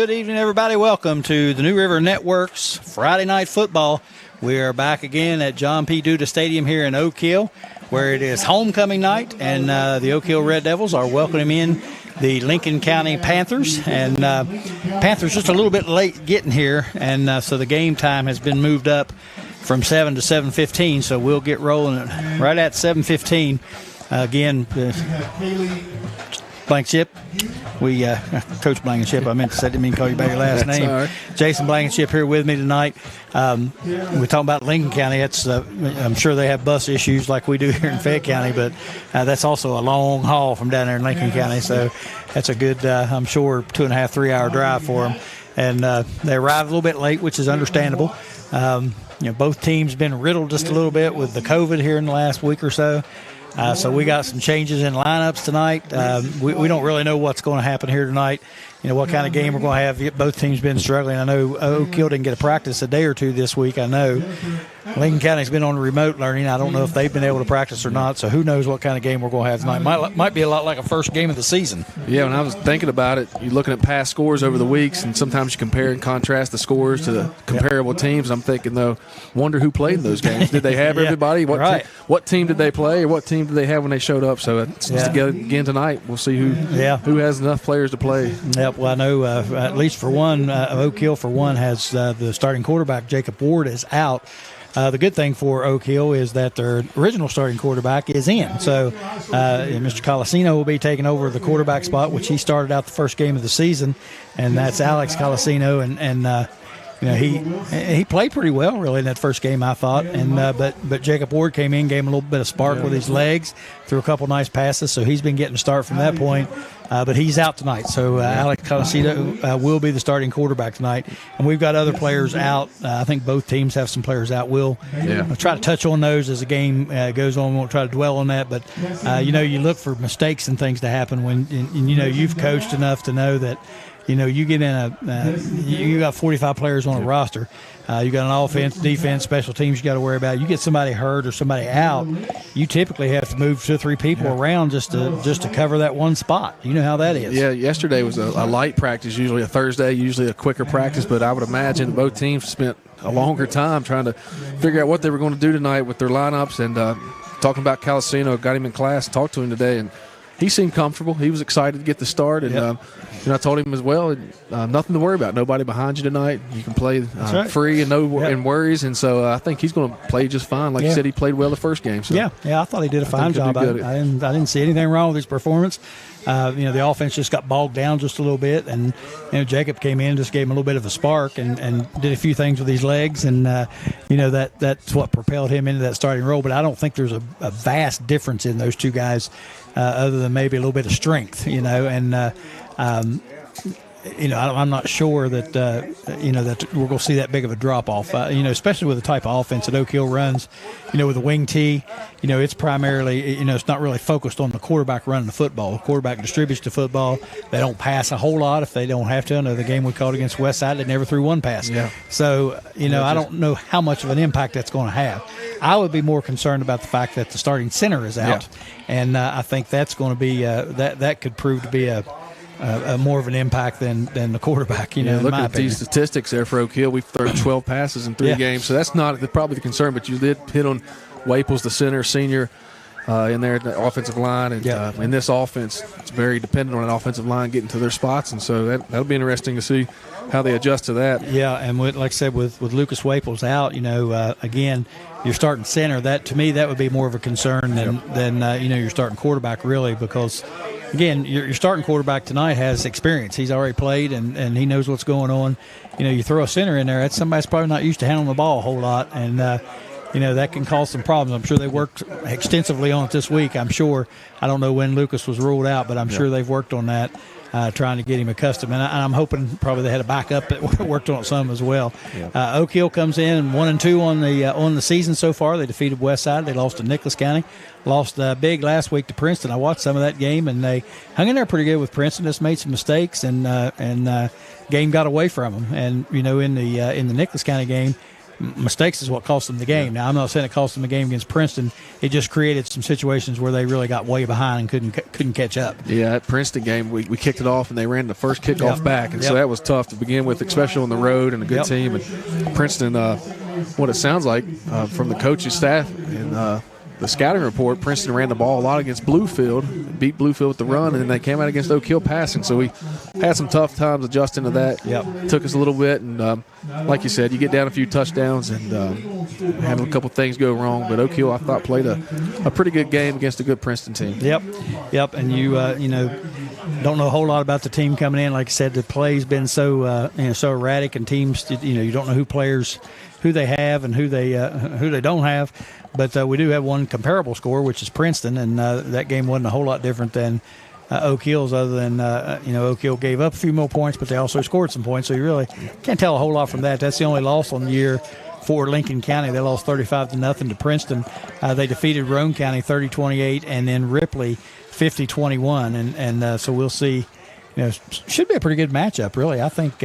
Good evening, everybody. Welcome to the New River Network's Friday Night Football. We are back again at John P. Duda Stadium here in Oak Hill, where it is homecoming night, and the Oak Hill Red Devils are welcoming in the Lincoln County Panthers. And Panthers just a little bit late getting here, and so the game time has been moved up from 7 to 7:15, so we'll get rolling right at 7:15. Again, Blankenship. Coach Blankenship, I meant to say, didn't mean to call you by your last name. All right. Jason Blankenship here with me tonight. We're talking about Lincoln County. That's I'm sure they have bus issues like we do here in Fayette County, but that's also a long haul from down there in Lincoln County. So that's a good, I'm sure, 2.5, 3 hour drive for them. And they arrived a little bit late, which is understandable. Both teams been riddled just a little bit with the COVID here in the last week or so. So we got some changes in lineups tonight. We don't really know what's going to happen here tonight. What kind of game we're going to have. Both teams been struggling. I know Oak Hill didn't get a practice a day or two this week. I know Lincoln County's been on remote learning. I don't know if they've been able to practice or not. So who knows what kind of game we're going to have tonight. Might be a lot like a first game of the season. Yeah, when I was thinking about it, you're looking at past scores over the weeks, and sometimes you compare and contrast the scores to the comparable teams. I'm thinking, though, wonder who played in those games. Did they have everybody? What team did they play, or what team did they have when they showed up? So again tonight, we'll see who has enough players to play. Yep. Well, I know at least for one, Oak Hill for one has the starting quarterback, Jacob Ward, is out. The good thing for Oak Hill is that their original starting quarterback is in. So Mr. Colasino will be taking over the quarterback spot, which he started out the first game of the season, and that's Alex Colasino. He played pretty well, really, in that first game, I thought. And but Jacob Ward came in, gave him a little bit of spark with his legs, threw a couple nice passes, so he's been getting a start from that point. But he's out tonight, so Alex Colasino will be the starting quarterback tonight. And we've got other players out. I think both teams have some players out. We'll try to touch on those as the game goes on. We won't try to dwell on that. But, you look for mistakes and things to happen when you've coached enough to know that, you get in you got 45 players on a roster. You got an offense, defense, special teams you got to worry about. You get somebody hurt or somebody out, you typically have to move 2 or 3 people around just to cover that one spot. You know how that is. Yeah, yesterday was a light practice, usually a Thursday, usually a quicker practice, but I would imagine both teams spent a longer time trying to figure out what they were going to do tonight with their lineups. And talking about Colasino, got him in class, talked to him today, and he seemed comfortable. He was excited to get the start, and I told him as well, nothing to worry about. Nobody behind you tonight. You can play free and and worries, and so I think he's going to play just fine. Like you said, he played well the first game. So I thought he did a fine job. I didn't see anything wrong with his performance. The offense just got bogged down just a little bit, and Jacob came in and just gave him a little bit of a spark and did a few things with his legs, and that's what propelled him into that starting role. But I don't think there's a vast difference in those two guys, other than maybe a little bit of strength, I'm not sure that that we're going to see that big of a drop off. Especially with the type of offense that Oak Hill runs. With the wing tee, it's primarily it's not really focused on the quarterback running the football. The quarterback distributes the football. They don't pass a whole lot if they don't have to. I know the game we called against Westside, they never threw one pass. Yeah. So I don't know how much of an impact that's going to have. I would be more concerned about the fact that the starting center is out, and I think that's going to be that could prove to be a more of an impact than the quarterback. Look at these statistics there for Oak Hill. We've thrown 12 passes in 3 games, so that's not probably the concern. But you did hit on Waples, the center, senior, in there at the offensive line, and in this offense, it's very dependent on an offensive line getting to their spots, and so that'll be interesting to see how they adjust to that. Yeah, and like I said, with Lucas Waples out, again, your starting center, that to me that would be more of a concern than your starting quarterback, really, because again, your starting quarterback tonight has experience. He's already played, and he knows what's going on. You throw a center in there, that's somebody's probably not used to handling the ball a whole lot, and that can cause some problems. I'm sure they worked extensensively on it this week. I'm sure. I don't know when Lucas was ruled out, but I'm sure they've worked on that, trying to get him accustomed. And I'm hoping probably they had a backup that worked on it some as well. Yeah. Oak Hill comes in 1-2 on the season so far. They defeated Westside. They lost to Nicholas County. Lost big last week to Princeton. I watched some of that game, and they hung in there pretty good with Princeton. Just made some mistakes, and game got away from them. And in the Nicholas County game, mistakes is what cost them the game. Now, I'm not saying it cost them the game against Princeton. It just created some situations where they really got way behind and couldn't catch up. Yeah, that Princeton game, we kicked it off, and they ran the first kickoff back. And so that was tough to begin with, especially on the road and a good team. And Princeton, what it sounds like from the coaching staff and the scouting report, Princeton ran the ball a lot against Bluefield, beat Bluefield with the run, and then they came out against Oak Hill passing. So we had some tough times adjusting to that. Took us a little bit, and like you said, you get down a few touchdowns and having a couple things go wrong. But Oak Hill, I thought, played a pretty good game against a good Princeton team. Yep. And you don't know a whole lot about the team coming in. Like I said, the play's been so so erratic, and teams, you don't know who they have and who they don't have. But we do have one comparable score, which is Princeton, and that game wasn't a whole lot different than Oak Hill's, other than Oak Hill gave up a few more points, but they also scored some points. So you really can't tell a whole lot from that. That's the only loss on the year for Lincoln County. They lost 35-0 to Princeton. They defeated Roane County 30-28, and then Ripley 50-21. And so we'll see. Should be a pretty good matchup, really. I think,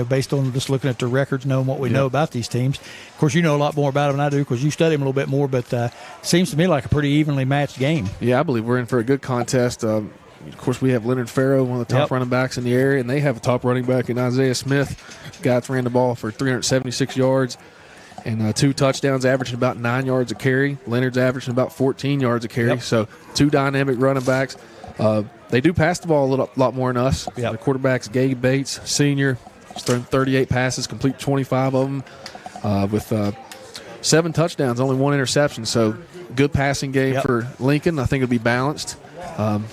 based on just looking at the records, knowing what we know about these teams. Of course, you know a lot more about them than I do because you study them a little bit more, but seems to me like a pretty evenly matched game. Yeah, I believe we're in for a good contest. Of course, we have Leonard Farrow, one of the top running backs in the area, and they have a top running back in Isaiah Smith. Guy that's ran the ball for 376 yards and 2 touchdowns, averaging about 9 yards a carry. Leonard's averaging about 14 yards a carry. So 2 dynamic running backs. They do pass the ball a lot more than us. The quarterback's Gabe Bates, senior. He's thrown 38 passes, complete 25 of them with 7 touchdowns, only 1 interception. So good passing game for Lincoln. I think it'll be balanced.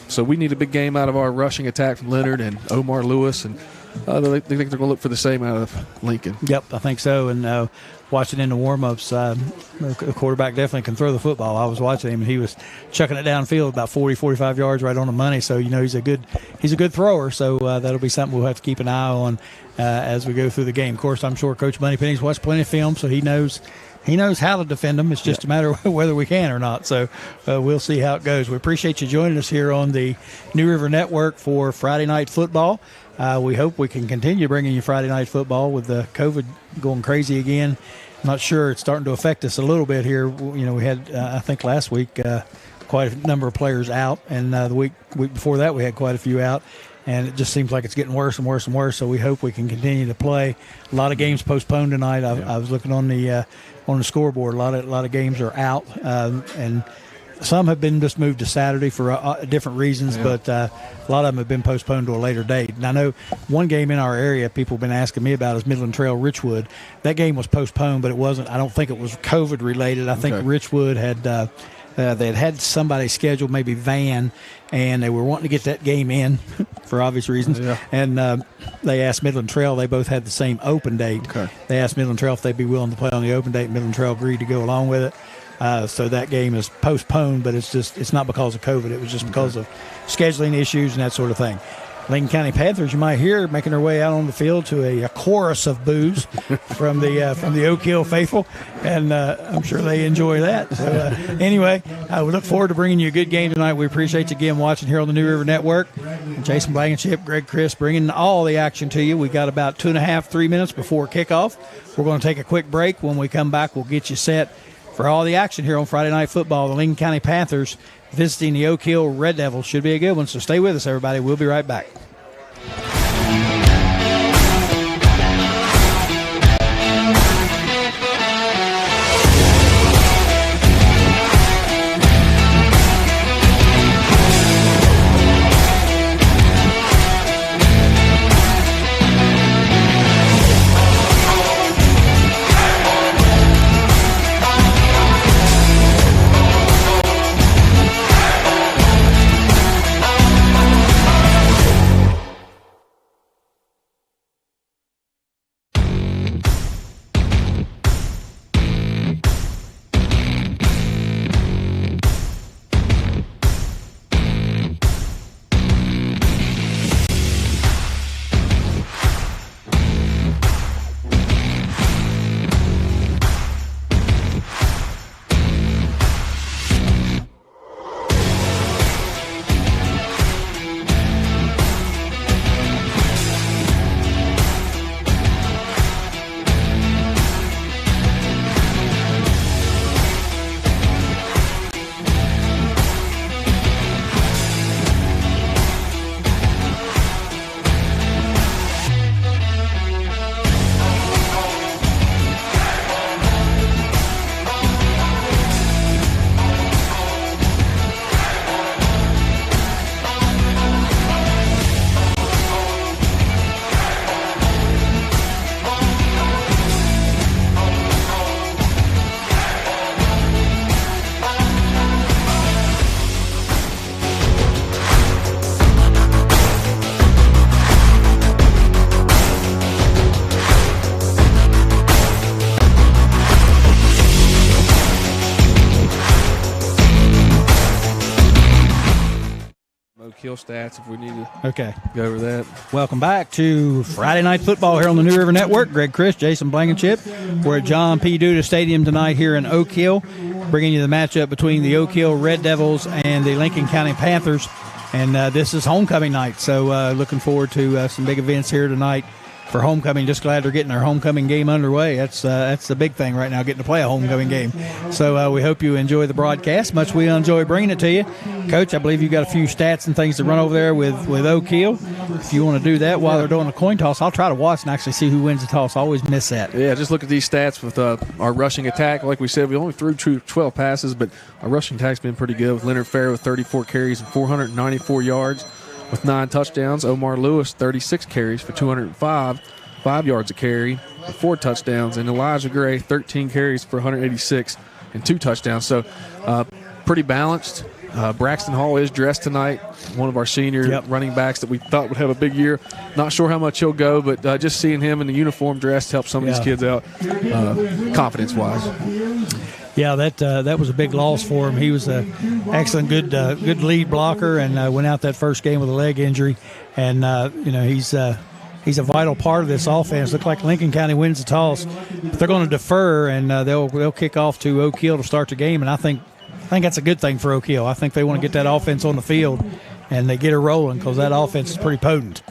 So we need a big game out of our rushing attack from Leonard and Omar Lewis, and they think they're going to look for the same out of Lincoln. Yep, I think so. And watching in the warm-ups, the quarterback definitely can throw the football. I was watching him, and he was chucking it downfield about 40, 45 yards right on the money. So, he's a good thrower. So that'll be something we'll have to keep an eye on as we go through the game. Of course, I'm sure Coach Moneypenny's watched plenty of film, so he knows how to defend them. It's just a matter of whether we can or not. So we'll see how it goes. We appreciate you joining us here on the New River Network for Friday Night Football. We hope we can continue bringing you Friday Night Football with the COVID going crazy again. I'm not sure. It's starting to affect us a little bit here. We had, I think last week, quite a number of players out, and the week before that we had quite a few out. And it just seems like it's getting worse and worse and worse. So we hope we can continue to play. A lot of games postponed tonight. I was looking on the scoreboard. A lot of games are out, and some have been just moved to Saturday for different reasons. But a lot of them have been postponed to a later date. And I know one game in our area people have been asking me about is Midland Trail Richwood. That game was postponed, but it wasn't. I don't think it was COVID related. I think Richwood had. They had somebody scheduled, maybe Van, and they were wanting to get that game in for obvious reasons. And they asked Midland Trail. They both had the same open date. They asked Midland Trail if they'd be willing to play on the open date. Midland Trail agreed to go along with it. So that game is postponed, but it's not because of COVID. It was just because of scheduling issues and that sort of thing. Lincoln County Panthers, you might hear, making their way out on the field to a chorus of boos from the Oak Hill faithful, and I'm sure they enjoy that. So anyway, we look forward to bringing you a good game tonight. We appreciate you again watching here on the New River Network. Jason Blankenship, Greg Chris, bringing all the action to you. We got about 2.5-3 minutes before kickoff. We're going to take a quick break. When we come back, we'll get you set for all the action here on Friday Night Football. The Lincoln County Panthers visiting the Oak Hill Red Devils. Should be a good one, so stay with us, everybody. We'll be right back. Kill stats if we need to Okay. go over that. Welcome back to Friday Night Football here on the New River Network. Greg Chris, Jason Blankenship. We're at John P. Duda Stadium tonight here in Oak Hill, bringing you the matchup between the Oak Hill Red Devils and the Lincoln County Panthers. And this is homecoming night, so looking forward to some big events here tonight for homecoming. Just glad they're getting their homecoming game underway. That's the big thing right now, getting to play a homecoming game. So we hope you enjoy the broadcast. Much we enjoy bringing it to you. Coach, I believe you got a few stats and things to run over there with Oak Hill. If you want to do that while they're doing the coin toss, I'll try to watch and actually see who wins the toss. I always miss that. Yeah, just look at these stats with our rushing attack. Like we said, we only threw 12 passes, but our rushing attack's been pretty good with Leonard Farrow with 34 carries and 494 yards with 9 touchdowns. Omar Lewis, 36 carries for 205, 5 yards a carry with 4 touchdowns. And Elijah Gray, 13 carries for 186 and 2 touchdowns. So pretty balanced. Braxton Hall is dressed tonight, one of our senior running backs that we thought would have a big year. Not sure how much he'll go, but just seeing him in the uniform dressed helps some of these kids out confidence-wise. Yeah, that was a big loss for him. He was an excellent, good lead blocker, and went out that first game with a leg injury. And he's a vital part of this offense. Looks like Lincoln County wins the toss, but they're going to defer, and they'll kick off to Oak Hill to start the game. And I think that's a good thing for Oak Hill. I think they want to get that offense on the field, and they get her rolling because that offense is pretty potent.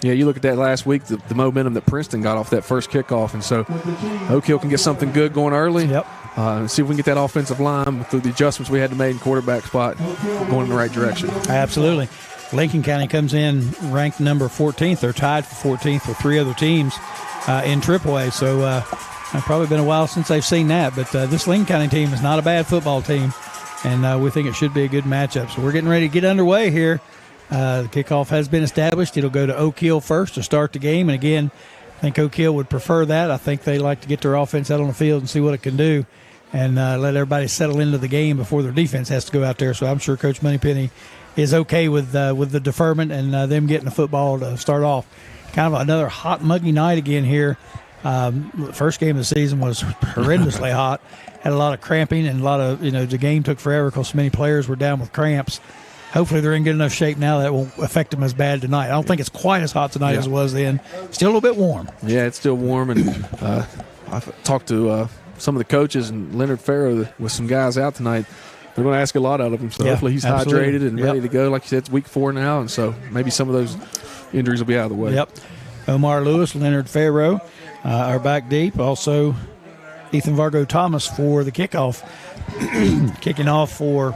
Yeah, you look at that last week, the momentum that Princeton got off that first kickoff, and so Oak Hill can get something good going early. Yep. See if we can get that offensive line through the adjustments we had to make in quarterback spot going in the right direction. Absolutely. Lincoln County comes in ranked number 14th. They're tied for 14th with 3 other teams in AAA. So it's probably been a while since they've seen that. But this Lincoln County team is not a bad football team, and we think it should be a good matchup. So we're getting ready to get underway here. The kickoff has been established. It'll go to Oak Hill first to start the game. And, again, I think Oak Hill would prefer that. I think they like to get their offense out on the field and see what it can do and let everybody settle into the game before their defense has to go out there. So I'm sure Coach Moneypenny is okay with the deferment and them getting the football to start off. Kind of another hot, muggy night again here. The first game of the season was horrendously hot. Had a lot of cramping and a lot of, the game took forever because so many players were down with cramps. Hopefully they're in good enough shape now that it won't affect them as bad tonight. I don't think it's quite as hot tonight as it was then. Still a little bit warm. Yeah, it's still warm. And I've talked to some of the coaches and Leonard Farrow with some guys out tonight. They're going to ask a lot out of him. So hopefully he's hydrated and ready to go. Like you said, it's week 4 now. And so maybe some of those injuries will be out of the way. Yep. Omar Lewis, Leonard Farrow are back deep. Also, Ethan Vargo Thomas for the kickoff. Kicking off for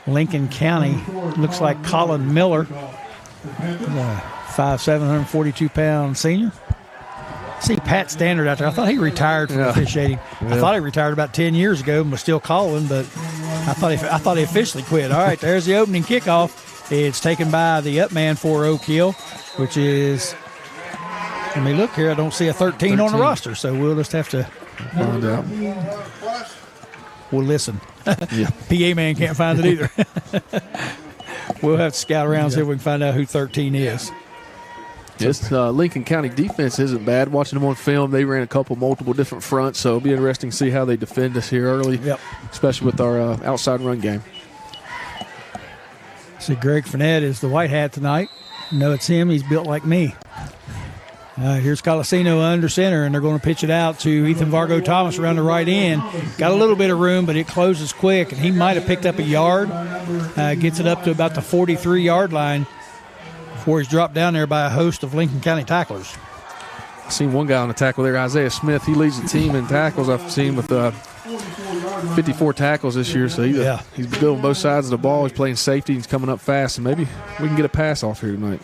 Lincoln County, looks like Colin Miller, 5'7", 142-pound senior. See Pat Standard out there. I thought he retired from officiating. Yeah. I thought he retired about 10 years ago and was still calling, but I thought he officially quit. All right, there's the opening kickoff. It's taken by the up man for Oak Hill, which is, let me look here. I don't see a 13 on the roster, so we'll just have to find out. We'll listen. Yeah. PA man can't find it either. We'll have to scout around and see if we can find out who 13 is. Yes, Lincoln County defense isn't bad. Watching them on film, they ran multiple different fronts, so it'll be interesting to see how they defend us here early, especially with our outside run game. See, Greg Fournette is the white hat tonight. No, it's him. He's built like me. Here's Colasino under center, and they're going to pitch it out to Ethan Vargo Thomas around the right end. Got a little bit of room, but it closes quick, and he might have picked up a yard. Gets it up to about the 43-yard line before he's dropped down there by a host of Lincoln County tacklers. I've seen one guy on the tackle there, Isaiah Smith. He leads the team in tackles. I've seen with 54 tackles this year, so he's good on both sides of the ball. He's playing safety. He's coming up fast, and maybe we can get a pass off here tonight.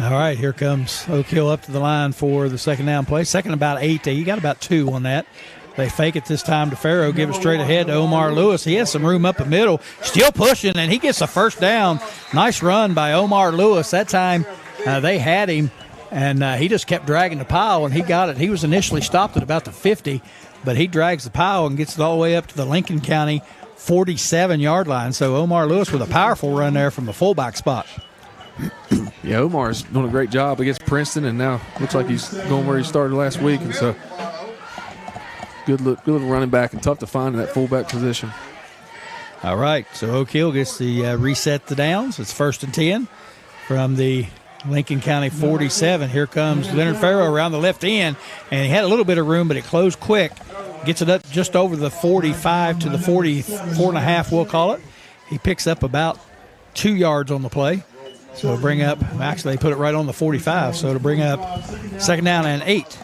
All right, here comes Oak Hill up to the line for the second down play. Second about 8. You got about 2 on that. They fake it this time to Farrow, give it straight ahead to Omar Lewis. He has some room up the middle, still pushing, and he gets a first down. Nice run by Omar Lewis. That time they had him, and he just kept dragging the pile, and he got it. He was initially stopped at about the 50, but he drags the pile and gets it all the way up to the Lincoln County 47-yard line. So Omar Lewis with a powerful run there from the fullback spot. Yeah, Omar's doing a great job against Princeton, and now looks like he's going where he started last week. And so good little running back, and tough to find in that fullback position. All right, so Oak Hill gets the reset the downs. It's 1st and 10 from the Lincoln County 47. Here comes Leonard Farrow around the left end, and he had a little bit of room, but it closed quick. Gets it up just over the 45 to the 44.5, we'll call it. He picks up about 2 yards on the play. So it'll bring up, actually, they put it right on the 45, so it'll bring up 2nd down and 8.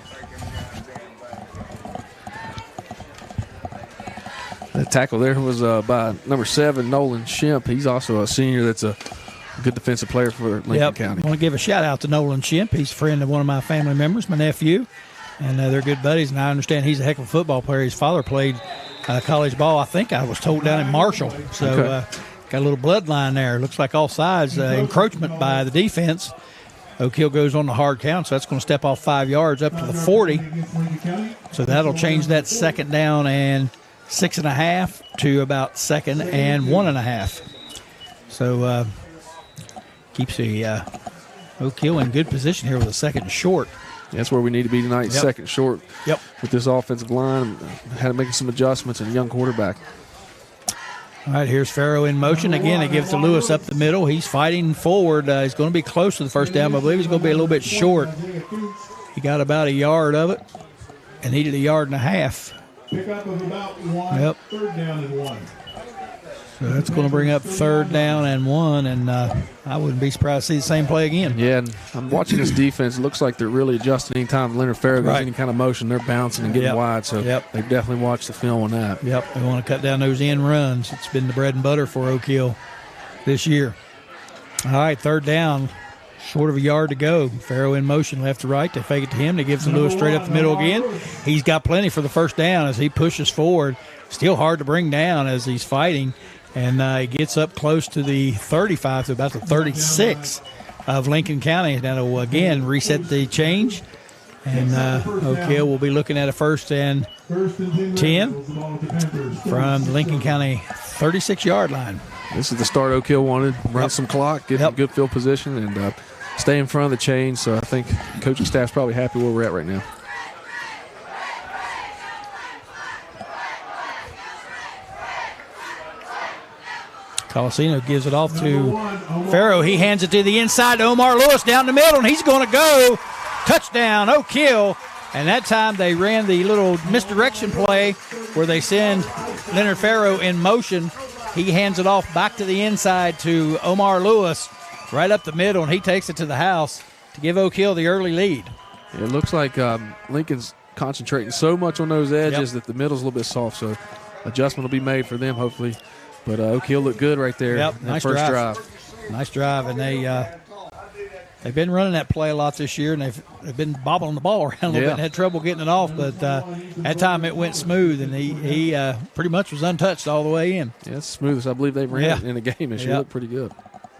The tackle there was by number 7, Nolan Shemp. He's also a senior that's a good defensive player for Lincoln County. I want to give a shout-out to Nolan Shemp. He's a friend of one of my family members, my nephew, and they're good buddies, and I understand he's a heck of a football player. His father played college ball, I think I was told, down in Marshall. So got a little bloodline there. Looks like all sides. Encroachment by the defense. Oak Hill goes on the hard count, so that's going to step off 5 yards up to the 40. So that'll change that 2nd down and 6.5 to about 2nd and 1.5. So keeps the Oak Hill in good position here with a 2nd and short. That's where we need to be tonight, 2nd short. Yep. With this offensive line, had to make some adjustments and a young quarterback. All right, here's Farrow in motion. Again, it gives to Lewis up the middle. He's fighting forward. He's going to be close to the 1st down, but I believe he's going to be a little bit short. He got about a yard of it and needed a yard and a half. Pickup of about 1. Yep. 3rd down and 1. So that's going to bring up 3rd down and 1, and I wouldn't be surprised to see the same play again. Yeah, and I'm watching this defense. It looks like they're really adjusting anytime Leonard Farrow goes any kind of motion. They're bouncing and getting wide, so they've definitely watched the film on that. Yep, they want to cut down those end runs. It's been the bread and butter for Oak Hill this year. All right, 3rd down, short of a yard to go. Farrow in motion left to right. They fake it to him. They give it to Lewis straight up the middle again. He's got plenty for the 1st down as he pushes forward. Still hard to bring down as he's fighting. And he gets up close to the 35 to about the 36 of Lincoln County. That'll, again, reset the change. And Oak Hill will be looking at a 1st and 10 from the Lincoln County 36-yard line. This is the start Oak Hill wanted. Run some clock, get in good field position, and stay in front of the chain. So I think coaching staff's probably happy where we're at right now. Colasino gives it off to Farrow. He hands it to the inside to Omar Lewis down the middle, and he's going to go. Touchdown, Oak Hill. And that time they ran the little misdirection play where they send Leonard Farrow in motion. He hands it off back to the inside to Omar Lewis right up the middle, and he takes it to the house to give Oak Hill the early lead. It looks like Lincoln's concentrating so much on those edges that the middle's a little bit soft, so adjustment will be made for them hopefully. But Oak Hill looked good right there. Yep, nice first drive. Nice drive, and they've been running that play a lot this year, and they've been bobbling the ball around a little bit and had trouble getting it off. But that time it went smooth, and he pretty much was untouched all the way in. Yeah, it's smooth as I believe they've ran it in a game this year. Looked pretty good.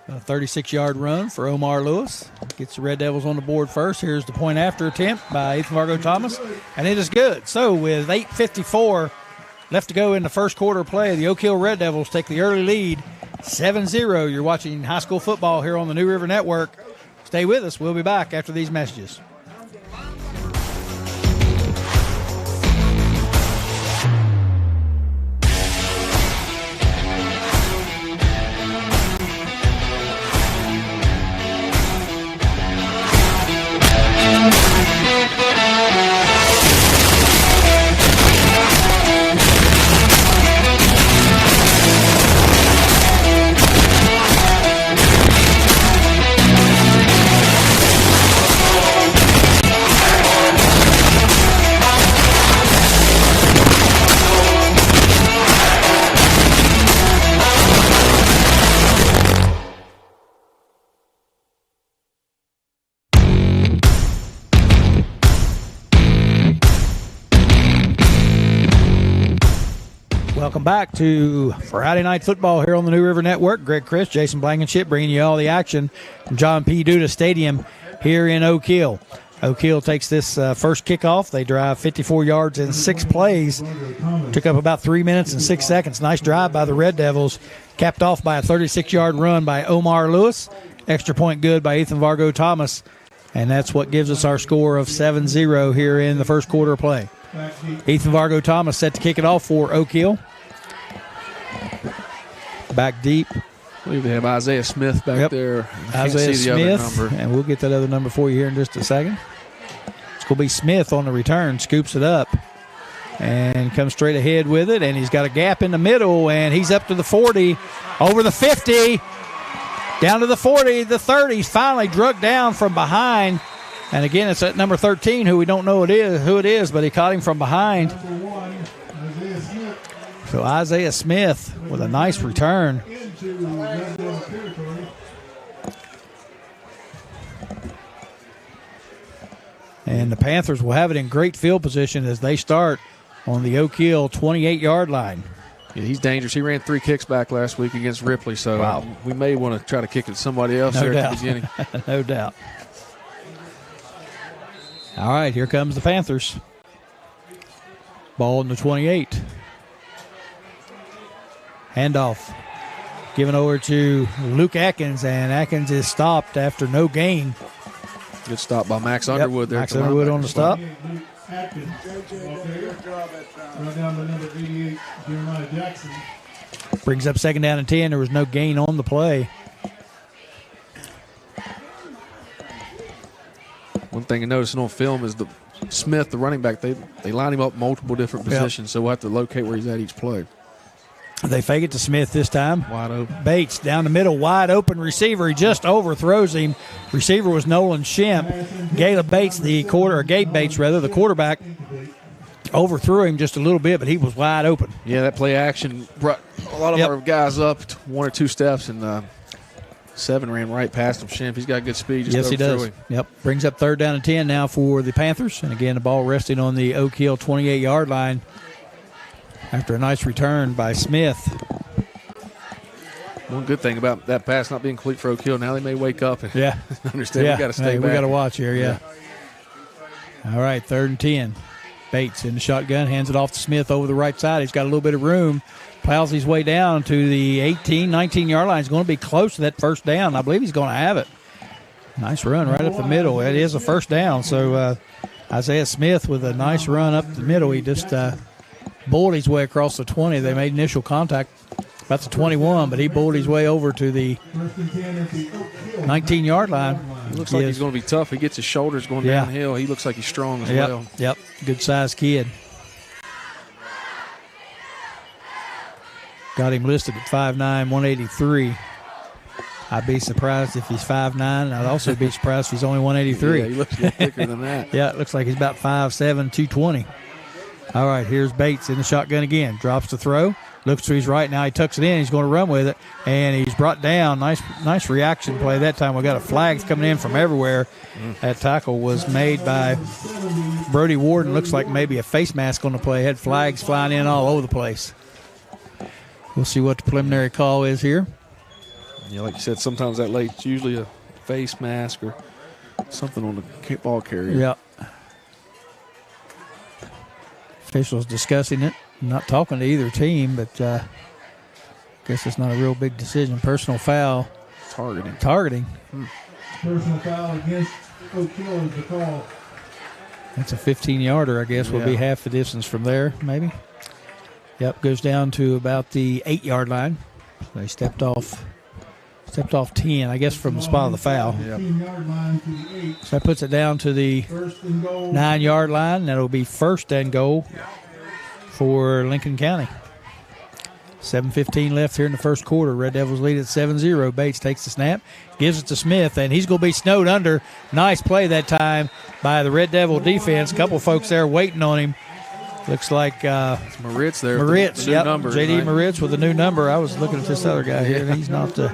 A 36-yard run for Omar Lewis. Gets the Red Devils on the board first. Here's the point after attempt by Ethan Vargo Thomas, and it is good. So with 8:54 left to go in the first quarter of play, the Oak Hill Red Devils take the early lead, 7-0. You're watching high school football here on the New River Network. Stay with us. We'll be back after these messages. Welcome back to Friday Night Football here on the New River Network. Greg Chris, Jason Blankenship bringing you all the action from John P. Duda Stadium here in Oak Hill. Oak Hill takes this first kickoff. They drive 54 yards in 6 plays. Took up about 3 minutes and 6 seconds. Nice drive by the Red Devils. Capped off by a 36-yard run by Omar Lewis. Extra point good by Ethan Vargo Thomas. And that's what gives us our score of 7-0 here in the first quarter of play. Ethan Vargo Thomas set to kick it off for Oak Hill. back deep. I believe they have Isaiah Smith back there. Can't Isaiah see the other Smith, number. and we'll get that other number for you here in just a second. It's going to be Smith on the return, scoops it up, and comes straight ahead with it, and he's got a gap in the middle, and he's up to the 40, over the 50, down to the 40, the 30. He's finally drugged down from behind, and again, it's at number 13, who we don't know who it is, but he caught him from behind. Number 1, Isaiah Smith. So Isaiah Smith with a nice return. Into red devil territory. And the Panthers will have it in great field position as they start on the Oak Hill 28-yard line. Yeah, he's dangerous. He ran 3 kicks back last week against Ripley, so Wow. we may want to try to kick it to somebody else there at the beginning. No doubt. All right, here comes the Panthers. Ball in the 28. Handoff. Given over to Luke Atkins, and Atkins is stopped after no gain. Good stop by Max Underwood there. Max Underwood on the stop. Luke Atkins. Right down to number 88, Jeremiah Jackson. Brings up second down and 10. There was no gain on the play. One thing to notice on film is Smith, the running back, they line him up multiple different positions, so we'll have to locate where he's at each play. They fake it to Smith this time. Wide open. Bates down the middle, wide open receiver. He just overthrows him. Receiver was Nolan Shemp. Gabe Bates, the quarterback, overthrew him just a little bit, but he was wide open. Yeah, that play action brought a lot of our guys up 1 or 2 steps, and 7 ran right past him. Shemp, he's got good speed. Yes, he does. Him. Yep. Brings up third down and 10 now for the Panthers. And again, the ball resting on the Oak Hill 28-yard line after a nice return by Smith. One good thing about that pass not being complete for Oak Hill, now they may wake up and understand we got to stay hey, back. We got to watch here, yeah. All right, third and 10. Bates in the shotgun, hands it off to Smith over the right side. He's got a little bit of room. Plows his way down to the 18, 19-yard line. He's going to be close to that first down. I believe he's going to have it. Nice run right up the middle. It is a first down. So Isaiah Smith with a nice run up the middle. He just bulled his way across the 20. They made initial contact about the 21, but he bulled his way over to the 19-yard line. He looks like he's going to be tough. He gets his shoulders going downhill. He looks like he's strong as well. Yep, good-sized kid. Got him listed at 5'9", 183. I'd be surprised if he's 5'9". I'd also be surprised if he's only 183. Yeah, he looks a little thicker than that. Yeah, it looks like he's about 5'7", 220. All right, here's Bates in the shotgun again. Drops the throw. Looks to his right now. He tucks it in. He's going to run with it, and he's brought down. Nice reaction play that time. We got a flags coming in from everywhere. That tackle was made by Brody Warden. Looks like maybe a face mask on the play. Had flags flying in all over the place. We'll see what the preliminary call is here. Yeah, like you said, sometimes that late, it's usually a face mask or something on the ball carrier. Yep. Officials discussing it. Not talking to either team, but I guess it's not a real big decision. Personal foul. Targeting. Personal foul against Oak Hill is the call. That's a 15-yarder, I guess, will be half the distance from there, maybe. Yep, goes down to about the 8-yard line. They stepped off 10, I guess, from the spot of the foul. 15-yard line to the 8. So that puts it down to the 9-yard line. That'll be first and goal for Lincoln County. 7:15 left here in the first quarter. Red Devils lead at 7-0. Bates takes the snap, gives it to Smith, and he's going to be snowed under. Nice play that time by the Red Devil defense. A couple folks there waiting on him. Looks like it's Moritz there. Moritz, the new number, J.D. right? Moritz with a new number. I was looking at this other guy here, and he's not the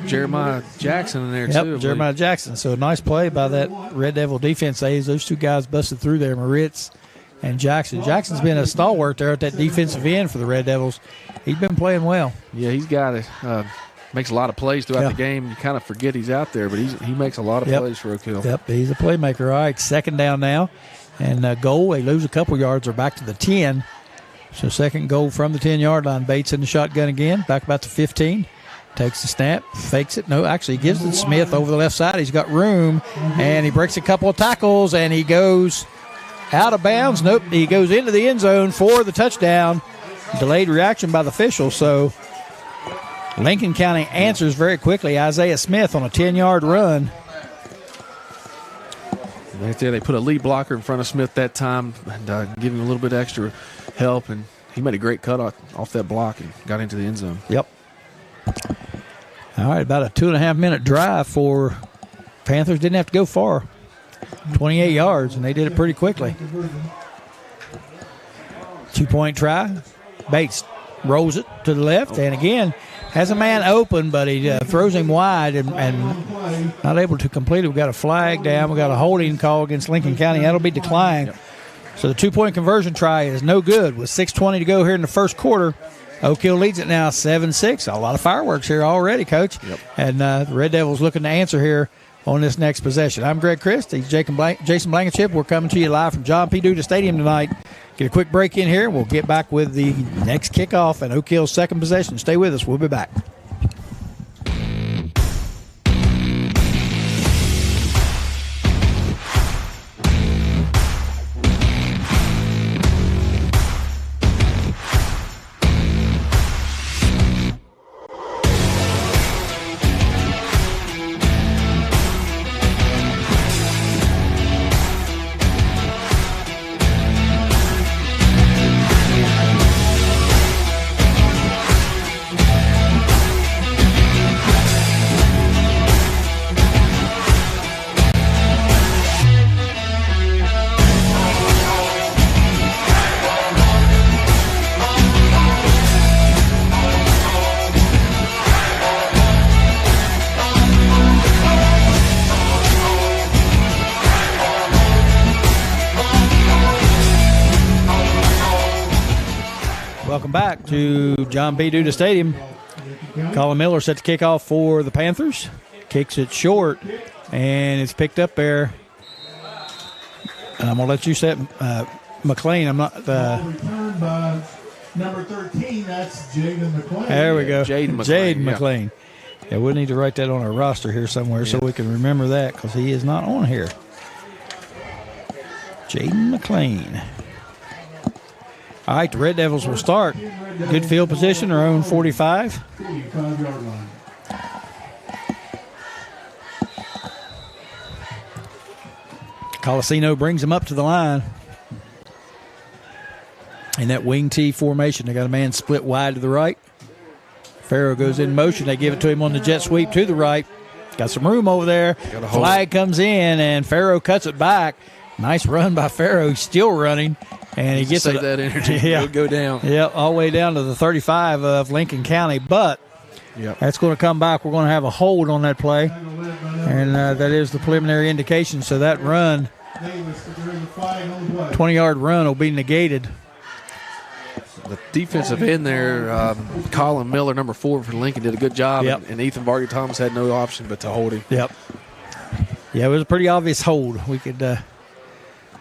Jeremiah Jackson in there, too. Yep, Jeremiah Jackson. So a nice play by that Red Devil defense. Those two guys busted through there, Moritz and Jackson. Jackson's been a stalwart there at that defensive end for the Red Devils. He's been playing well. Yeah, he's got it. Makes a lot of plays throughout the game. You kind of forget he's out there, but he makes a lot of plays for Oak Hill. Yep, he's a playmaker. All right, second down now. And goal, they lose a couple yards. They're back to the 10. So second goal from the 10-yard line. Bates in the shotgun again, back about to 15. Takes the snap, fakes it. No, actually he gives it to Smith over the left side. He's got room, and he breaks a couple of tackles, and he goes out of bounds. Nope, he goes into the end zone for the touchdown. Delayed reaction by the official. So Lincoln County answers very quickly. Isaiah Smith on a 10-yard run. Right there, they put a lead blocker in front of Smith that time and give him a little bit extra help, and he made a great cut off that block and got into the end zone. Yep. All right, about a 2.5-minute drive for Panthers. Didn't have to go far. 28 yards, and they did it pretty quickly. 2-point try. Bates rolls it to the left, and again, has a man open, but he throws him wide and not able to complete it. We've got a flag down. We've got a holding call against Lincoln County. That'll be declined. Yep. So the 2-point conversion try is no good. With 6:20 to go here in the first quarter, Oak Hill leads it now 7-6. A lot of fireworks here already, Coach. Yep. And the Red Devils looking to answer here on this next possession. I'm Greg Christ. He's Jason Blankenship. We're coming to you live from John P. Duda Stadium tonight. Get a quick break in here. We'll get back with the next kickoff and Oak Hill's second possession. Stay with us. We'll be back. Welcome back to John B. Duda Stadium. Colin Miller set to kick off for the Panthers. Kicks it short, and it's picked up there. And I'm going to let you set McLean. I'm not. Returned by number 13. That's Jaden McLean. There we go. Jaden McLean. Yeah, we'll need to write that on our roster here somewhere so we can remember that because he is not on here. Jaden McLean. All right, the Red Devils will start. Good field position, their own 45. 45-yard line. Colasino brings him up to the line. In that wing T formation, they got a man split wide to the right. Farrow goes in motion. They give it to him on the jet sweep to the right. Got some room over there. Flag comes in, and Farrow cuts it back. Nice run by Farrow. He's still running. And he gets that energy. Yeah, go down. Yeah, all the way down to the 35 of Lincoln County. But that's going to come back. We're going to have a hold on that play. And that is the preliminary indication. So that run, 20-yard run, will be negated. The defensive end there, Colin Miller, number 4 for Lincoln, did a good job. Yep. And Ethan Vargas Thomas had no option but to hold him. Yep. Yeah, it was a pretty obvious hold. We could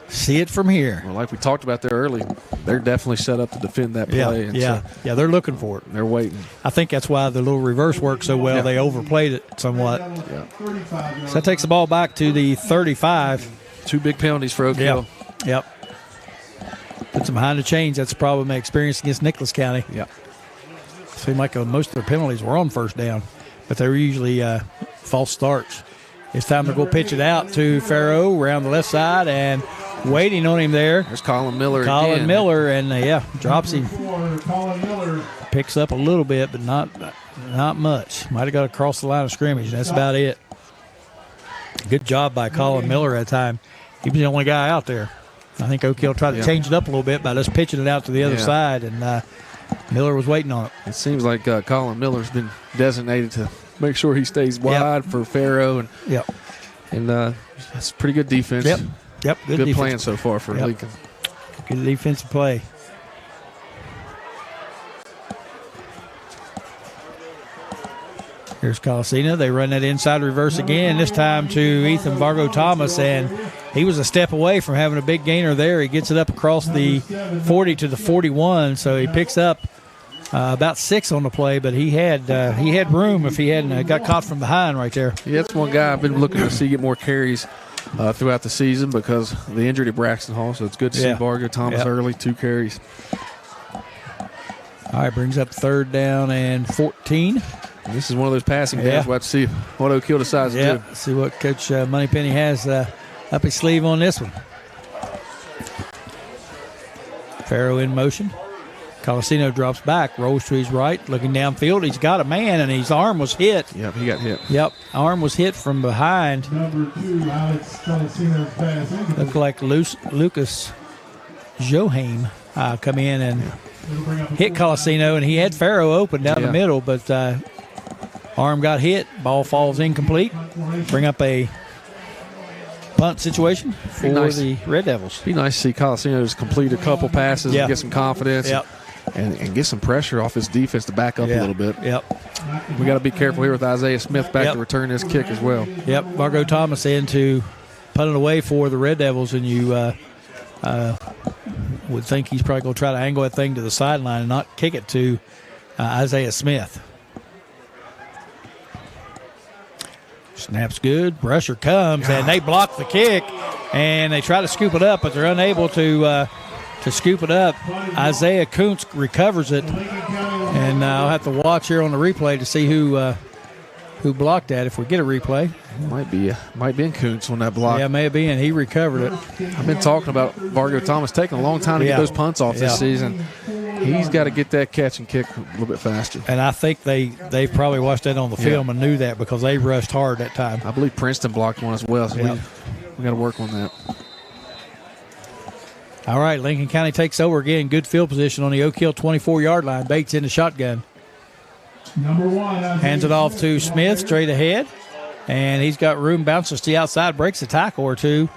see it from here. Well, like we talked about there early, they're definitely set up to defend that play. Yeah, they're looking for it. They're waiting. I think that's why the little reverse worked so well. Yeah. They overplayed it somewhat. Yeah. So that takes the ball back to the 35. 2 big penalties for Oak Hill. Yep. Puts them behind the chains. That's the problem they experienced against Nicholas County. Yeah. Seemed like most of their penalties were on first down, but they were usually false starts. It's time to go pitch it out to Farrow around the left side and waiting on him there. There's Colin Miller again. Miller, and drops him. Colin Miller Picks up a little bit, but not much. Might have got across the line of scrimmage. That's about it. Good job by Colin Miller at that time. He was the only guy out there. I think Oak Hill tried to change it up a little bit by just pitching it out to the other side, and Miller was waiting on it. It seems like Colin Miller's been designated to make sure he stays wide for Farrow, and that's pretty good defense. Yep. Good plan so far for Lincoln. Good defensive play. Here's Colasino. They run that inside reverse again, this time to Ethan Vargo Thomas, and he was a step away from having a big gainer there. He gets it up across the 40 to the 41, so he picks up about 6 on the play, but he had room if he hadn't got caught from behind right there. Yeah, that's one guy I've been looking to see get more carries throughout the season because of the injury to Braxton Hall, so it's good to see Vargo Thomas early, 2 carries. All right, brings up 3rd down and 14. And this is one of those passing games. We'll have to see what Oak Hill decides to do. See what Coach Moneypenny has up his sleeve on this one. Farrow in motion. Colasino drops back, rolls to his right, looking downfield. He's got a man, and his arm was hit. Yep, he got hit. Yep, arm was hit from behind. Number 2, Alex Colasino's pass. Looked like Lucas Joheim come in and hit Colasino, and he had Farrow open down the middle, but arm got hit. Ball falls incomplete. Bring up a punt situation for the Red Devils. Be nice to see Colasino just complete a couple passes and get some confidence and get some pressure off his defense to back up a little bit. Yep. We got to be careful here with Isaiah Smith back to return this kick as well. Yep. Margot Thomas in to punt it away for the Red Devils, and you would think he's probably going to try to angle that thing to the sideline and not kick it to Isaiah Smith. Snap's good. Rusher comes, and they block the kick, and they try to scoop it up, but they're unable to scoop it up. Isaiah Kuntz recovers it, and I'll have to watch here on the replay to see who blocked that if we get a replay. Might be in Kuntz on that block. Yeah, may have been. He recovered it. I've been talking about Vargo Thomas taking a long time to get those punts off this season. He's got to get that catch and kick a little bit faster. And I think they probably watched that on the film and knew that because they rushed hard that time. I believe Princeton blocked one as well, so we got to work on that. All right, Lincoln County takes over again. Good field position on the Oak Hill 24-yard line. Bates in the shotgun. Number 1. Hands it off to Smith straight ahead. And he's got room, bounces to the outside, breaks a tackle or two.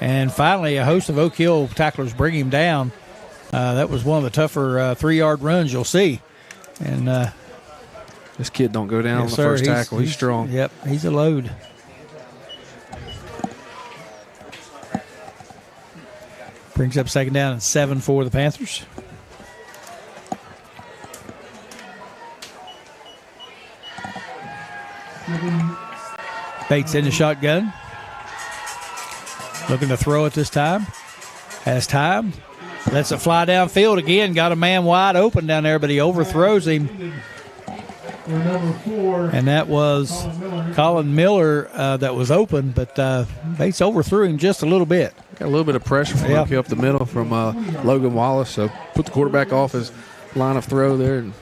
And finally, a host of Oak Hill tacklers bring him down. That was one of the tougher 3-yard runs you'll see. And this kid don't go down on the first tackle. He's strong. Yep, he's a load. Brings up 2nd down and 7 for the Panthers. Bates in the shotgun. Looking to throw it this time. Has time. Lets it fly downfield again. Got a man wide open down there, but he overthrows him. And that was Colin Miller that was open, but Bates overthrew him just a little bit. Got a little bit of pressure from up the middle from Logan Wallace, so put the quarterback off his line of throw there and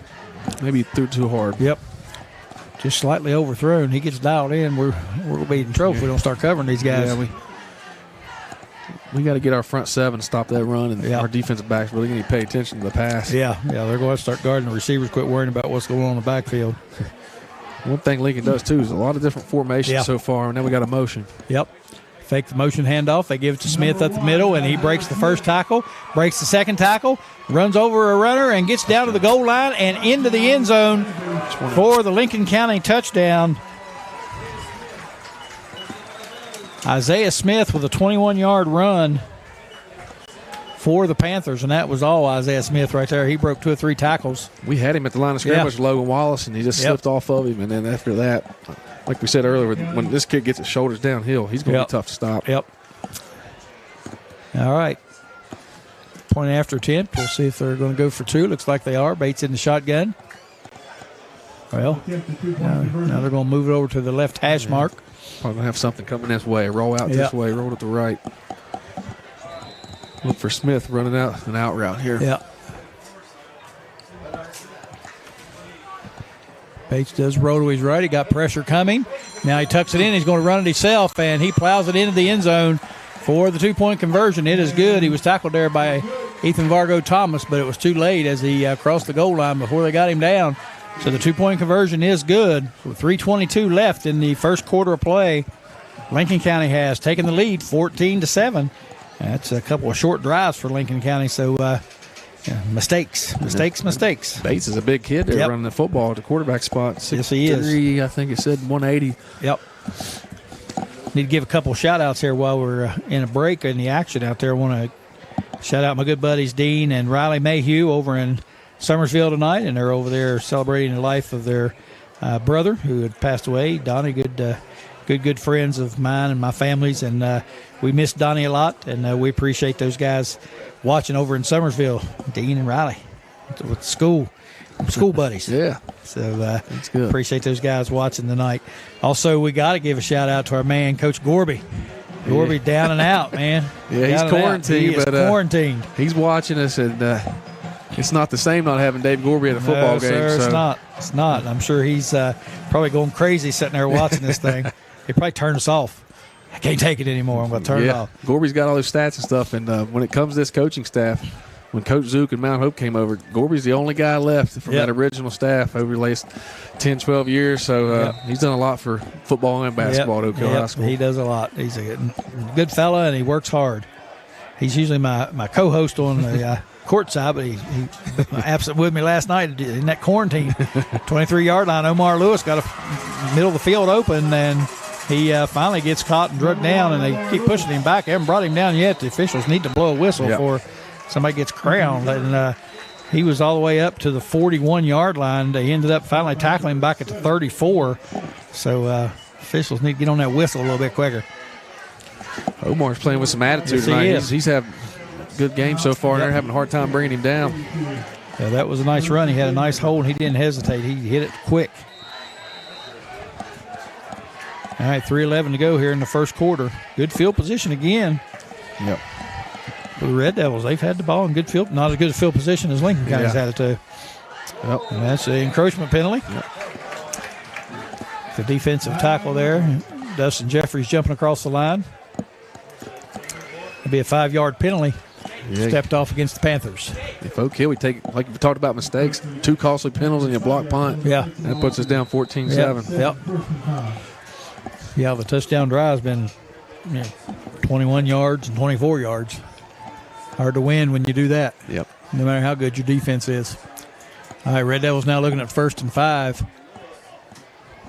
maybe threw too hard. Yep. Just slightly overthrown. He gets dialed in. We're going to be in trouble if we don't start covering these guys. Yeah, we got to get our front 7 to stop that run, and our defensive backs really need to pay attention to the pass. Yeah, they're going to start guarding the receivers, quit worrying about what's going on in the backfield. One thing Lincoln does, too, is a lot of different formations so far, and then we got a motion. Yep. Fake the motion handoff. They give it to Smith up the middle, and he breaks the first tackle, breaks the second tackle, runs over a runner, and gets down to the goal line and into the end zone for the Lincoln County touchdown. Isaiah Smith with a 21-yard run for the Panthers, and that was all Isaiah Smith right there. He broke 2 or 3 tackles. We had him at the line of scrimmage, Logan Wallace, and he just slipped off of him. And then after that, like we said earlier, when this kid gets his shoulders downhill, he's going to be tough to stop. Yep. All right. Point after attempt. We'll see if they're going to go for 2. Looks like they are. Bates in the shotgun. Well, now they're going to move it over to the left hash mark. Probably going to have something coming this way. Roll out this way, roll it to the right. Look for Smith running out an out route here. Yeah. Bates does roll to his right. He got pressure coming. Now he tucks it in. He's going to run it himself, and he plows it into the end zone for the 2-point conversion. It is good. He was tackled there by Ethan Vargo Thomas, but it was too late as he crossed the goal line before they got him down. So the 2-point conversion is good. With 3:22 left in the first quarter of play, Lincoln County has taken the lead 14-7. That's a couple of short drives for Lincoln County, so mistakes. Bates is a big kid there running the football at the quarterback spot. Yes, he is. I think it said 180. Yep. Need to give a couple shout-outs here while we're in a break in the action out there. I want to shout out my good buddies Dean and Riley Mayhew over in Summersville tonight, and they're over there celebrating the life of their brother who had passed away. Donnie, good friends of mine and my family's, and we miss Donnie a lot, and we appreciate those guys watching over in Summersville, Dean and Riley with school. school buddies. Yeah. So That's good. appreciate those guys watching tonight. Also, we got to give a shout-out to our man, Coach Gorby. Gorby down and out, man. Yeah, he's quarantined. He is quarantined. He's watching us, and it's not the same not having Dave Gorby at a football game. Sir, so. it's not. It's not. I'm sure he's probably going crazy sitting there watching this thing. He probably turned us off. I can't take it anymore. I'm going to turn it off. Gorby's got all those stats and stuff, and when it comes to this coaching staff, when Coach Zook and Mount Hope came over, Gorby's the only guy left from that original staff over the last 10, 12 years. So he's done a lot for football and basketball at Oak Hill High School. He does a lot. He's a good fella, and he works hard. He's usually my co-host on the court side, but he absent with me last night in that quarantine. 23-yard line, Omar Lewis got a middle of the field open, and he finally gets caught and drugged down, and they keep pushing him back. They haven't brought him down yet. The officials need to blow a whistle for somebody gets crowned. And he was all the way up to the 41-yard line. They ended up finally tackling him back at the 34. So officials need to get on that whistle a little bit quicker. Omar's playing with some attitude tonight. He's had a good game so far, and they're having a hard time bringing him down. Yeah, that was a nice run. He had a nice hold. He didn't hesitate. He hit it quick. All right, 3:11 to go here in the first quarter. Good field position again. Yep. For the Red Devils, they've had the ball in good field, not as good a field position as Lincoln County's had it to. Yep. And that's the encroachment penalty. Yep. The defensive tackle there. Dustin Jeffries jumping across the line. It'll be a 5-yard penalty. Yeah. Stepped off against the Panthers. If Oak Hill, we take, like we talked about mistakes, 2 costly penalties and a block punt. Yeah. That puts us down 14-7. Yep. Yeah, the touchdown drive has been 21 yards and 24 yards. Hard to win when you do that. Yep. No matter how good your defense is. All right, Red Devils now looking at 1st and 5.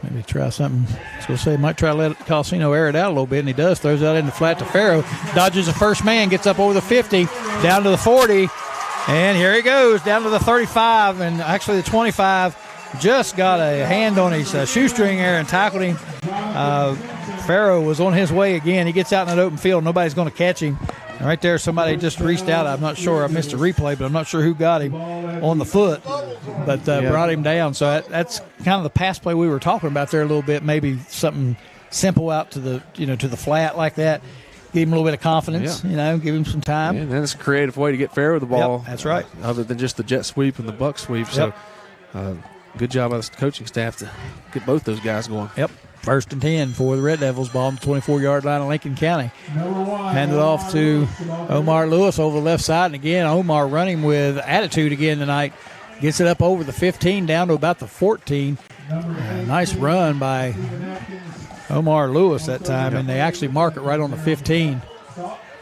Maybe try something. I was going to say, might try to let Cosino air it out a little bit, and he does. Throws out in the flat to Farrow. Dodges the first man, gets up over the 50, down to the 40. And here he goes, down to the 35, and actually the 25. Just got a hand on his shoestring there and tackled him. Farrow was on his way again. He gets out in that open field. Nobody's going to catch him. And right there, somebody just reached out. I'm not sure. I missed a replay, but I'm not sure who got him on the foot, but brought him down. So that's kind of the pass play we were talking about there a little bit. Maybe something simple out to the to the flat like that. Give him a little bit of confidence. Give him some time. Yeah, and then it's a creative way to get Farrow the ball. Yep, that's right. Other than just the jet sweep and the buck sweep. Yep. So good job by the coaching staff to get both those guys going. Yep. 1st and 10 for the Red Devils. Ball on the 24-yard line of Lincoln County. Handed off to Omar Lewis over the left side. And again, Omar running with attitude again tonight. Gets it up over the 15, down to about the 14. Nice run by Omar Lewis that time. And they actually mark it right on the 15.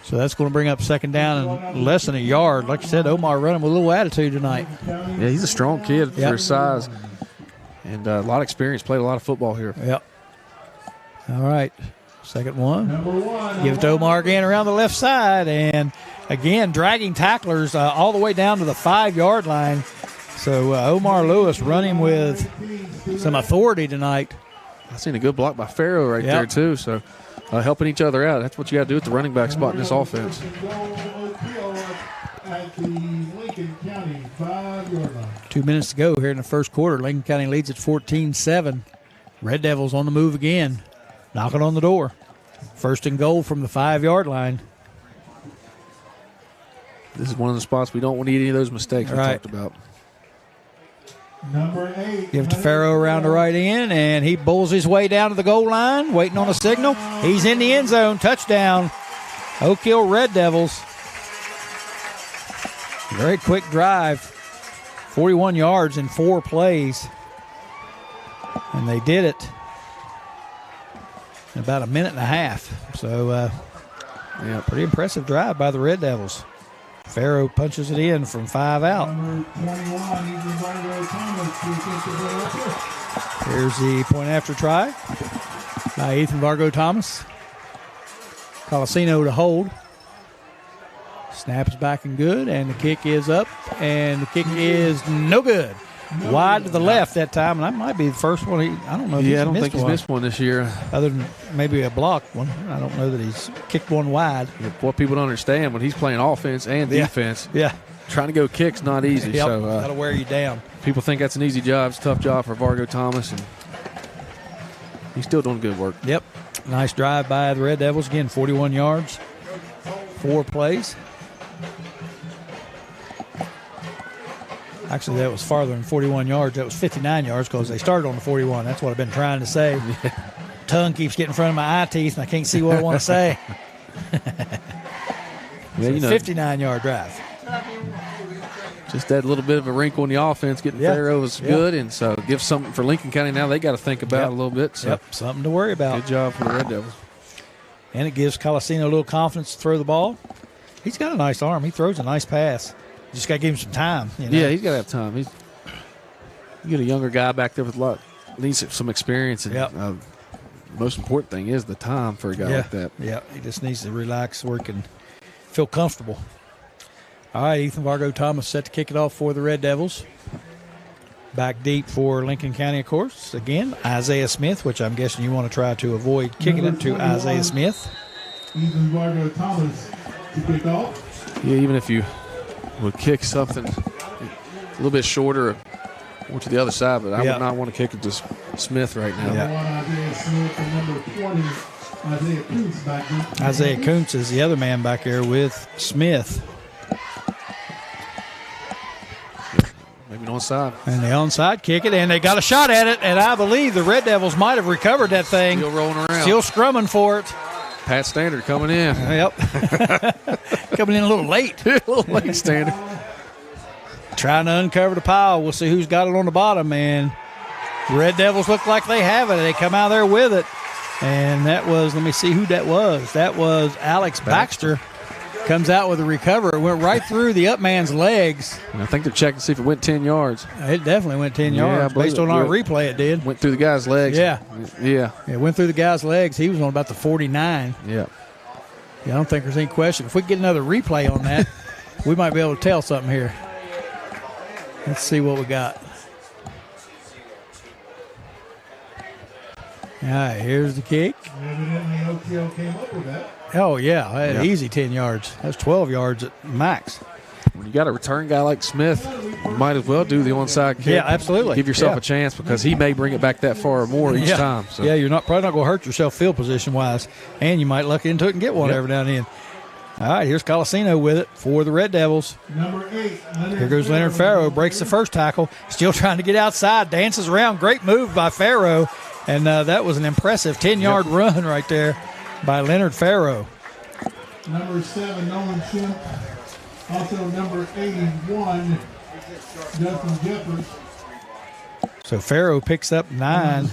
So that's going to bring up 2nd down and less than a yard. Like you said, Omar running with a little attitude tonight. Yeah, he's a strong kid for his size. And a lot of experience, played a lot of football here. Yep. All right. 2nd one. Give it to Omar again around the left side. And, again, dragging tacklers all the way down to the 5-yard line. So Omar Lewis running with some authority tonight. I seen a good block by Farrow right there, too. So helping each other out. That's what you got to do at the running back spot in this offense. At the Lincoln County 5-yard line. 2 minutes to go here in the first quarter. Lincoln County leads at 14-7. Red Devils on the move again. Knocking on the door. 1st and goal from the 5-yard line. This is one of the spots we don't need any of those mistakes we talked about. Number 8. Give it to Farrow around the right end, and he bowls his way down to the goal line, waiting on a signal. He's in the end zone. Touchdown. Oak Hill Red Devils. Very quick drive. 41 yards in 4 plays. And they did it in about a minute and a half. So, pretty impressive drive by the Red Devils. Farrow punches it in from 5 out. Here's the point after try by Ethan Vargo Thomas. Colasino to hold. Snaps back and good, and the kick is up, and the kick is no good. Wide to the left that time, and that might be the first one. I don't know if I don't think he's missed one this year. Other than maybe a blocked one. I don't know that he's kicked one wide. What people don't understand, when he's playing offense and defense, trying to go kicks not easy. Yep, So that'll wear you down. people think that's an easy job. It's a tough job for Vargo Thomas, and he's still doing good work. Yep. Nice drive by the Red Devils. Again, 41 yards, 4 plays. Actually, that was farther than 41 yards. That was 59 yards because they started on the 41. That's what I've been trying to say. Tongue keeps getting in front of my eye teeth, and I can't see what I want to say. Yeah, you know, 59-yard drive. just that little bit of a wrinkle in the offense. Getting Faro was good, and so gives something for Lincoln County now. They got to think about a little bit. So Something to worry about. good job for the Red Devils. And it gives Colasino a little confidence to throw the ball. He's got a nice arm. He throws a nice pass. Just got to give him some time. You know? Yeah, he's got to have time. You get a younger guy back there with a lot, needs some experience. And most important thing is the time for a guy like that. Yeah, he just needs to relax, work, and feel comfortable. All right, Ethan Vargo Thomas set to kick it off for the Red Devils. Back deep for Lincoln County, of course. Again, Isaiah Smith, which I'm guessing you want to try to avoid kicking it to Isaiah Smith. Ethan Vargo Thomas to kick off. Yeah, even if you would kick something a little bit shorter or to the other side, but I would not want to kick it to Smith right now. Yeah. Isaiah Smith and number 20, Isaiah Kuntz back deep. Isaiah Kuntz is the other man back there with Smith. Maybe an onside. And the onside kick it, and they got a shot at it, and I believe the Red Devils might have recovered that thing. Still rolling around. Still scrumming for it. Pat Standard coming in. Yep. Coming in a little late. A little late, Standard. Trying to uncover the pile. We'll see who's got it on the bottom, and Red Devils look like they have it. They come out there with it, and that was, let me see who that was. That was Alex Baxter. Comes out with a recover. It went right through the up man's legs. And I think they're checking to see if it went 10 yards. It definitely went 10 yards. Based on our replay, it did. Went through the guy's legs. Yeah. Yeah. It went through the guy's legs. He was on about the 49. Yeah. I don't think there's any question. If we get another replay on that, we might be able to tell something here. Let's see what we got. All right, here's the kick. Evidently, OTL came up with that. Oh, yeah, easy 10 yards. That's 12 yards at max. When you got a return guy like Smith, you might as well do the onside kick. Yeah, absolutely. Give yourself a chance because he may bring it back that far or more each time. So. Yeah, you're probably not going to hurt yourself field position-wise, and you might luck into it and get one every now and then. All right, here's Colasino with it for the Red Devils. Number 8. Here goes Leonard Farrow, breaks the first tackle, still trying to get outside, dances around. Great move by Farrow, and that was an impressive 10-yard run right there by Leonard Farrow. Number 7, Nolan Schimp. Also number 81, Justin Jeffers. So Farrow picks up 9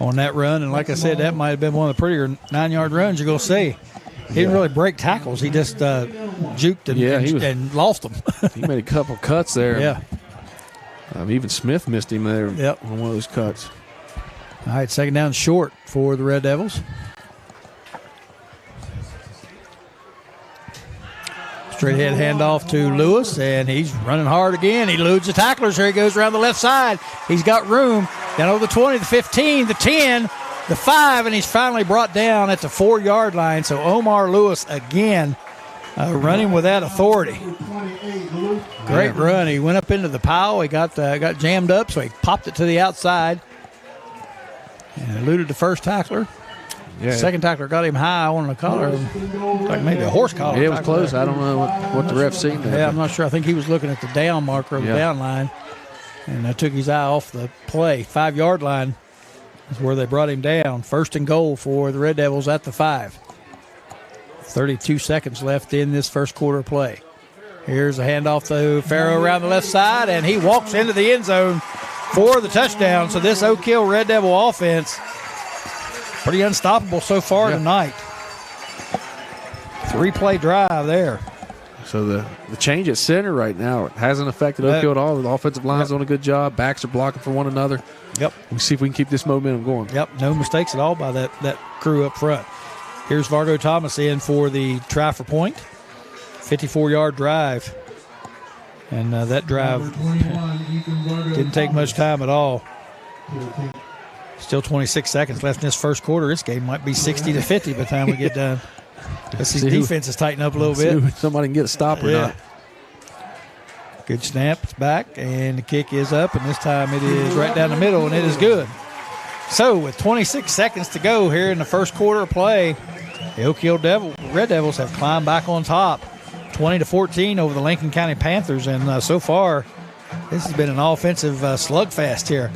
on that run, and like I said, that might have been one of the prettier 9-yard runs you're going to see. He didn't really break tackles. He just juked and lost them. He made a couple cuts there. Yeah. Even Smith missed him there on one of those cuts. All right, second down short for the Red Devils. Straight ahead handoff to Lewis, and he's running hard again. He eludes the tacklers. Here he goes around the left side. He's got room. Down over the 20, the 15, the 10, the 5, and he's finally brought down at the 4-yard line. So Omar Lewis again running with that authority. Great run. He went up into the pile. He got jammed up, so he popped it to the outside and eluded the first tackler. Yeah. Second tackler got him high on the collar, like maybe a horse collar. Yeah, it was close. I don't know what the ref seen there. Yeah, I'm not sure. I think he was looking at the down marker of the down line, and took his eye off the play. 5-yard line is where they brought him down. First and goal for the Red Devils at the 5. 32 seconds left in this first quarter play. Here's a handoff to Farrow around the left side, and he walks into the end zone for the touchdown. So this Oak Hill Red Devil offense, pretty unstoppable so far tonight. 3-play drive there. So the change at center right now hasn't affected Oak Hill at all. The offensive line's doing a good job. Backs are blocking for one another. Yep. We'll see if we can keep this momentum going. Yep, no mistakes at all by that crew up front. Here's Vargo Thomas in for the try for point. 54-yard drive. And that drive didn't take much time at all. Still 26 seconds left in this first quarter. This game might be 60-50 by the time we get done. Let's see, defense is tighten up a little bit. Somebody can get a stop or not. Good snap. It's back, and the kick is up, and this time it is right down the middle, and it is good. So with 26 seconds to go here in the first quarter of play, the Oak Hill Red Devils have climbed back on top, 20-14 over the Lincoln County Panthers, and so far this has been an offensive slugfest here.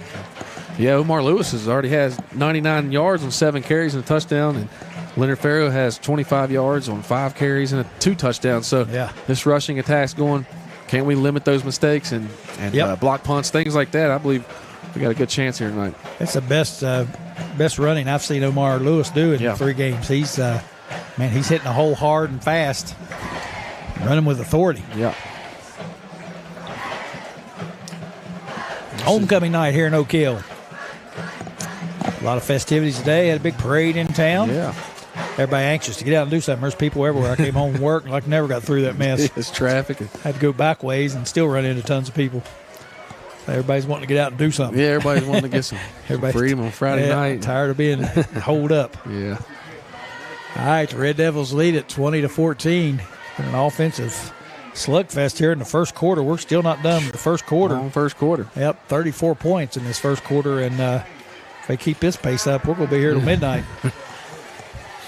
Yeah, Omar Lewis already has 99 yards on 7 carries and a touchdown, and Leonard Farrow has 25 yards on 5 carries and 2 touchdowns. So this rushing attack's going. Can we limit those mistakes and block punts, things like that? I believe we got a good chance here tonight. It's the best running I've seen Omar Lewis do in 3 games. He's he's hitting the hole hard and fast, running with authority. Yeah. Homecoming night here in Oak Hill. A lot of festivities today. Had a big parade in town. Yeah. Everybody anxious to get out and do something. There's people everywhere. I came home from work and like never got through that mess. It's traffic. Had to go back ways and still run into tons of people. Everybody's wanting to get out and do something. Yeah, everybody's wanting to get some freedom on Friday night. Tired of being holed up. Yeah. All right, the Red Devils lead at 20-14. An offensive slugfest here in the first quarter. We're still not done with the first quarter. Long first quarter. Yep, 34 points in this first quarter, and if they keep this pace up, we're going to be here till midnight.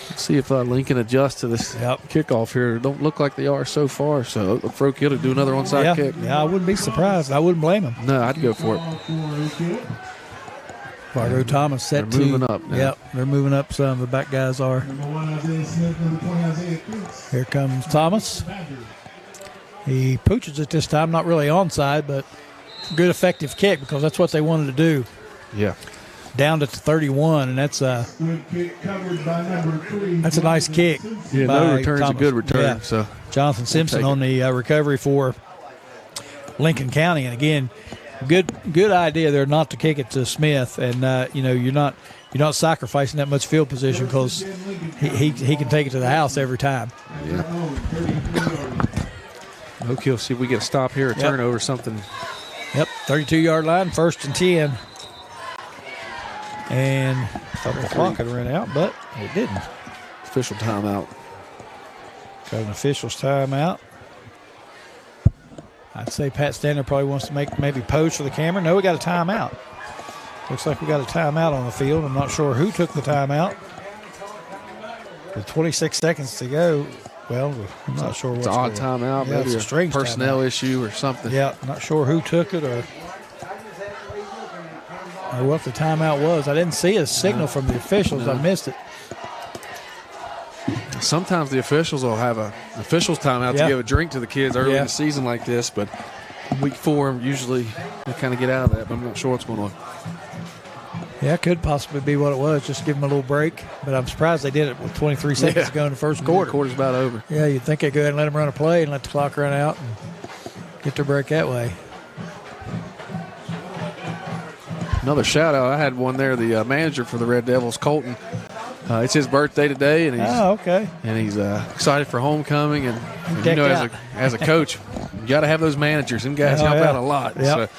Let's see if Lincoln adjusts to this kickoff here. Don't look like they are so far, so look for Oak Hill to do another onside kick. Yeah, I wouldn't be surprised. I wouldn't blame him. No, I'd go for it. Fargo Thomas set they're moving up now. Yep, they're moving up some. The back guys are. Here comes Thomas. He pooches it this time, not really onside, but good effective kick because that's what they wanted to do. Yeah. Down to 31, and that's a nice kick. Yeah, no return's a good return. Yeah. So Jonathan Simpson on the recovery for Lincoln County, and again, good idea there not to kick it to Smith, and you're not sacrificing that much field position because he can take it to the house every time. Yeah. Okay, we'll see if we get a stop here, a turnover, something. Yep, 32-yard line, 1st and 10. And I thought the clock had run out, but it didn't. Official timeout. Got an official's timeout. I'd say Pat Stander probably wants to maybe pose for the camera. No, we got a timeout. Looks like we got a timeout on the field. I'm not sure who took the timeout. With 26 seconds to go, well, I'm not sure what's going on. It's an odd timeout. Yeah, maybe it's a strange personnel timeout. issue or something. Yeah, not sure who took it or what the timeout was. I didn't see a signal from the officials. I missed it. Sometimes the officials will have an officials timeout to give a drink to the kids early in the season like this, but week 4 usually they kind of get out of that, but I'm not sure what's going on. Yeah, it could possibly be what it was, just give them a little break. But I'm surprised they did it with 23 seconds to go in the first quarter. The quarter's about over. Yeah, you'd think they'd go ahead and let them run a play and let the clock run out and get their break that way. Another shout out. I had one there. The manager for the Red Devils, Colton. It's his birthday today, and he's excited for homecoming. And you know, as a coach, you got to have those managers. Them guys help out a lot. Yep.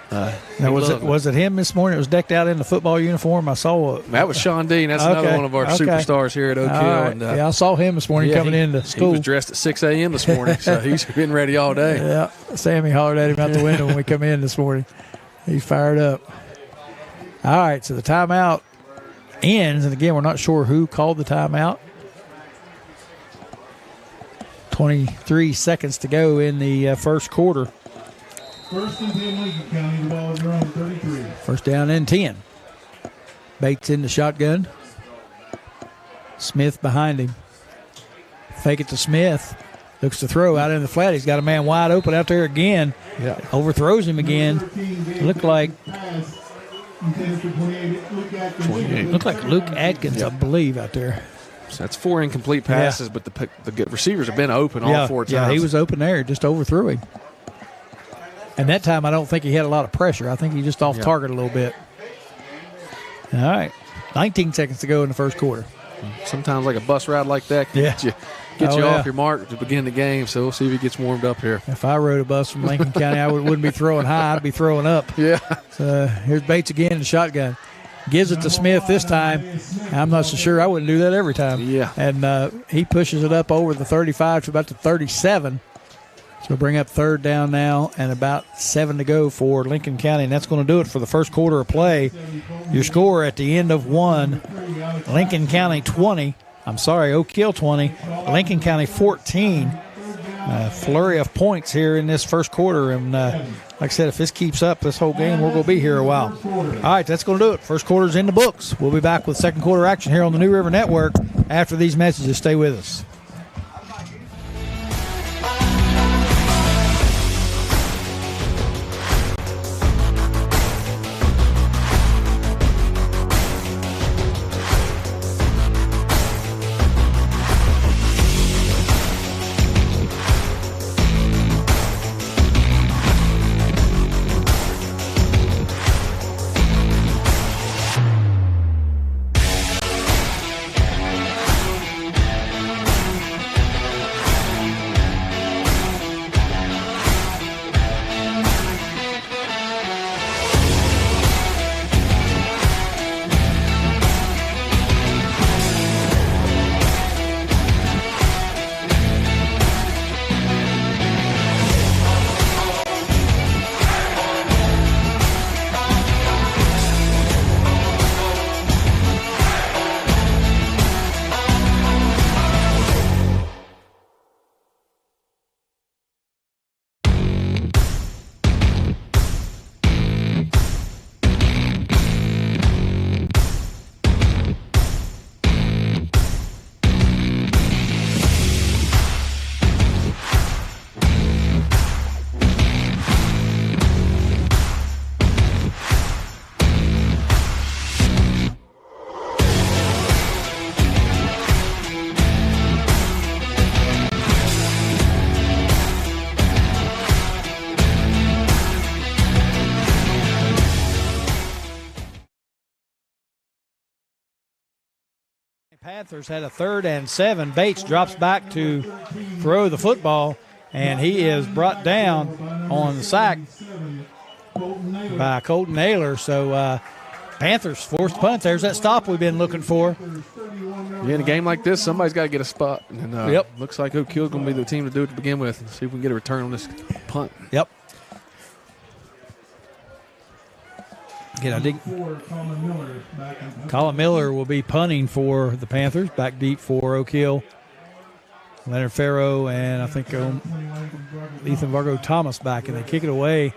So, now, was it him this morning? It was decked out in the football uniform. I saw it. That was Sean Dean. That's another one of our superstars here at Oak Hill. Right. And, I saw him this morning coming into school. He was dressed at 6 a.m. this morning, so he's been ready all day. Yeah, Sammy hollered at him out the window when we come in this morning. He's fired up. All right, so the timeout ends, and again, we're not sure who called the timeout. 23 seconds to go in the first quarter. 1st and 10, Lincoln County. The ball is around 33. First down and 10. Bates in the shotgun. Smith behind him. Fake it to Smith. Looks to throw out in the flat. He's got a man wide open out there again. Yeah. Overthrows him again. Looked like Luke Atkins, I believe, out there. So that's 4 incomplete passes, but the receivers have been open all 4 times. Yeah, he was open there, just overthrew him. And that time I don't think he had a lot of pressure. I think he just off target a little bit. All right, 19 seconds to go in the first quarter. Sometimes like a bus ride like that can get you off your mark to begin the game. So we'll see if he gets warmed up here. If I rode a bus from Lincoln County, I wouldn't be throwing high. I'd be throwing up. Yeah. So here's Bates again in the shotgun. Gives it to Smith this time. I'm not so sure. I wouldn't do that every time. Yeah. And he pushes it up over the 35 to about the 37. So bring up third down now and about 7 to go for Lincoln County, and that's going to do it for the first quarter of play. Your score at the end of one, Lincoln County 20. I'm sorry, Oak Hill 20, Lincoln County 14. Flurry of points here in this first quarter, and like I said, if this keeps up this whole game, we're going to be here a while. All right, that's going to do it. First quarter's in the books. We'll be back with second quarter action here on the New River Network after these messages. Stay with us. Panthers had a 3rd and 7. Bates drops back to throw the football, and he is brought down on the sack by Colton Naylor. So Panthers forced punt. There's that stop we've been looking for. Yeah, in a game like this, somebody's got to get a spot. And looks like Oak Hill's going to be the team to do it to begin with. See if we can get a return on this punt. Yep. Again, I think Colin Miller will be punting for the Panthers, back deep for Oak Hill. Leonard Farrow and I think Ethan Vargo Thomas back, and they kick it away.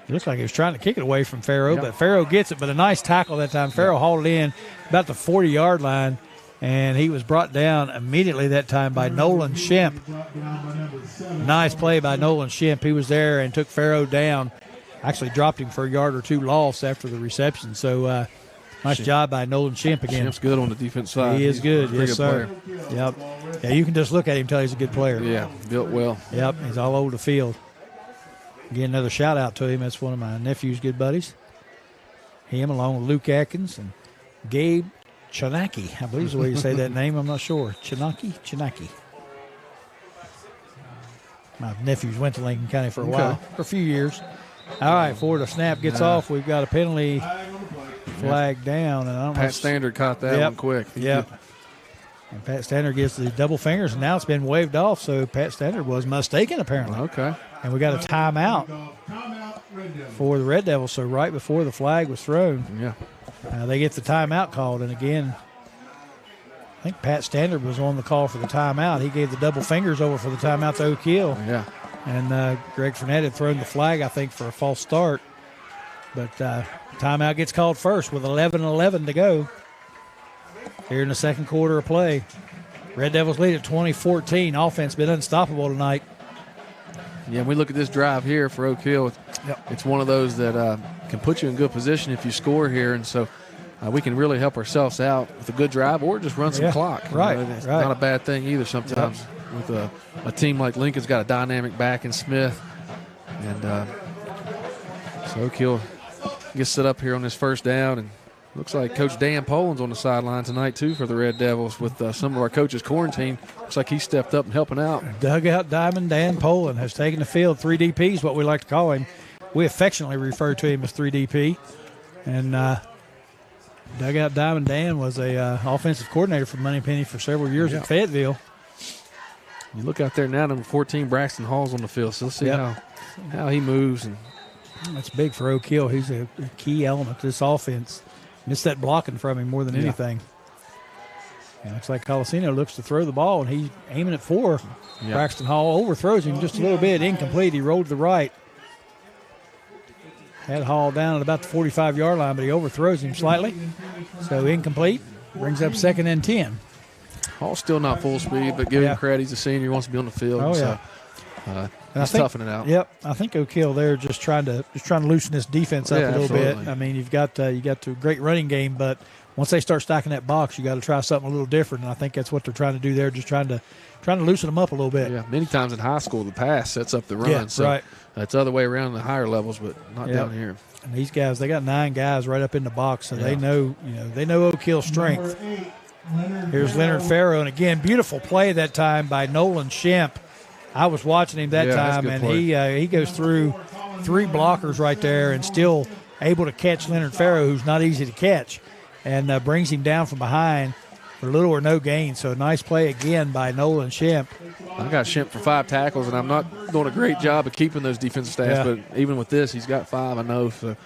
It looks like he was trying to kick it away from Farrow, but Farrow gets it. But a nice tackle that time. Farrow hauled it in about the 40-yard line, and he was brought down immediately that time by Nolan Shemp. Nice play by Nolan Shemp. He was there and took Farrow down. Actually dropped him for a yard or two loss after the reception. So nice job by Nolan Shemp again. Shemp's good on the defense side. He is good. Yes, sir. Yep. Yeah, you can just look at him and tell he's a good player. Yeah, built well. Yep, he's all over the field. Again, another shout out to him. That's one of my nephew's good buddies. Him along with Luke Atkins and Gabe Chanaki. I believe is the way you say that name. I'm not sure. Chanaki. My nephews went to Lincoln County for a while, for a few years. All right, before the snap gets off, we've got a penalty flag down. And I don't Pat Standard caught that one quick. Yep. And Pat Standard gets the double fingers, and now it's been waved off, so Pat Standard was mistaken apparently. Okay. And we got a timeout for the Red Devils, so right before the flag was thrown. Yeah. They get the timeout called, and again, I think Pat Standard was on the call for the timeout. He gave the double fingers over for the timeout to Oak Hill. Yeah. And Greg Fournette had thrown the flag, I think, for a false start. But timeout gets called first with 11:11 to go here in the second quarter of play. Red Devils lead at 20-14. Offense been unstoppable tonight. Yeah, we look at this drive here for Oak Hill. It's one of those that can put you in good position if you score here. And so we can really help ourselves out with a good drive or just run some clock. Right, It's not a bad thing either sometimes. With a team like Lincoln's got a dynamic back in Smith. And so Oak Hill gets set up here on this first down. And looks like Coach Dan Poland's on the sideline tonight, too, for the Red Devils with some of our coaches quarantined. Looks like he stepped up and helping out. Dugout Diamond Dan Poland has taken the field. 3DP is what we like to call him. We affectionately refer to him as 3DP. And Dugout Diamond Dan was a offensive coordinator for Moneypenny for several years at Fayetteville. You look out there now, number 14, Braxton Hall's on the field, so let's see how he moves. And that's big for Oak Hill. He's a key element to this offense. Missed that blocking from him more than anything. And looks like Colasino looks to throw the ball, and he's aiming it for Braxton Hall. Overthrows him just a little bit, incomplete. He rolled to the right. Had Hall down at about the 45-yard line, but he overthrows him slightly. So incomplete. Brings up 2nd and 10. Hall's still not full speed, but give him credit. He's a senior. He wants to be on the field. Oh, so, he's toughing it out. Yep. I think Oak Hill there just trying to loosen this defense up a little absolutely. bit. I mean, you got a great running game, but once they start stacking that box, you got to try something a little different. And I think that's what they're trying to do there, just trying to loosen them up a little bit. Yeah, many times in high school, the pass sets up the run. Yeah, so right. It's the other way around in the higher levels, but not down here. And these guys, they got 9 guys right up in the box, so they know Oak Hill's strength. Here's Leonard Farrow, and again, beautiful play that time by Nolan Shemp. I was watching him that time, and he goes through 3 blockers right there and still able to catch Leonard Farrow, who's not easy to catch, and brings him down from behind for little or no gain. So a nice play again by Nolan Shemp. I got Shemp for 5 tackles, and I'm not doing a great job of keeping those defensive stats, but even with this, he's got 5, I know, so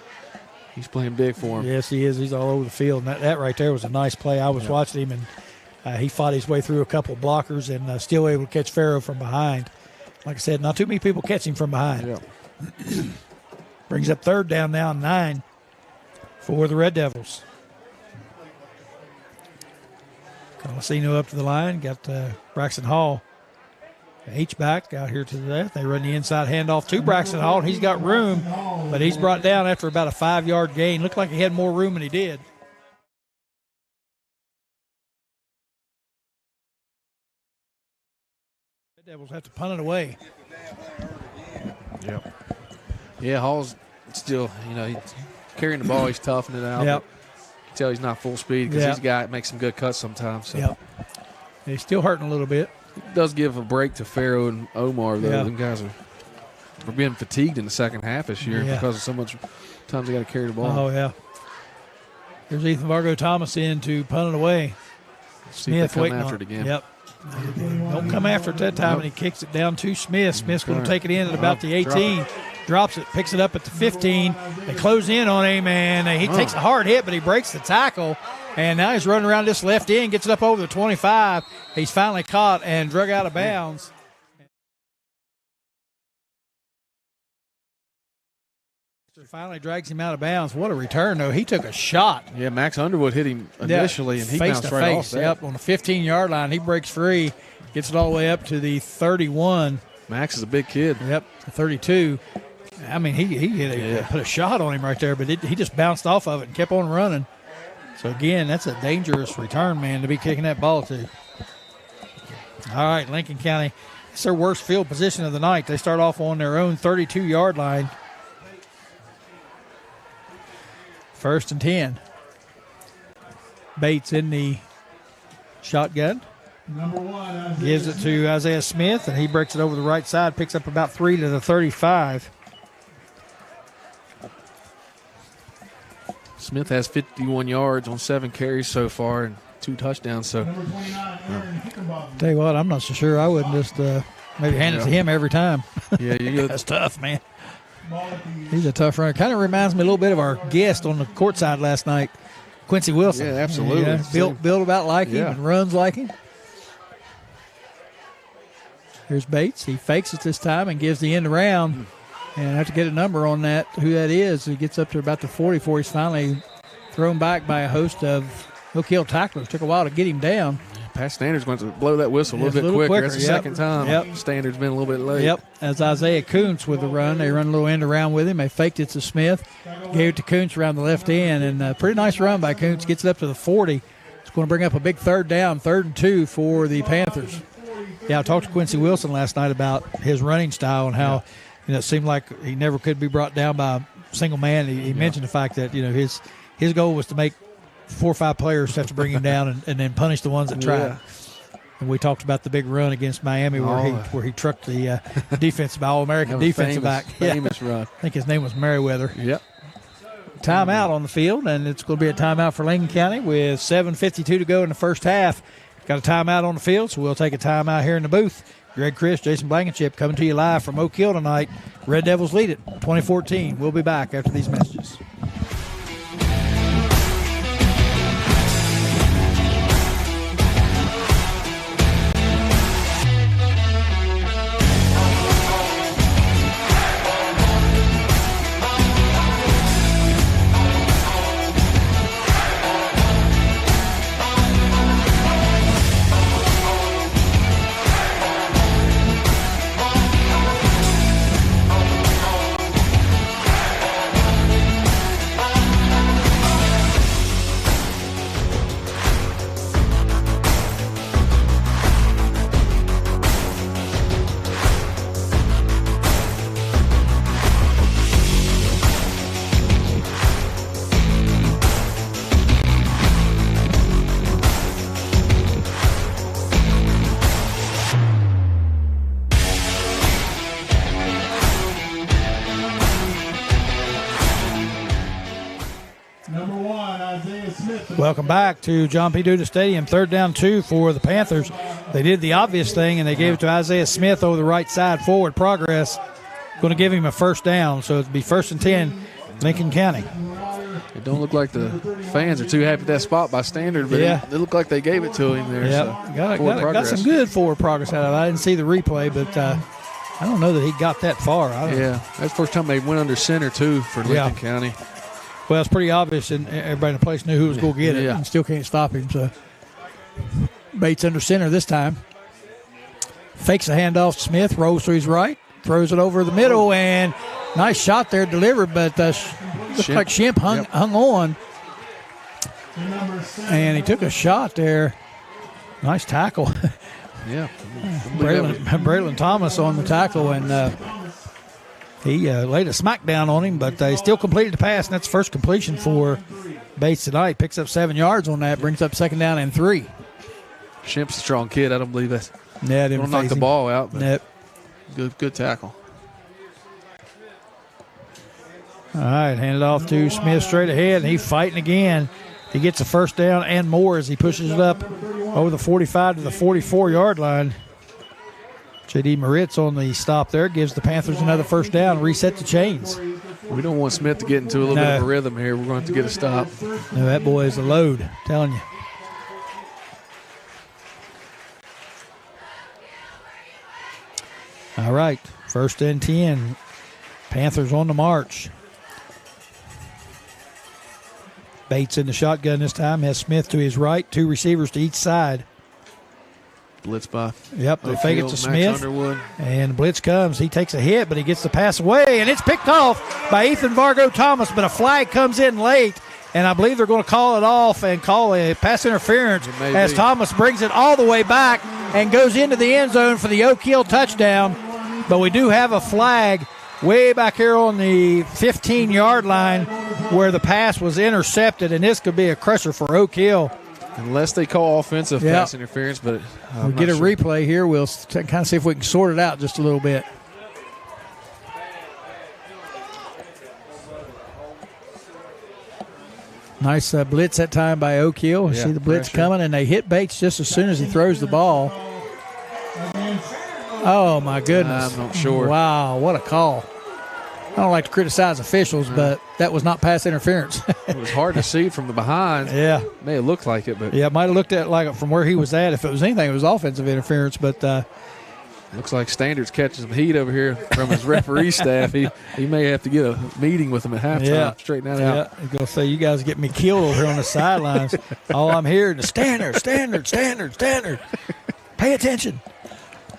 he's playing big for him. Yes, he is. He's all over the field. And that right there was a nice play. I was watching him, and he fought his way through a couple of blockers and still able to catch Farrow from behind. Like I said, not too many people catch him from behind. Yeah. Brings up 3rd down now, 9 for the Red Devils. Colasino up to the line. Got Braxton Hall. H-back out here to the left. They run the inside handoff to Braxton Hall. He's got room, but he's brought down after about a 5-yard gain. Looked like he had more room than he did. The Devils have to punt it away. Yep. Yeah, Hall's still, he's carrying the ball. He's toughing it out. Yep. You can tell he's not full speed because he's got makes some good cuts sometimes. So. Yep. He's still hurting a little bit. It does give a break to Farrow and Omar, though. Them guys are being fatigued in the second half this year because of so much times they got to carry the ball. Oh, yeah. There's Ethan Vargo Thomas in to punt it away. Smith waiting after it again. Yep. Don't come after it that time, and he kicks it down to Smith. Smith's going to take it in at about the 18. Drops it, picks it up at the 15. They close in on him, and he takes a hard hit, but he breaks the tackle. And now he's running around this left end, gets it up over the 25. He's finally caught and drug out of bounds. Finally drags him out of bounds. What a return, though. He took a shot. Yeah, Max Underwood hit him initially, and he face bounced to right face. off that. Yep, on the 15-yard line. He breaks free, gets it all the way up to the 31. Max is a big kid. Yep, the 32. I mean, he put a shot on him right there, but he just bounced off of it and kept on running. So, again, that's a dangerous return, man, to be kicking that ball to. All right, Lincoln County, it's their worst field position of the night. They start off on their own 32-yard line. 1st and 10. Bates in the shotgun. Number 1. Gives it to Isaiah Smith, and he breaks it over the right side, picks up about 3 to the 35. Smith has 51 yards on 7 carries so far and 2 touchdowns. So, Number 29, Aaron Hickenbottom. Tell you what, I'm not so sure. I wouldn't just maybe hand it to him every time. yeah, That's tough, man. He's a tough runner. Kind of reminds me a little bit of our guest on the courtside last night, Quincy Wilson. Yeah, absolutely. Built about like him and runs like him. Here's Bates. He fakes it this time and gives the end around. And I have to get a number on that, who that is. He gets up to about the 40 before he's finally thrown back by a host of Oak Hill tacklers. Took a while to get him down. Pat Standard's going to blow that whistle a little bit quicker. That's the second time. Standard's been a little bit late. Yep. As Isaiah Kuntz with the run. They run a little end around with him. They faked it to Smith. Gave it to Kuntz around the left end. And a pretty nice run by Kuntz. Gets it up to the 40. It's going to bring up a big 3rd down, 3rd and 2 for the Panthers. Yeah, I talked to Quincy Wilson last night about his running style and how it seemed like he never could be brought down by a single man. He mentioned the fact that his goal was to make 4 or 5 players have to bring him down and then punish the ones that tried. Yeah. And we talked about the big run against Miami where he trucked the defensive All-American defensive back. Famous run. I think his name was Merriweather. Yep. Timeout on the field, and it's going to be a timeout for Lincoln County with 7:52 to go in the first half. Got a timeout on the field, so we'll take a timeout here in the booth. Greg Chris, Jason Blankenship coming to you live from Oak Hill tonight. Red Devils lead it 2014. We'll be back after these messages. Welcome back to John P. Duda Stadium. 3rd down 2 for the Panthers. They did the obvious thing, and they gave it to Isaiah Smith over the right side, forward progress. Going to give him a 1st down, so it'll be 1st and 10, Lincoln County. It don't look like the fans are too happy with that spot by standard, but it looked like they gave it to him there. Yeah, So got some good forward progress out of it. I didn't see the replay, but I don't know that he got that far. That's the first time they went under center, too, for Lincoln County. Well, it's pretty obvious, and everybody in the place knew who was going to get it, and still can't stop him. So Bates under center this time. Fakes a handoff. Smith rolls to his right, throws it over the middle, and nice shot there delivered, but looks like Shemp hung on. And he took a shot there. Nice tackle. Yeah. Braylon Thomas on the tackle, and he laid a smackdown on him, but he still completed the pass, and that's the first completion for Bates tonight. Picks up 7 yards on that, brings up 2nd down and 3. Shemp's a strong kid. I don't believe that. Yeah, didn't knock the ball out, but yep. Good tackle. All right, hand it off to Smith straight ahead, and he's fighting again. He gets a 1st down and more as he pushes it up over the 45 to the 44-yard line. J.D. Moritz on the stop there gives the Panthers another 1st down, reset the chains. We don't want Smith to get into a little bit of a rhythm here. We're going to have to get a stop. No, that boy is a load, I'm telling you. All right, 1st and 10. Panthers on the march. Bates in the shotgun this time, has Smith to his right, 2 receivers to each side. Blitz by. Yep, they fake it to Smith. Underwood. And blitz comes. He takes a hit, but he gets the pass away, and it's picked off by Ethan Vargo Thomas, but a flag comes in late, and I believe they're going to call it off and call a pass interference as Thomas brings it all the way back and goes into the end zone for the Oak Hill touchdown. But we do have a flag way back here on the 15-yard line where the pass was intercepted, and this could be a crusher for Oak Hill. Unless they call offensive pass interference, but we'll get a replay here. We'll kind of see if we can sort it out just a little bit. Nice blitz that time by Oak Hill. See the blitz coming, and they hit Bates just as soon as he throws the ball. Oh, my goodness. I'm not sure. Wow, what a call. I don't like to criticize officials, but that was not pass interference. It was hard to see from the behind. Yeah. It may have looked like it, but. Yeah, it might have looked at like from where he was at. If it was anything, it was offensive interference, but. Looks like Standards catching some heat over here from his referee staff. He may have to get a meeting with him at halftime, straighten that out. Yeah, he's going to say, you guys get me killed over here on the sidelines. All I'm hearing is Standard. Pay attention.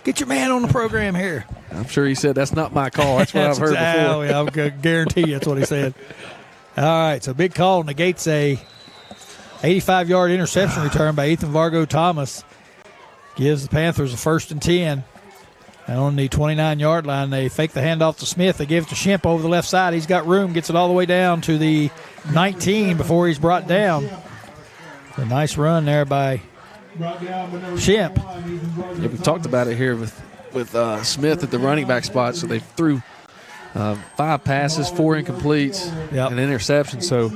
Get your man on the program here. I'm sure he said, that's not my call. That's what I've heard before. Oh, yeah, I guarantee you that's what he said. All right, so big call negates a 85-yard interception return by Ethan Vargo Thomas. Gives the Panthers a 1st and 10. And on the 29-yard line, they fake the handoff to Smith. They give it to Shemp over the left side. He's got room, gets it all the way down to the 19 before he's brought down. A nice run there by Shemp. Yeah, we talked about it here with Smith at the running back spot, so they threw 5 passes, 4 incompletes, Yep. and an interception. So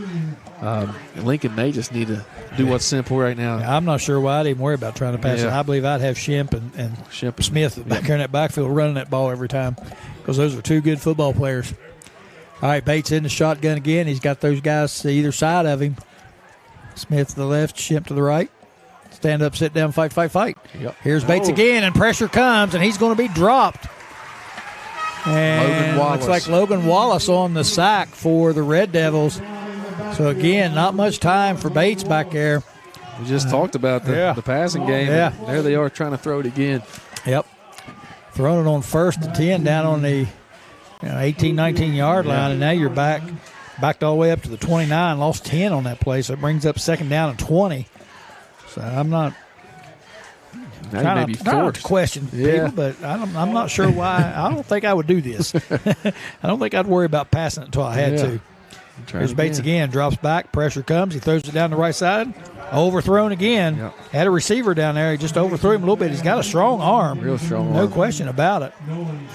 Lincoln may just need to do what's simple right now. I'm not sure why I'd even worry about trying to pass it. Yeah. I believe I'd have Shemp and Smith back there in that backfield running that ball every time because those are 2 good football players. All right, Bates in the shotgun again. He's got those guys to either side of him. Smith to the left, Shemp to the right. Stand up, sit down, fight, fight, fight. Yep. Here's Bates again, and pressure comes, and he's going to be dropped. And looks like Logan Wallace on the sack for the Red Devils. So, again, not much time for Bates back there. We just talked about the passing game. Yeah. There they are trying to throw it again. Yep. Throwing it on 1st and 10 down on the 18, 19-yard line, and now you're backed all the way up to the 29, lost 10 on that play, so it brings up 2nd down and 20. So I'm not trying not to question people, but I'm not sure why. I don't think I would do this. I don't think I'd worry about passing it until I had to. Here's Bates again, drops back, pressure comes, he throws it down the right side, overthrown again. Yep. Had a receiver down there, he just overthrew him a little bit. He's got a strong arm. Real strong arm. No question about it.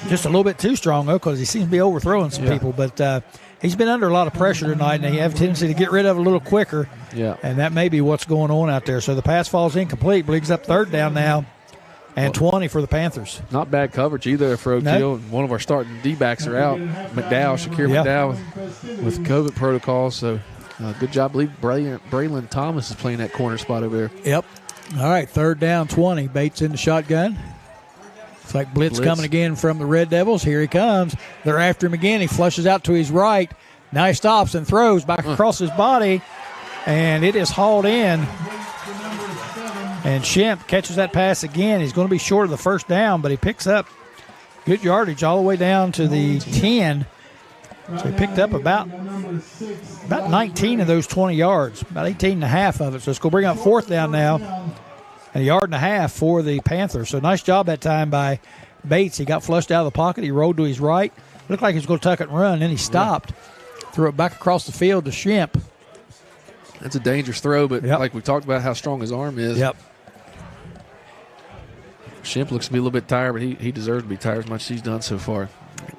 Just a little bit too strong, though, because he seems to be overthrowing some people. But he's been under a lot of pressure tonight, and he has a tendency to get rid of it a little quicker. Yeah. And that may be what's going on out there. So the pass falls incomplete. Brings up 3rd down now. And 20 for the Panthers. Not bad coverage either for Oak Hill. One of our starting D-backs are out. Shakir McDowell with COVID protocol. So good job. I believe Braylon Thomas is playing that corner spot over there. Yep. All right, 3rd down, 20. Bates in the shotgun. It's like blitz coming again from the Red Devils. Here he comes. They're after him again. He flushes out to his right. Now he stops and throws back across his body. And it is hauled in. And Shemp catches that pass again. He's going to be short of the 1st down, but he picks up good yardage all the way down to the 10. So he picked up about 19 of those 20 yards, about 18 and a half of it. So it's going to bring up 4th down now and 1.5 yards for the Panthers. So nice job that time by Bates. He got flushed out of the pocket. He rolled to his right. Looked like he was going to tuck it and run. Then he stopped, threw it back across the field to Shemp. That's a dangerous throw, but like we talked about how strong his arm is. Yep. Shemp looks to be a little bit tired, but he deserves to be tired as much as he's done so far.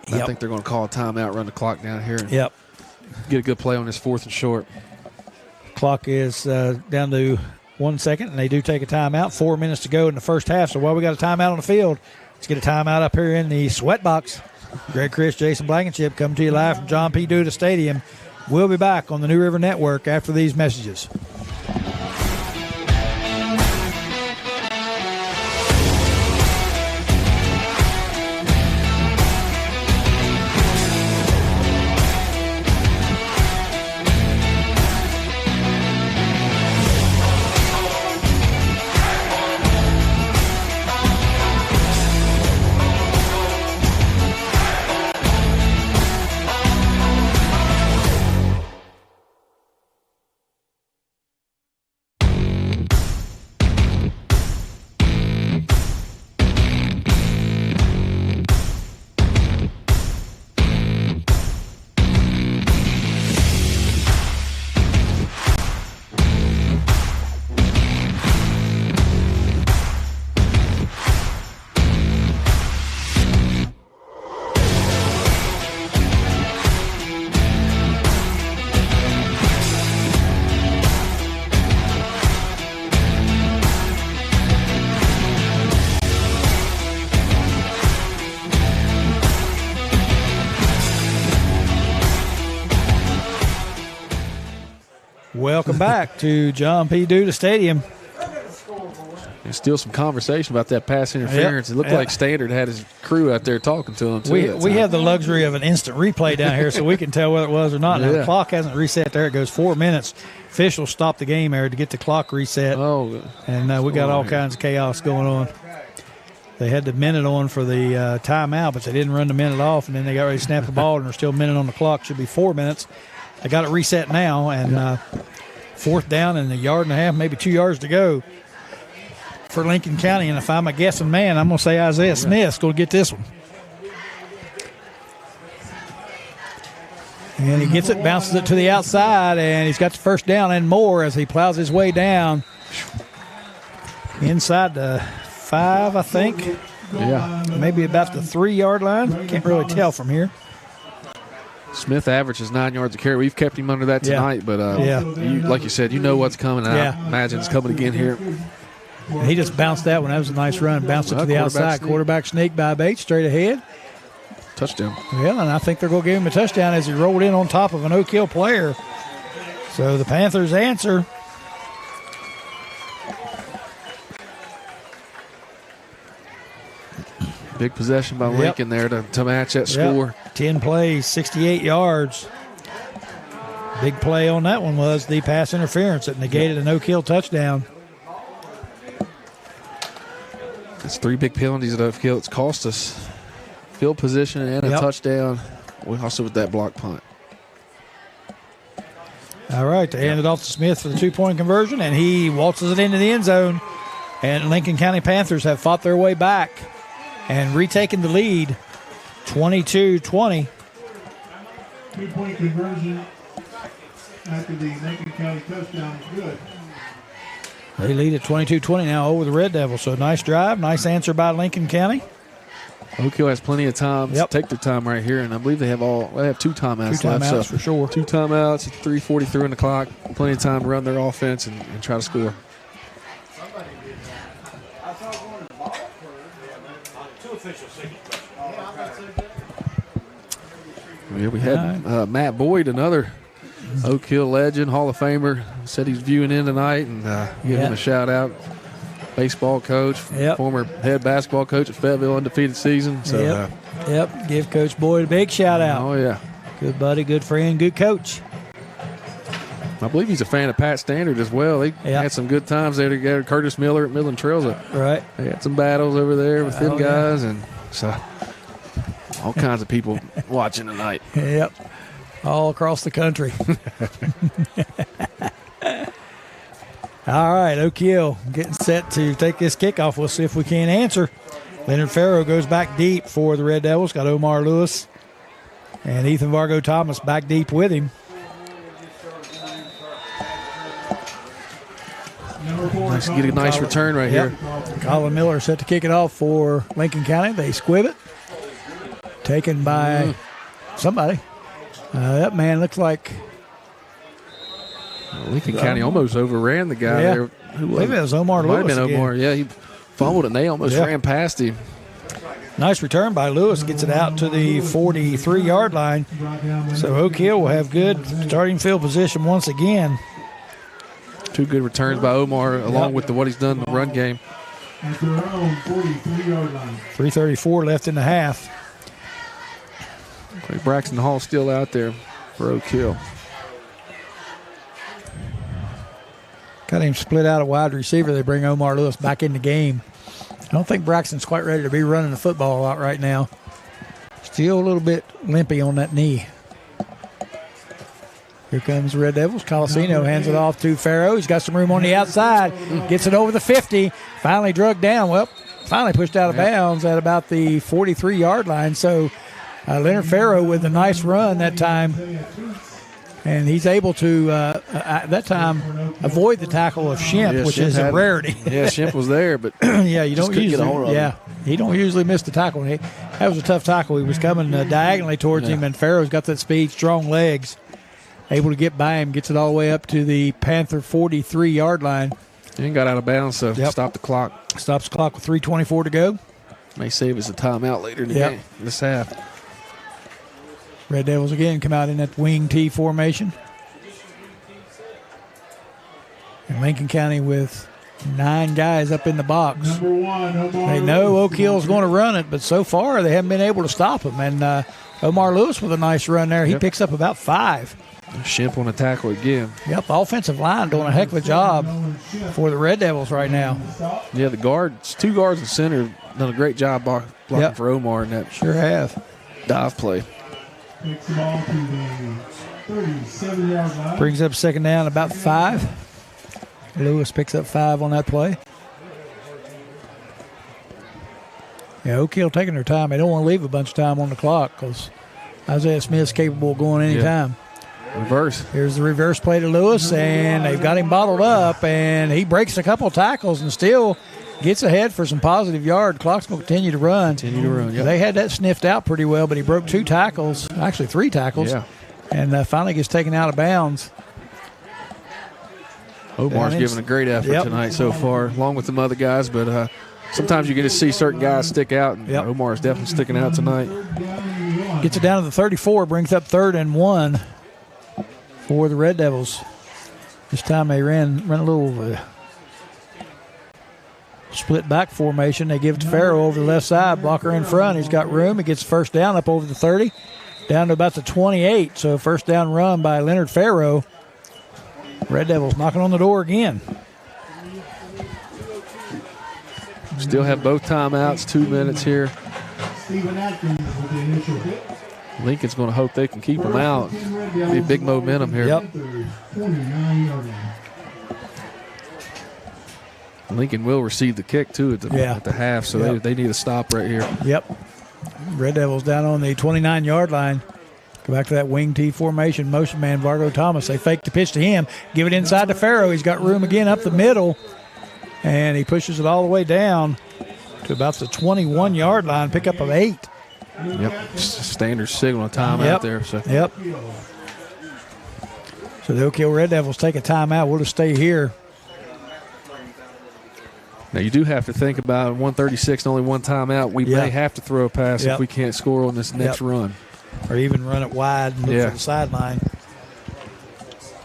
I think they're going to call a timeout, run the clock down here, and get a good play on this 4th and short. Clock is down to 1 second, and they do take a timeout. 4 minutes to go in the first half, so while we got a timeout on the field, let's get a timeout up here in the sweat box. Greg Chris, Jason Blankenship coming to you live from John P. Duda Stadium. We'll be back on the New River Network after these messages. Welcome back to John P. Duda Stadium. There's still some conversation about that pass interference. It looked like Standard had his crew out there talking to him, too. We have the luxury of an instant replay down here, so we can tell whether it was or not. Now, the clock hasn't reset there. It goes 4 minutes. Officials stopped the game there to get the clock reset. And we got all kinds of chaos going on. They had the minute on for the timeout, but they didn't run the minute off, and then they got ready to snap the ball, and there's still a minute on the clock. Should be 4 minutes. They got it reset now, and 4th down and 1.5 yards, maybe 2 yards to go for Lincoln County. And if I'm a guessing man, I'm going to say Isaiah Smith's going to get this one. And he gets it, bounces it to the outside, and he's got the 1st down and more as he plows his way down inside the 5, I think. Yeah. Maybe about the 3 yard line. Can't really tell from here. Smith averages 9 yards a carry. We've kept him under that tonight, but like you said, you know what's coming. And I imagine it's coming again here. He just bounced that one. That was a nice run. Bounced it to the outside. Quarterback sneak by Bates, straight ahead. Touchdown. Well, and I think they're going to give him a touchdown as he rolled in on top of an Oak Hill player. So the Panthers answer. Big possession by Lincoln there to match that score. 10 plays, 68 yards. Big play on that one was the pass interference that negated an Oak Hill touchdown. That's 3 big penalties at Oak Hill. It's cost us field position and a touchdown. We also with that block punt. All right, they hand it off to Smith for the 2-point conversion, and he waltzes it into the end zone. And Lincoln County Panthers have fought their way back and retaken the lead, 22-20. 2-point conversion after the Lincoln County touchdown is good. They lead at 22-20 now over the Red Devils. So nice drive, nice answer by Lincoln County. Oak Hill has plenty of time to take their time right here, and I believe they have 2 timeouts left. 2 timeouts for sure. 2 timeouts, 3:43 on the clock. Plenty of time to run their offense and try to score. Yeah, we had Matt Boyd, another Oak Hill legend, Hall of Famer, said he's viewing in tonight, and give him a shout out. Baseball coach, former head basketball coach at Fayetteville, undefeated season. So, give Coach Boyd a big shout out. Oh yeah, good buddy, good friend, good coach. I believe he's a fan of Pat Standard as well. They had some good times there together. Curtis Miller at Midland Trails. Right. They had some battles over there with them guys, and so all kinds of people watching tonight. Yep, all across the country. All right, Oak Hill getting set to take this kickoff. We'll see if we can answer. Leonard Farrow goes back deep for the Red Devils. Got Omar Lewis and Ethan Vargo Thomas back deep with him. Nice, get a nice return right here. Colin Miller set to kick it off for Lincoln County. They squib it. Taken by somebody. That man looks like Lincoln County almost overran the guy there. I believe it was Omar Lewis. Might have been Omar. Yeah, he fumbled it and they almost ran past him. Nice return by Lewis. Gets it out to the 43-yard line. So Oak Hill will have good starting field position once again. 2 good returns by Omar along with what he's done in the run game. At their own 43-yard line. 3:34 left in the half. Braxton Hall still out there for Oak Hill. Got him split out a wide receiver. They bring Omar Lewis back in the game. I don't think Braxton's quite ready to be running the football out right now. Still a little bit limpy on that knee. Here comes the Red Devils. Colasino hands it off to Farrow. He's got some room on the outside. Gets it over the 50. Finally drug down. Well, finally pushed out of bounds at about the 43-yard line. So Leonard Farrow with a nice run that time. And he's able to, at that time, avoid the tackle of Shemp, which is a rarity. Shemp was there, but you don't usually get a hold of him. He don't usually miss the tackle. That was a tough tackle. He was coming diagonally towards him, and Farrow's got that speed, strong legs, able to get by him, gets it all the way up to the Panther 43-yard line. And got out of bounds, so stop the clock. Stops the clock with 3:24 to go. May save us a timeout later in the game, this half. Red Devils again come out in that wing T formation. And Lincoln County with 9 guys up in the box. Number 1, Omar They know Oak Hill's going to run it, but so far they haven't been able to stop him. And Omar Lewis with a nice run there. He picks up about 5. Shemp on a tackle again. Yep, offensive line doing a heck of a job for the Red Devils right now. Yeah, the guards, 2 guards in center, done a great job blocking for Omar in that Sure have. dive play. Takes the ball to the 37-yard line. Brings up second down about 5. Lewis picks up 5 on that play. Yeah, Oak Hill taking their time. They don't want to leave a bunch of time on the clock because Isaiah Smith's capable of going any time. Reverse. Here's the reverse play to Lewis, and they've got him bottled up, and he breaks a couple tackles and still Gets ahead for some positive yard. Clock's going to continue to run. Yep. They had that sniffed out pretty well, but he broke 2 tackles, actually 3 tackles, and finally gets taken out of bounds. Omar's giving a great effort tonight so far, along with some other guys, but sometimes you get to see certain guys stick out, and Omar's definitely sticking out tonight. Gets it down to the 34, brings up 3rd and 1 for the Red Devils. This time they ran a little split back formation. They give it to Farrow over the left side. Blocker in front. He's got room. He gets first down up over the 30, down to about the 28. So first down run by Leonard Farrow. Red Devils knocking on the door again. Still have both timeouts, 2 minutes here. Lincoln's going to hope they can keep them out. Be big momentum here. Yep. Lincoln will receive the kick, too, at the half, so they need a stop right here. Yep. Red Devils down on the 29-yard line. Go back to that wing T formation. Motion man, Vargo Thomas. They fake the pitch to him. Give it inside to Farrow. He's got room again up the middle. And he pushes it all the way down to about the 21-yard line. Pick up of 8. Yep. Standard signal of time out there. So. Yep. So the Oak Hill Red Devils take a timeout. We'll just stay here. Now, you do have to think about 136 and only one timeout. We may have to throw a pass if we can't score on this next run. Or even run it wide and look for the sideline.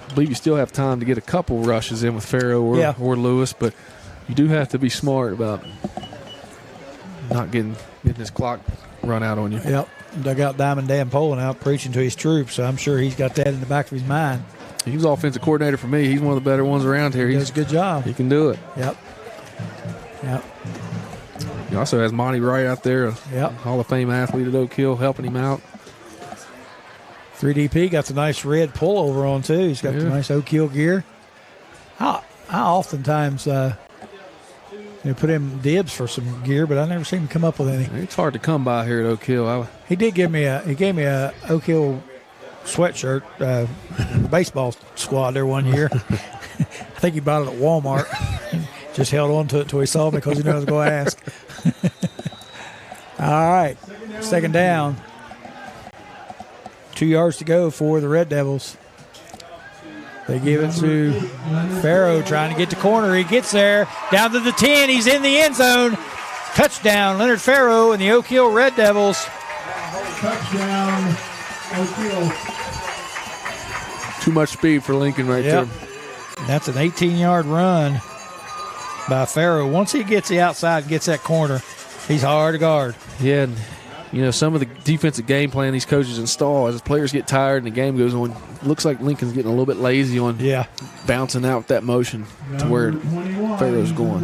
I believe you still have time to get a couple rushes in with Farrow or Lewis, but you do have to be smart about not getting this clock run out on you. Yep. Dug out Diamond Dan Poland out preaching to his troops, so I'm sure he's got that in the back of his mind. He was offensive coordinator for me. He's one of the better ones around here. He does a good job. He can do it. Yep. He also has Monty Wright out there, a Hall of Fame athlete at Oak Hill, helping him out. 3DP got the nice red pullover on, too. He's got the nice Oak Hill gear. I oftentimes put him dibs for some gear, but I never seen him come up with any. It's hard to come by here at Oak Hill. He gave me a Oak Hill sweatshirt, baseball squad there one year. I think he bought it at Walmart. Just held on to it till he saw me because he knew I was going to ask. All right, second down. 2 yards to go for the Red Devils. They give it to Farrow trying to get to corner. He gets there, down to the 10. He's in the end zone. Touchdown, Leonard Farrow and the Oak Hill Red Devils. Touchdown, Oak Hill. Too much speed for Lincoln there. That's an 18-yard run by Farrow. Once he gets the outside, gets that corner, he's hard to guard. Yeah, and, some of the defensive game plan these coaches install, as players get tired and the game goes on, looks like Lincoln's getting a little bit lazy on bouncing out with that motion to where Farrow's going.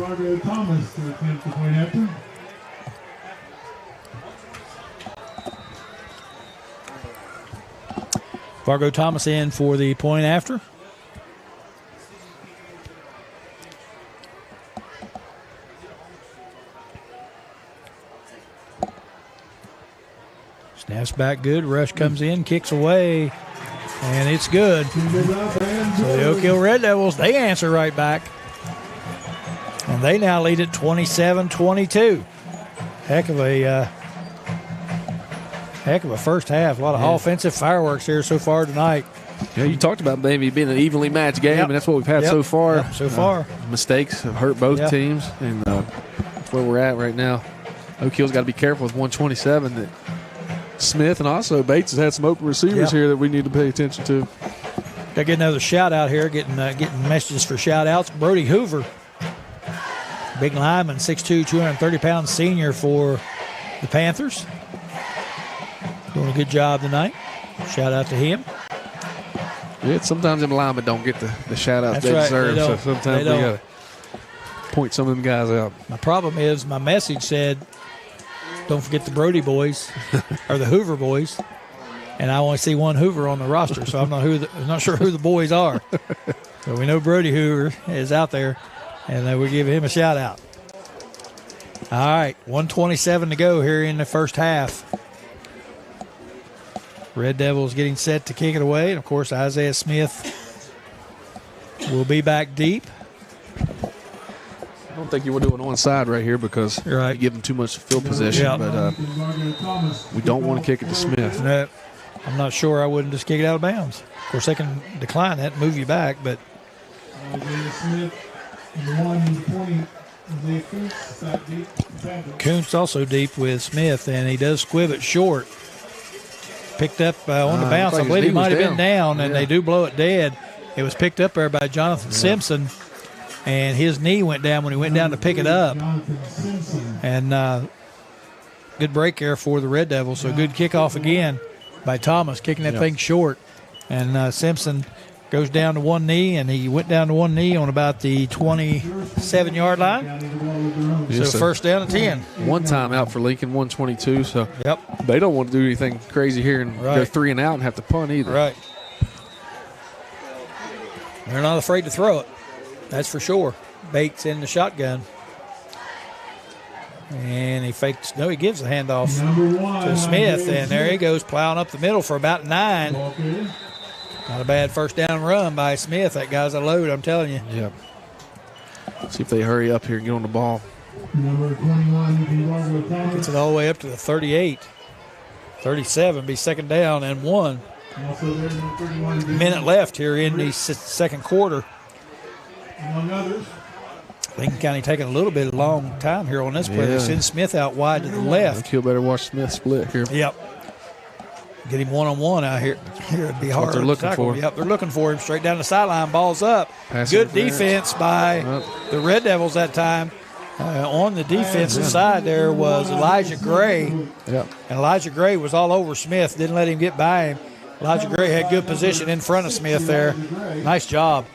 Vargo Thomas in for the point after. Snaps back good. Rush comes in, kicks away, and it's good. So the Oak Hill Red Devils, they answer right back. And they now lead at 27-22. Heck of a first half. A lot of offensive fireworks here so far tonight. Yeah, you talked about maybe being an evenly matched game, and that's what we've had so far. So far. Mistakes have hurt both teams, and that's where we're at right now. Oak Hill's got to be careful with 127 that Smith and also Bates has had some open receivers here that we need to pay attention to. Got to get another shout out here, getting messages for shout outs. Brody Hoover, big lineman, 6'2", 230-pound senior for the Panthers. Doing a good job tonight. Shout out to him. Yeah, sometimes them linemen don't get the shout outs they deserve, so sometimes we got to point some of them guys out. My problem is my message said, don't forget the Brody boys or the Hoover boys, and I only see one Hoover on the roster, so I'm not sure who the boys are. So we know Brody Hoover is out there, and we give him a shout out. All right, 1:27 to go here in the first half. Red Devils getting set to kick it away, and of course Isaiah Smith will be back deep. don't think you want to do an onside right here because Right. you give them too much field position. Yeah. But we don't want to kick it to Smith. No, I'm not sure I wouldn't just kick it out of bounds. Of course, they can decline that and move you back, but Isaiah Smith, the one pointing Isaiah Kuntz, back deep. Kuntz also deep with Smith, and he does squib it short. Picked up on the bounce. like I his believe knee he might was have been down, and Yeah. they do blow it dead. It was picked up there by Jonathan Simpson, and his knee went down when he went down to pick it up. Jonathan Simpson. And good break there for the Red Devils. So good kickoff again by Thomas, kicking that thing short. And Simpson goes down to one knee, and he went down to one knee on about the 27-yard line. County the ball with their own. Yes, So sir. first down and 10. One time out for Lincoln, 122. So Yep, they don't want to do anything crazy here and go Right. 3 and out and have to punt either. right. They're not afraid to throw it. That's for sure. Bates in the shotgun. And he fakes. No, he gives the handoff Number 1. to Smith, Isaiah and there he Smith. goes, plowing up the middle for about 9. Ball carrier. Not a bad first down run by Smith. That guy's a load, I'm telling you. Yeah. See if they hurry up here and get on the ball. Number 21, Gerardo Thomas. Gets it all the way up to the 38. 37, be second down and 1. Also there, number 31, Minute left here in the second quarter. among others. Lincoln County taking a little bit of long time here on this play. They Yeah. send Smith out wide to the left. I think you'll better watch Smith split here. Yep. Get him one-on-one out here. Here it'd be hard. they're to looking tackle. for. Yep, they're looking for him straight down the sideline. Ball's up. Pass Good interference. defense by Yep. the Red Devils that time. On the defensive side there was Elijah Gray. Yeah. And Elijah Gray was all over Smith, didn't let him get by him. Elijah Gray had good position in front of Smith there. Nice job.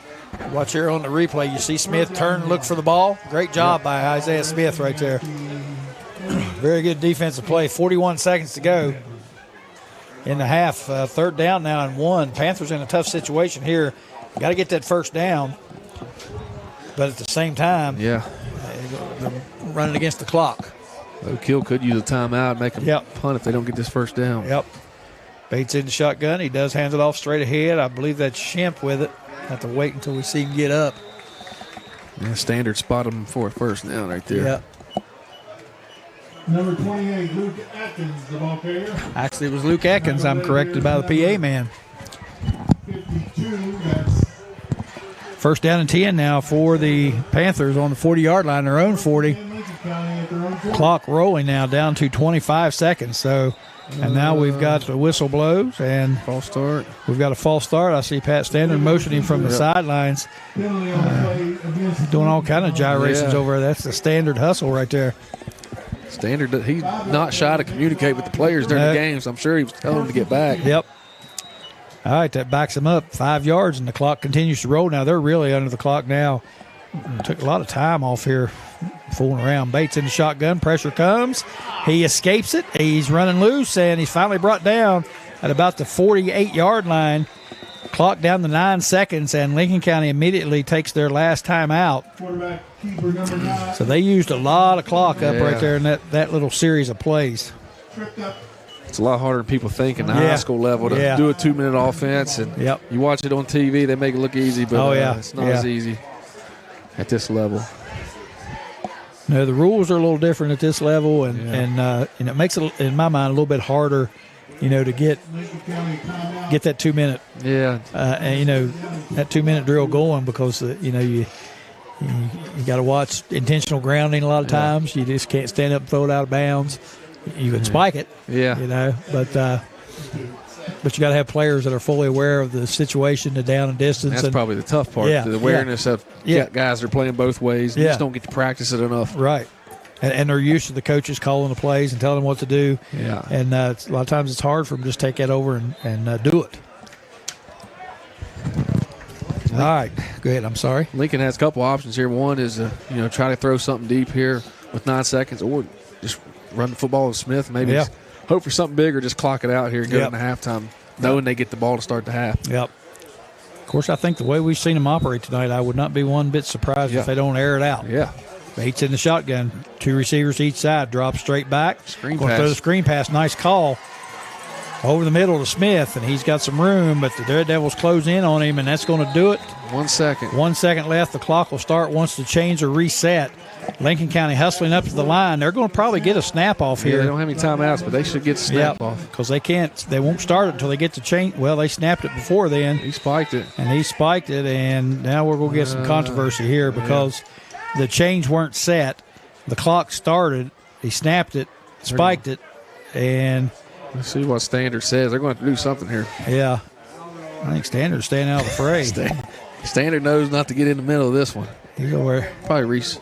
Watch here on the replay. You see Smith turn and look for the ball. Great job by Isaiah Smith right there. Very good defensive play. 41 seconds to go in the half. Third down now and 1. Panthers in a tough situation here. Got to get that first down. But at the same time, Yeah. they're running against the clock. Oak Hill could use a timeout and make them Yep. punt if they don't get this first down. Yep. Bates in the shotgun. He does hand it off straight ahead. I believe that's Shemp with it. Have to wait until we see him get up. Yeah, standard spot them for a first down right there. Yep. Number 28, Luke Atkins, the ball carrier. Actually, it was Luke Atkins. I'm corrected by the PA man. 52, that's First down and 10 now for the Panthers on the 40-yard line, their own 40. Lincoln County at their own 40. Clock rolling now down to 25 seconds. So, and now we've got the whistle blows and False start. we've got a false start. I see Pat Standard motioning from the sidelines, Penalty on the play against doing all kind of gyrations Yeah. over there. That's the Standard hustle right there. Standard, he's not shy to communicate with the players during No. the games. I'm sure he was telling them to get back. Yep. All right, that backs them up 5 yards, and the clock continues to roll. Now they're really under the clock now. Took a lot of time off here, fooling around. Bates in the shotgun. Pressure comes. He escapes it. He's running loose, and he's finally brought down at about the 48-yard line. Clock down to 9 seconds, and Lincoln County immediately takes their last time out. Quarterback keeper number 9. So they used a lot of clock up Yeah. right there in that little series of plays. Tripped up. It's a lot harder than people think in the Yeah. high school level to Yeah. do a 2-minute offense. And Yep. you watch it on TV, they make it look easy, but Oh, yeah. it's not Yeah. as easy at this level. No, the rules are a little different at this level, and Yeah. and it makes it, in my mind, a little bit harder, to get Lincoln County timeout. that 2 minute, Yeah. and that 2 minute drill going because you got to watch intentional grounding a lot of times. You just can't stand up and throw it out of bounds. You can spike it, Yeah. but you got to have players that are fully aware of the situation, the down and distance. That's and, probably the tough part. Yeah, The awareness of Yeah. guys that are playing both ways. You Yeah. just don't get to practice it enough. right, and they're used to the coaches calling the plays and telling them what to do. Yeah. And a lot of times it's hard for them to just take that over and do it. All right, go ahead. I'm sorry. Lincoln has a couple options here. One is, try to throw something deep here with 9 seconds, or just run the football with Smith. Maybe Yeah. just hope for something big, or just clock it out here and go Yep. into halftime, knowing they get the ball to start the half. Yep. Of course, I think the way we've seen them operate tonight, I would not be one bit surprised Yeah. if they don't air it out. Yeah. Bates in the shotgun, 2 receivers each side, drop straight back. Screen Gonna pass. throw the screen pass, nice call. Over the middle to Smith, and he's got some room, but the Daredevils close in on him, and that's going to do it. 1 second. 1 second left. The clock will start once the chains are reset. Lincoln County hustling up to the line. They're going to probably get a snap off here. Yeah, they don't have any timeouts, but they should get the snap off. Because they won't start it until they get the change. Well, they snapped it before then. He spiked it. And now we're going to get some controversy here because the chains weren't set. The clock started. He snapped it, spiked it, and let's see what Standard says. They're going to do something here. Yeah. I think Standard's staying out of the fray. Standard knows not to get in the middle of this one. He's over. Probably Reese.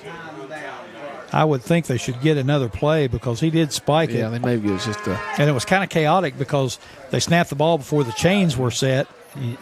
I would think they should get another play because he did spike it. Yeah, they maybe it's just and it was kind of chaotic because they snapped the ball before the chains were set,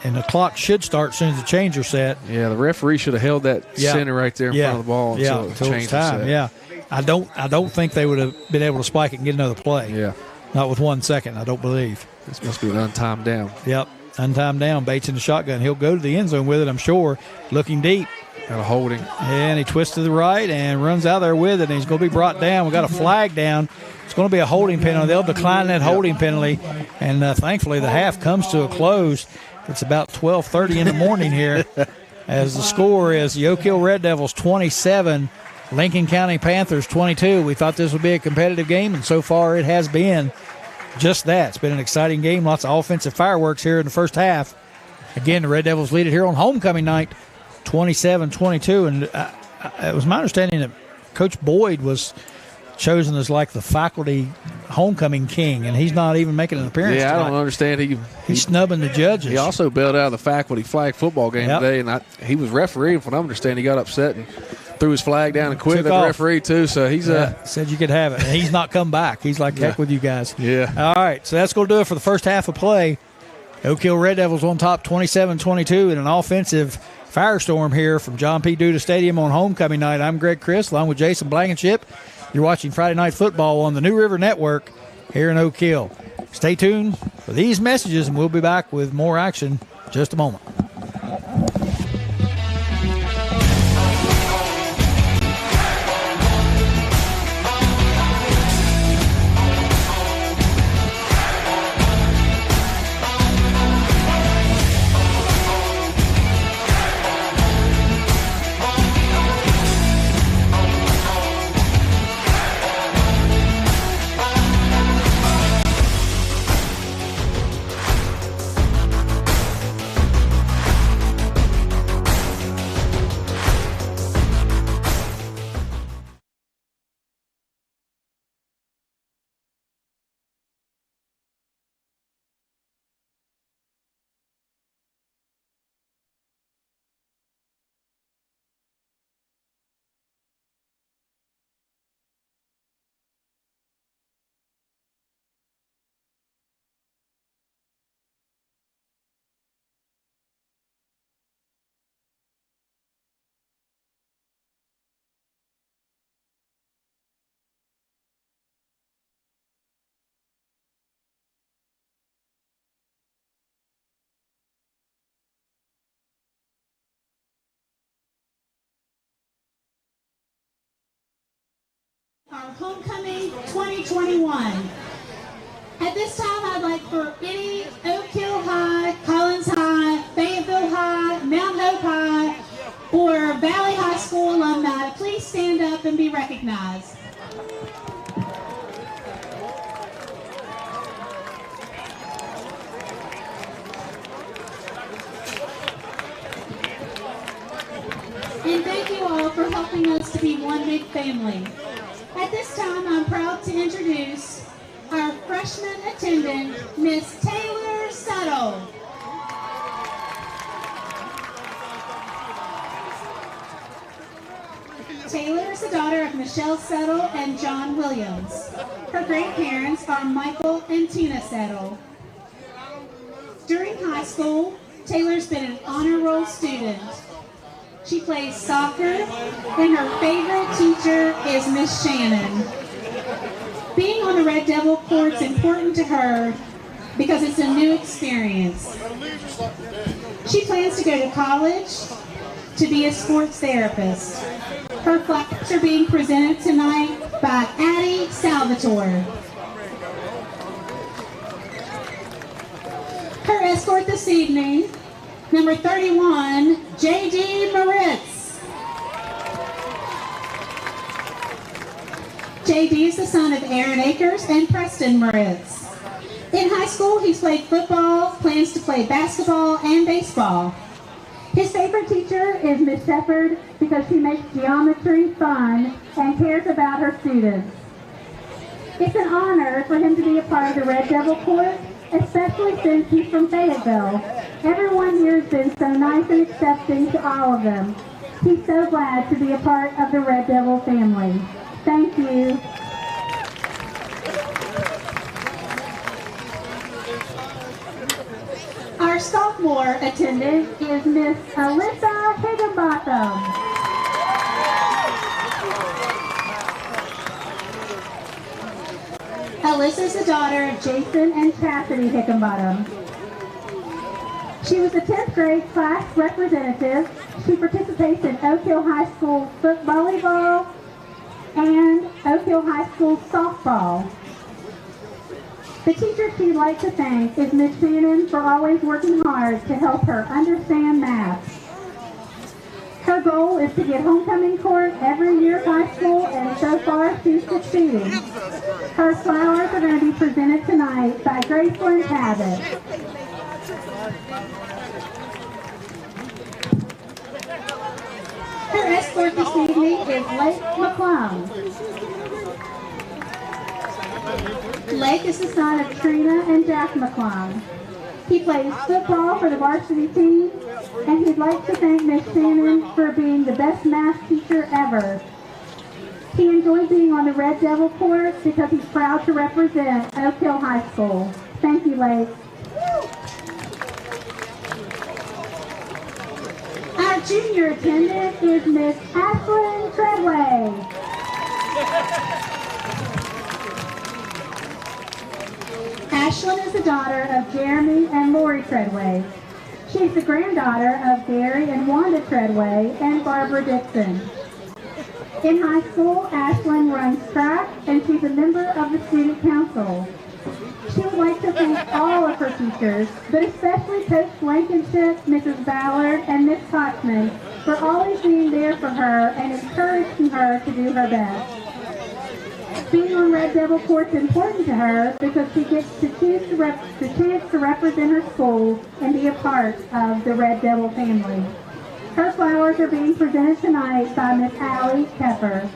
and the clock should start as soon as the chains are set. Yeah, the referee should have held that center right there in front of the ball until the chains were set. Yeah. I don't think they would have been able to spike it and get another play. Yeah. Not with 1 second, I don't believe. This must be an untimed down. Yep. Untimed down. Bates in the shotgun. He'll go to the end zone with it, I'm sure. Looking deep. Got a holding. And he twists to the right and runs out there with it. And he's going to be brought down. We got a flag down. It's going to be a holding penalty. They'll decline that holding penalty. And thankfully, the half comes to a close. It's about 12:30 in the morning here. As the score is the Oak Hill Red Devils 27, Lincoln County Panthers 22. We thought this would be a competitive game, and so far it has been just that. It's been an exciting game. Lots of offensive fireworks here in the first half. Again, the Red Devils lead it here on homecoming night, 27-22. And it was my understanding that Coach Boyd was chosen as like the faculty homecoming king, and he's not even making an appearance tonight. I don't understand. He's snubbing the judges. He also bailed out of the faculty flag football game today, and he was refereeing. From what I understand, he got upset and threw his flag down and quit at the referee too. So he's said you could have it. And he's not come back. He's like, heck with you guys. Yeah. All right, so that's going to do it for the first half of play. Oak Hill Red Devils on top 27-22 in an offensive firestorm here from John P. Duda Stadium on homecoming night. I'm Greg Chris along with Jason Blankenship. You're watching Friday Night Football on the New River Network here in Oak Hill. Stay tuned for these messages, and we'll be back with more action in just a moment. Our homecoming 2021. At this time, I'd like for any Oak Hill High, Collins High, Fayetteville High, Mount Hope High, or Valley High School alumni to please stand up and be recognized. And thank you all for helping us to be one big family. At this time, I'm proud to introduce our freshman attendant, Miss Taylor Settle. Taylor is the daughter of Michelle Settle and John Williams. Her grandparents are Michael and Tina Settle. During high school, Taylor's been an honor roll student. She plays soccer, and her favorite teacher is Miss Shannon. Being on the Red Devil court is important to her because it's a new experience. She plans to go to college to be a sports therapist. Her flags are being presented tonight by Addie Salvatore. Her escort this evening, number 31, J.D. Moritz. JD is the son of Aaron Akers and Preston Moritz. In high school, he's played football, plans to play basketball and baseball. His favorite teacher is Miss Shepherd because she makes geometry fun and cares about her students. It's an honor for him to be a part of the Red Devil Court, especially since he's from Fayetteville. Everyone here has been so nice and accepting to all of them. He's so glad to be a part of the Red Devil family. Thank you. Our sophomore attendant is Miss Alyssa Higginbotham. Alyssa is the daughter of Jason and Chastity Higginbotham. She was the 10th grade class representative. She participates in Oak Hill High School volleyball and Oak Hill High School softball. The teacher she'd like to thank is Miss Shannon for always working hard to help her understand math. Her goal is to get homecoming court every year of high school, and so far she's succeeding. Her flowers are going to be presented tonight by Graceland Cabot. Her escort this evening is Lake McClung. Lake is the son of Trina and Jack McClung. He plays football for the varsity team, and he'd like to thank Miss Shannon for being the best math teacher ever. He enjoyed being on the Red Devil court because he's proud to represent Oak Hill High School. Thank you, Lake. Our junior attendant is Miss Ashlyn Treadway. Ashlyn is the daughter of Jeremy and Lori Treadway. She's the granddaughter of Gary and Wanda Treadway and Barbara Dixon. In high school, Ashlyn runs track and she's a member of the student council. She would like to thank all of her teachers, but especially Coach Blankenship, Mrs. Ballard, and Miss Kochman for always being there for her and encouraging her to do her best. Being on Red Devil Court is important to her because she gets to choose the chance to represent her school and be a part of the Red Devil family. Her flowers are being presented tonight by Miss Allie Pepper.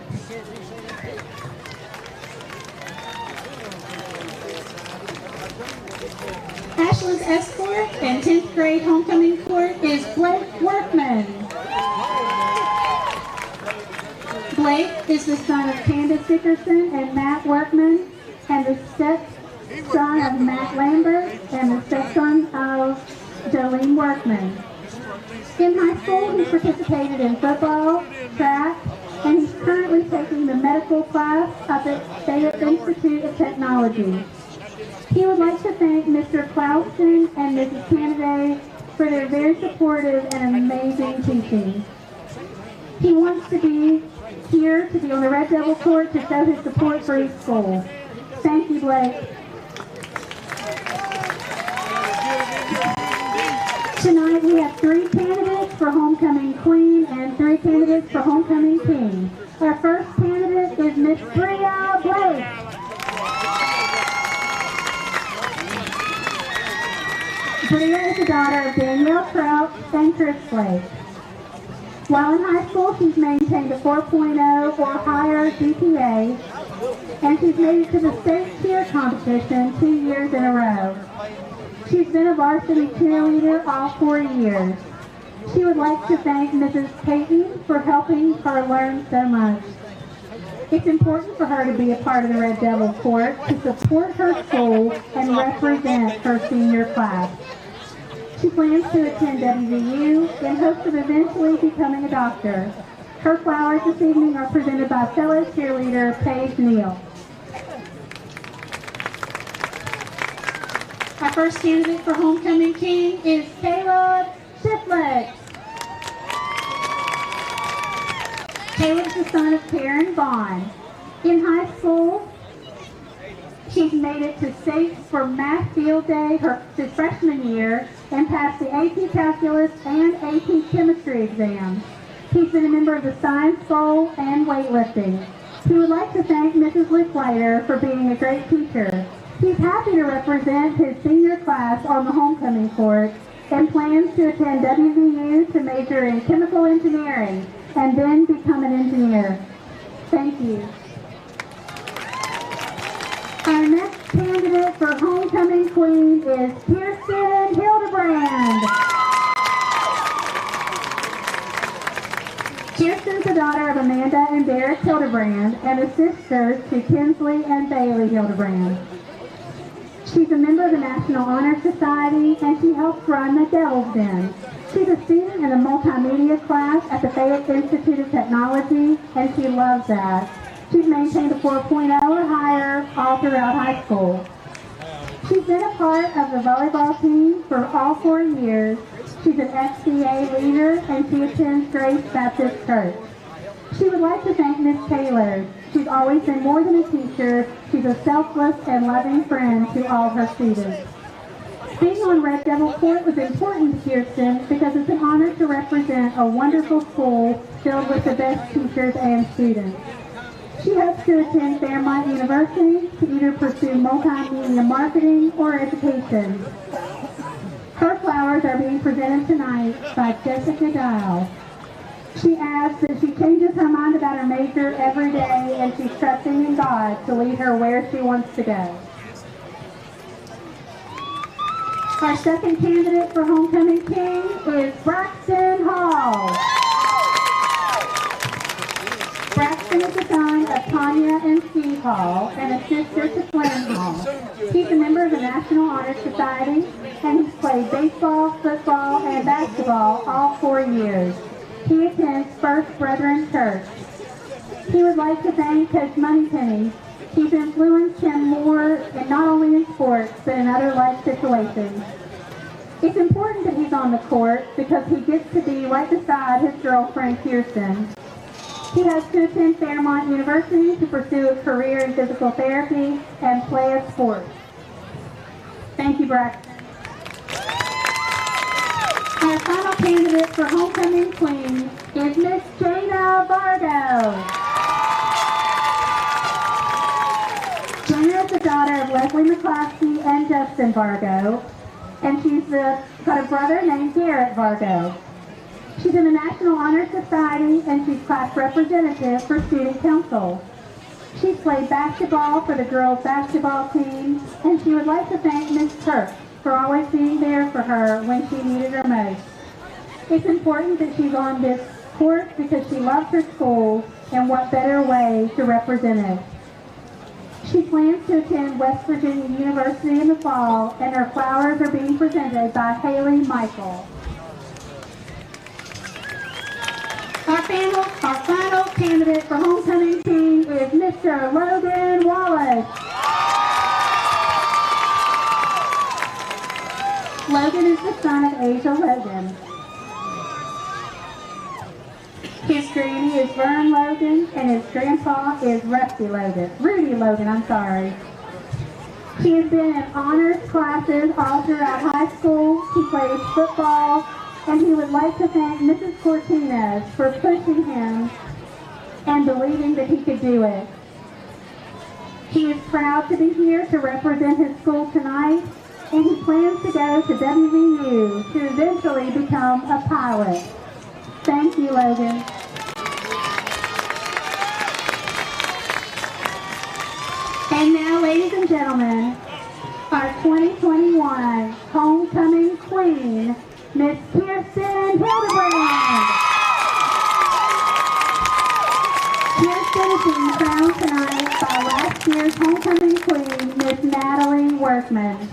Ashlyn's escort and 10th grade homecoming court is Blake Workman. Blake is the son of Candace Dickerson and Matt Workman, and the stepson of Matt Lambert, and the stepson of Jolene Workman. In high school, he participated in football, track, and he's currently taking the medical class up at Fayette Institute of Technology. He would like to thank Mr. Clauston and Mrs. Canaday for their very supportive and amazing teaching. He wants to be here to be on the Red Devil court to show his support for his school. Thank you, Blake. Tonight we have 3 candidates for Homecoming Queen and 3 candidates for Homecoming King. Our first candidate is Miss Bria Blake. Bria is the daughter of Danielle Trout and Chris Blake. While in high school, she's maintained a 4.0 or higher GPA, and she's made it to the state cheer competition 2 years in a row. She's been a varsity cheerleader all 4 years. She would like to thank Mrs. Payton for helping her learn so much. It's important for her to be a part of the Red Devil Court to support her school and represent her senior class. She plans to attend WVU in hopes of eventually becoming a doctor. Her flowers this evening are presented by fellow cheerleader Paige Neal. Our first candidate for Homecoming King is Caleb Shiflett. Caleb is the son of Karen Vaughn. In high school, she's made it to states for math field day her freshman year and passed the AP Calculus and AP Chemistry exams. He's been a member of the Science Bowl and weightlifting. He would like to thank Mrs. Licklider for being a great teacher. He's happy to represent his senior class on the homecoming court and plans to attend WVU to major in chemical engineering and then become an engineer. Thank you. Our next candidate for homecoming queen is Kirsten Hildebrand. Kirsten's the daughter of Amanda and Derek Hildebrand and a sister to Kinsley and Bailey Hildebrand. She's a member of the National Honor Society and she helps run the Devil's Den. She's a student in the multimedia class at the Fayette Institute of Technology and she loves that. She's maintained a 4.0 or higher all throughout high school. She's been a part of the volleyball team for all 4 years. She's an SCA leader and she attends Grace Baptist Church. She would like to thank Miss Taylor. She's always been more than a teacher. She's a selfless and loving friend to all her students. Being on Red Devil Court was important to Kirsten because it's an honor to represent a wonderful school filled with the best teachers and students. She hopes to attend Fairmont University to either pursue multimedia marketing or education. Her flowers are being presented tonight by Jessica Dial. She adds that she changes her mind about her major every day and she's trusting in God to lead her where she wants to go. Our second candidate for homecoming king is Braxton Hall. Braxton is the son of Tanya and Steve Hall and a sister to Flynn Hall. He's a member of the National Honor Society and he's played baseball, football, and basketball all 4 years. He attends First Brethren Church. He would like to thank Coach Moneypenny. He's influenced him more, and not only in sports, but in other life situations. It's important that he's on the court because he gets to be right beside his girlfriend, Kirsten. He has to attend Fairmont University to pursue a career in physical therapy and play a sport. Thank you, Braxton. Our final candidate for homecoming queen is Miss Jada Vargo. Jada is the daughter of Leslie McCloskey and Justin Vargo, and she's got a brother named Garrett Vargo. She's in the National Honor Society and she's class representative for Student Council. She's played basketball for the girls' basketball team, and she would like to thank Miss Kirk for always being there for her when she needed her most. It's important that she's on this court because she loves her school, and what better way to represent it. She plans to attend West Virginia University in the fall, and her flowers are being presented by Haley Michael. Our final candidate for homecoming king is Mr. Logan Wallace. Logan is the son of Asia Logan. His granny is Vern Logan, and his grandpa is Rudy Logan, I'm sorry. He has been in honors classes all throughout high school. He plays football, and he would like to thank Mrs. Cortinez for pushing him and believing that he could do it. He is proud to be here to represent his school tonight, and he plans to go to WVU to eventually become a pilot. Thank you, Logan. And now, ladies and gentlemen, our 2021 homecoming queen, Miss Kirsten Hildebrand. Kirsten is being crowned tonight by last year's homecoming queen, Miss Natalie Workman.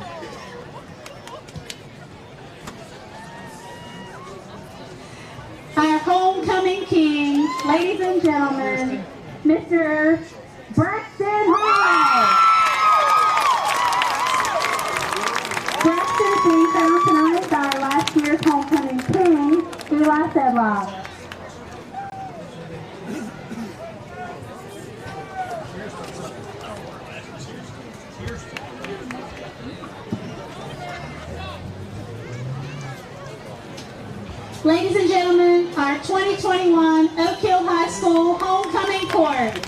Our homecoming king, ladies and gentlemen, Mr. Braxton Hall. Braxton is being crowned tonight by last year's homecoming king, Eli Sedlock. Ladies and gentlemen, our 2021 Oak Hill High School homecoming court.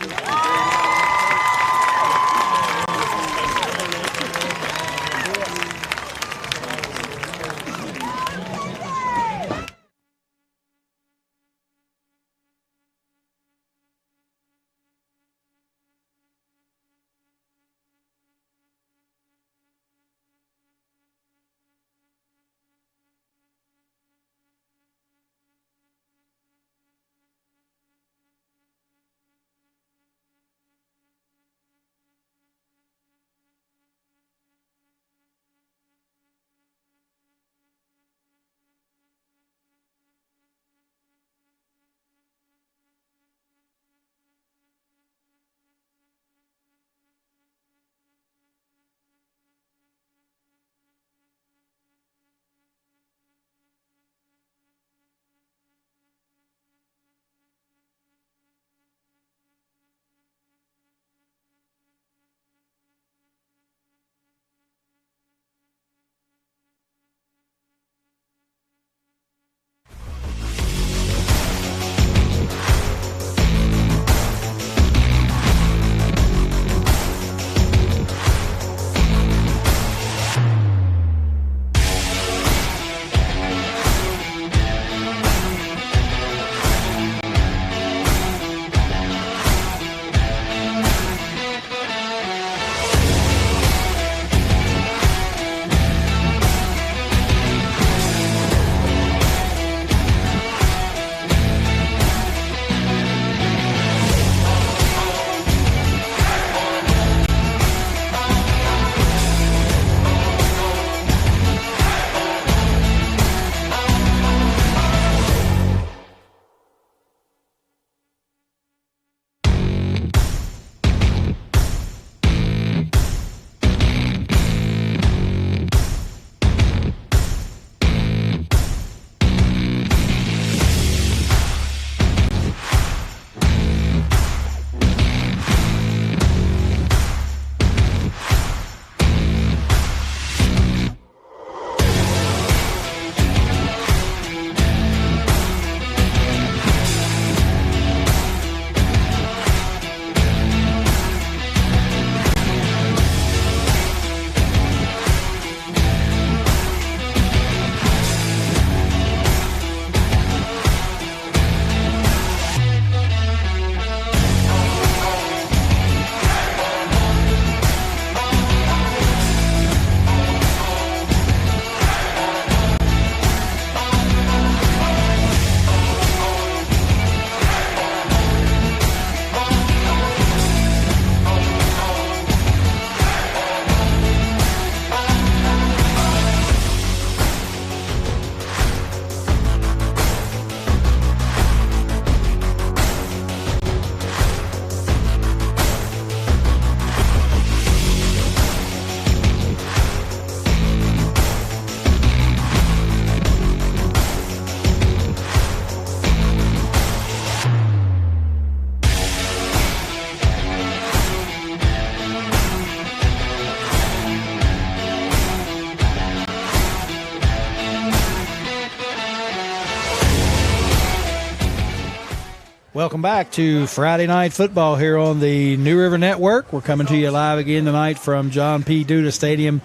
Welcome back to Friday Night Football here on the New River Network. We're coming to you live again tonight from John P. Duda Stadium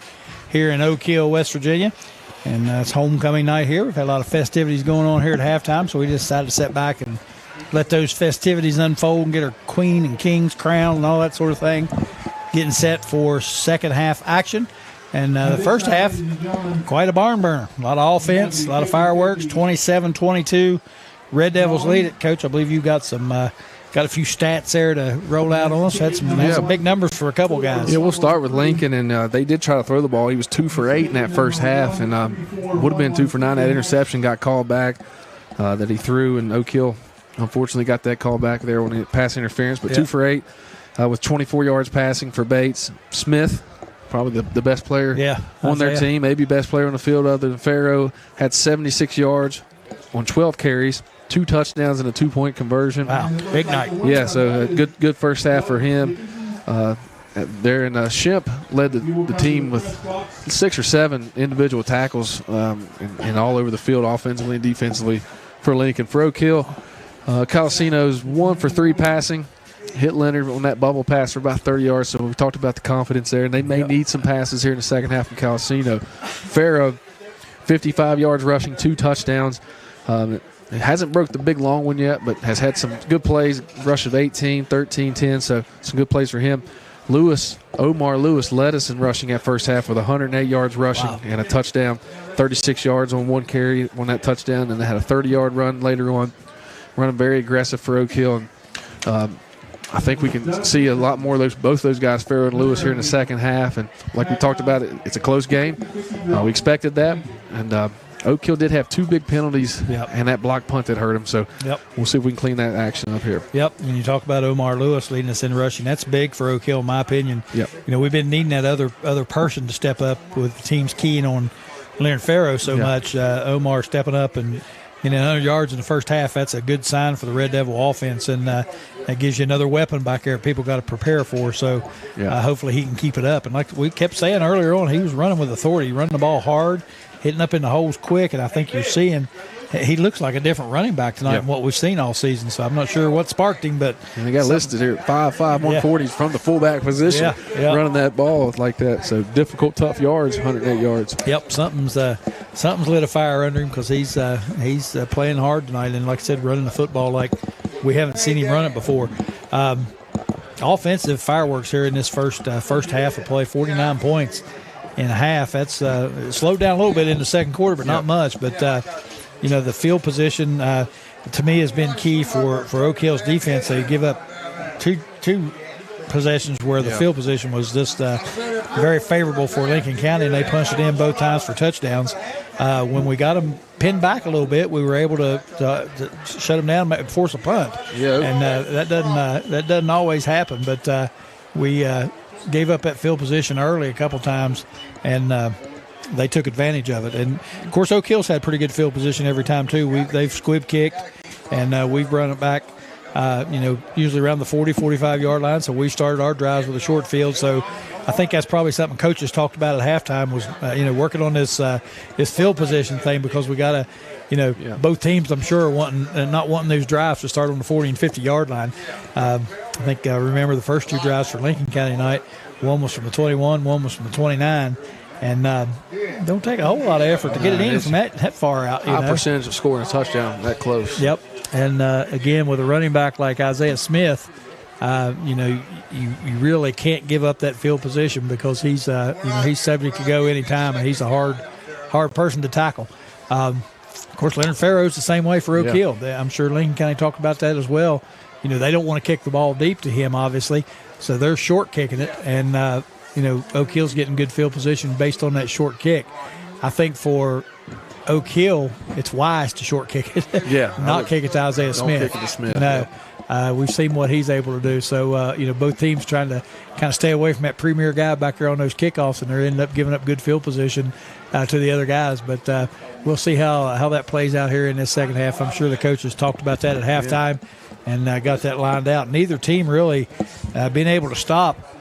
here in Oak Hill, West Virginia. And it's homecoming night here. We've had a lot of festivities going on here at halftime, so we decided to sit back and let those festivities unfold and get our queen and king's crown and all that sort of thing. Getting set for second half action. And the first half, quite a barn burner. A lot of offense, a lot of fireworks, 27-22. Red Devils lead it. Coach, I believe you got some got a few stats there to roll out on us. Had some big numbers for a couple guys. Yeah, we'll start with Lincoln, and they did try to throw the ball. He was 2 for 8 in that first half, and would have been 2 for 9. That interception got called back that he threw, and Oak Hill unfortunately got that call back there when he pass interference. But 2 for 8 with 24 yards passing for Bates. Smith, probably the best player on their team, maybe best player on the field other than Farrow, had 76 yards on 12 carries. 2 touchdowns and a 2-point conversion. Wow, big night. Yeah, so a good first half for him. There, and Shemp led the team with 6 or 7 individual tackles and all over the field, offensively and defensively for Lincoln. For Oak Hill, Calisino's 1 for 3 passing. Hit Leonard on that bubble pass for about 30 yards, so we talked about the confidence there, and they may need some passes here in the second half from Calisino. Farrow, 55 yards rushing, 2 touchdowns. It hasn't broke the big long one yet, but has had some good plays, rush of 18, 13, 10, so some good plays for him. Omar Lewis led us in rushing that first half with 108 yards rushing and a touchdown, 36 yards on 1 carry on that touchdown, and they had a 30-yard run later on, running very aggressive for Oak Hill. And I think we can see a lot more of both those guys, Farrow and Lewis, here in the second half. And like we talked about, it's a close game. We expected that, and Oak Hill did have 2 big penalties and that block punt that hurt him. So we'll see if we can clean that action up here. Yep. When you talk about Omar Lewis leading us in rushing, that's big for Oak Hill, in my opinion. Yep. You know, we've been needing that other person to step up with the teams keying on Leonard Farrow so much. Omar stepping up and 100 yards in the first half, that's a good sign for the Red Devil offense, and that gives you another weapon back there people got to prepare for. So hopefully he can keep it up. And like we kept saying earlier on, he was running with authority, running the ball hard, hitting up in the holes quick, and I think you're seeing he looks like a different running back tonight than what we've seen all season. So I'm not sure what sparked him, but and they got listed here 5'5", 140 from the fullback position, running that ball like that. So difficult, tough yards, 108 yards. Yep, something's lit a fire under him because he's playing hard tonight, and like I said, running the football like we haven't seen him run it before. Offensive fireworks here in this first half of play, 49 points in a half. That's slowed down a little bit in the second quarter, but not much. But the field position to me has been key for Oak Hill's defense. They give up two possessions where the field position was just very favorable for Lincoln County, and they punched it in both times for touchdowns. When we got them pinned back a little bit, we were able to shut them down and force a punt. And that doesn't always happen, but we gave up that field position early a couple times, and they took advantage of it. And, of course, Oak Hill's had pretty good field position every time, too. They've squib kicked, and we've run it back, usually around the 40, 45-yard line. So we started our drives with a short field. So I think that's probably something coaches talked about at halftime was, working on this field position thing, because we got to, both teams, I'm sure, are not wanting those drives to start on the 40 and 50-yard line. I think I remember the first 2 drives for Lincoln County tonight. One was from the 21, one was from the 29. And don't take a whole lot of effort to get it in from that far out. High percentage of scoring a touchdown that close. Yep. And, again, with a running back like Isaiah Smith, you really can't give up that field position because he's subject to go anytime, and he's a hard person to tackle. Of course, Leonard Farrow's the same way for Oak Hill. I'm sure Lincoln County talked about that as well. They don't want to kick the ball deep to him, obviously, so they're short kicking it, and Oak Hill's getting good field position based on that short kick. I think for Oak Hill, it's wise to short kick it, not kick it to Isaiah Smith. Don't kick it to Smith. No, we've seen what he's able to do. So both teams trying to kind of stay away from that premier guy back there on those kickoffs, and they're ending up giving up good field position to the other guys. But we'll see how that plays out here in this second half. I'm sure the coaches talked about that at halftime and got that lined out. Neither team really been able to stop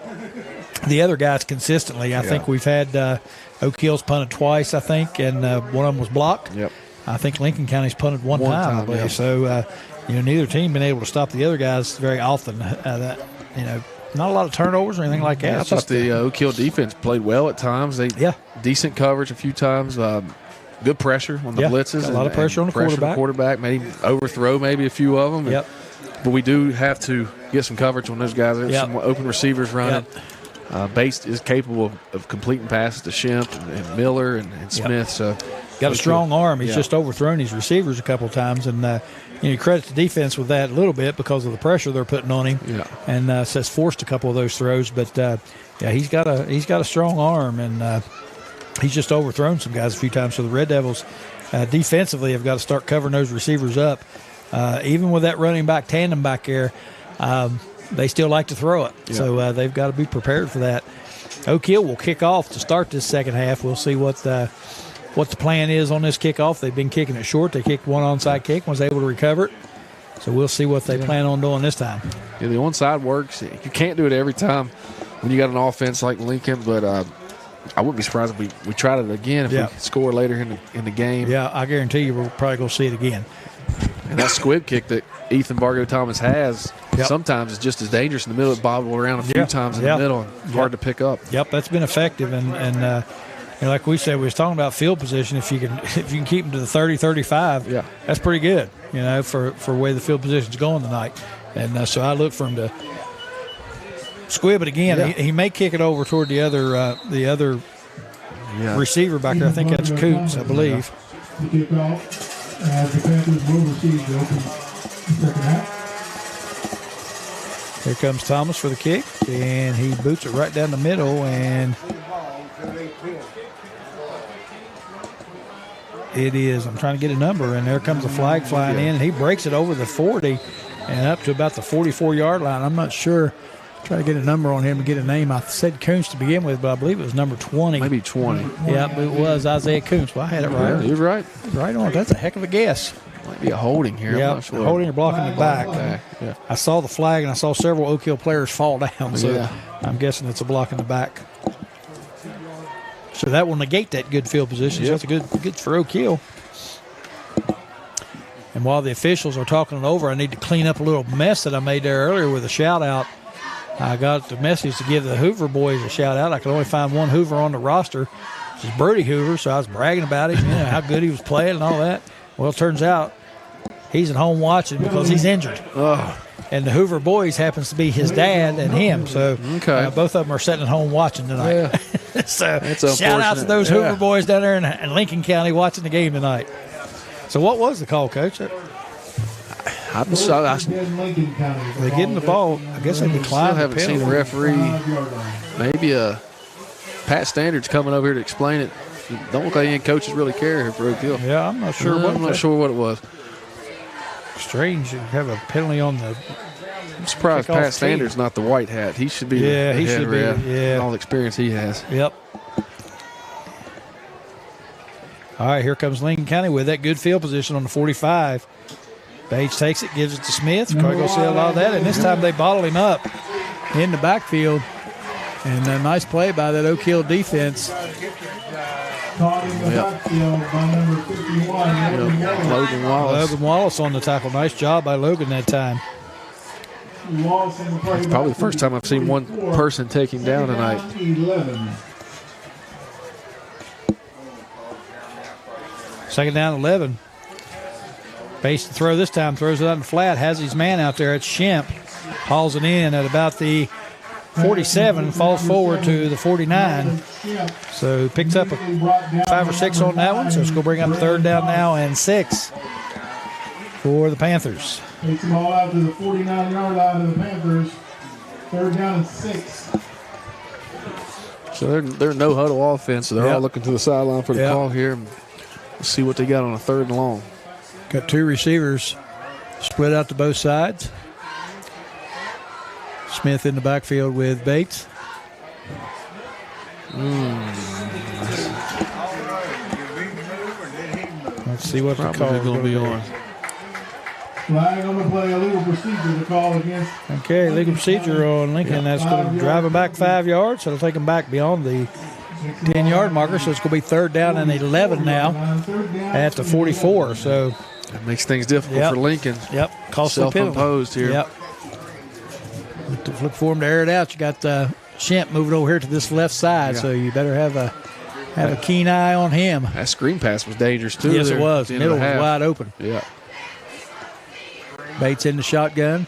the other guys consistently. I think we've had Oak Hill's punted twice, I think, and one of them was blocked. Yep. I think Lincoln County's punted one One time, I time, believe. yeah. So, neither team been able to stop the other guys very often. Not a lot of turnovers or anything like that. Yeah, I It's thought just, the Oak Hill defense played well at times. Decent coverage a few times. Good pressure on the blitzes. Got a lot of pressure on the quarterback. Made him overthrow maybe a few of them. But we do have to get some coverage on those guys. There's some open receivers running. Bates is capable of completing passes to Shemp and Miller and Smith. So got a strong arm. He's just overthrown his receivers a couple of times, and credit the defense with that a little bit because of the pressure they're putting on him. And so it's forced a couple of those throws. But he's got a strong arm, and he's just overthrown some guys a few times. So the Red Devils defensively have got to start covering those receivers up. Even with that running back tandem back there, they still like to throw it. So they've got to be prepared for that. Oak Hill will kick off to start this second half. We'll see what the plan is on this kickoff. They've been kicking it short. They kicked one onside kick, was able to recover it. So we'll see what they plan on doing this time. Yeah, the onside works. You can't do it every time when you got an offense like Lincoln, but I wouldn't be surprised if we tried it again if we score later in the game. Yeah, I guarantee you we'll probably go see it again. And that squib kick that Ethan Bargo Thomas has sometimes is just as dangerous in the middle. It bobbled around a few times in the middle and hard to pick up. Yep, that's been effective. And like we said, we was talking about field position. If you can keep them to the 30, 35, that's pretty good, for the way the field position's going tonight. And so I look for him to squib it again. He may kick it over toward the other receiver back there. I think that's Coots, I believe. The Panthers will receive the open second half. Here comes Thomas for the kick, and he boots it right down the middle, and it is. I'm trying to get a number, and there comes a flag flying in, and he breaks it over the 40 and up to about the 44-yard line. I'm not sure. Trying to get a number on him to get a name. I said Coons to begin with, but I believe it was number 20. Maybe 20. Yeah, but it was Isaiah Coons. Well, I had it right. Yeah, you're right. Right on. That's a heck of a guess. Might be a holding here. Yeah, I'm not sure. holding or blocking the back. Yeah. I saw the flag, and I saw several Oak Hill players fall down, so I'm guessing it's a block in the back. So that will negate that good field position. So that's a good for Oak Hill. And while the officials are talking it over, I need to clean up a little mess that I made there earlier with a shout-out. I got the message to give the Hoover boys a shout-out. I could only find one Hoover on the roster, which is Brody Hoover, so I was bragging about him, how good he was playing and all that. Well, it turns out he's at home watching because he's injured. And the Hoover boys happens to be his dad and him, so both of them are sitting at home watching tonight. So shout-out to those Hoover boys down there in Lincoln County watching the game tonight. So what was the call, Coach? They're getting the ball. I guess they declined. Still haven't seen the referee. Maybe Pat Standard's coming over here to explain it. Don't look like any coaches really care here for Oak Hill. Yeah, I'm not sure. I'm not sure what it was. Strange. You have a penalty on the. I'm surprised Pat Standard's not the white hat. He should be. He should be. All the experience he has. Yep. All right, here comes Lincoln County with that good field position on the 45. Bates takes it, gives it to Smith. Probably going to see a lot of that. And this time they bottle him up in the backfield. And a nice play by that Oak Hill defense. Logan Wallace on the tackle. Nice job by Logan that time. It's probably the first time I've seen one person take him down tonight. Second down, 11. Base to throw this time. Throws it out in flat. Has his man out there. It's Shemp. Hauls it in at about the 47. Falls forward to the 49. So picks up a 5 or 6 on that one. So it's going to bring up third down now and 6 for the Panthers. Takes the ball out to the 49-yard line of the Panthers. Third down and 6. So they're no huddle offense. So they're all looking to the sideline for the call here. Let's see what they got on a third and long. Got two receivers split out to both sides. Smith in the backfield with Bates. Let's see what the call is going to be on. Flag on the play, illegal procedure to call against. Okay, legal procedure on Lincoln. That's going to drive him back 5 yards. So it'll take him back beyond the 10-yard marker, so it's going to be third down and 11 now at the 44. So that makes things difficult for Lincoln. Yep, costly penalty. Self-imposed here. Yep. Look for him to air it out. You got Shemp moving over here to this left side, so you better have a keen eye on him. That screen pass was dangerous too. Yes, it was. Middle was wide open. Yeah. Bates in the shotgun.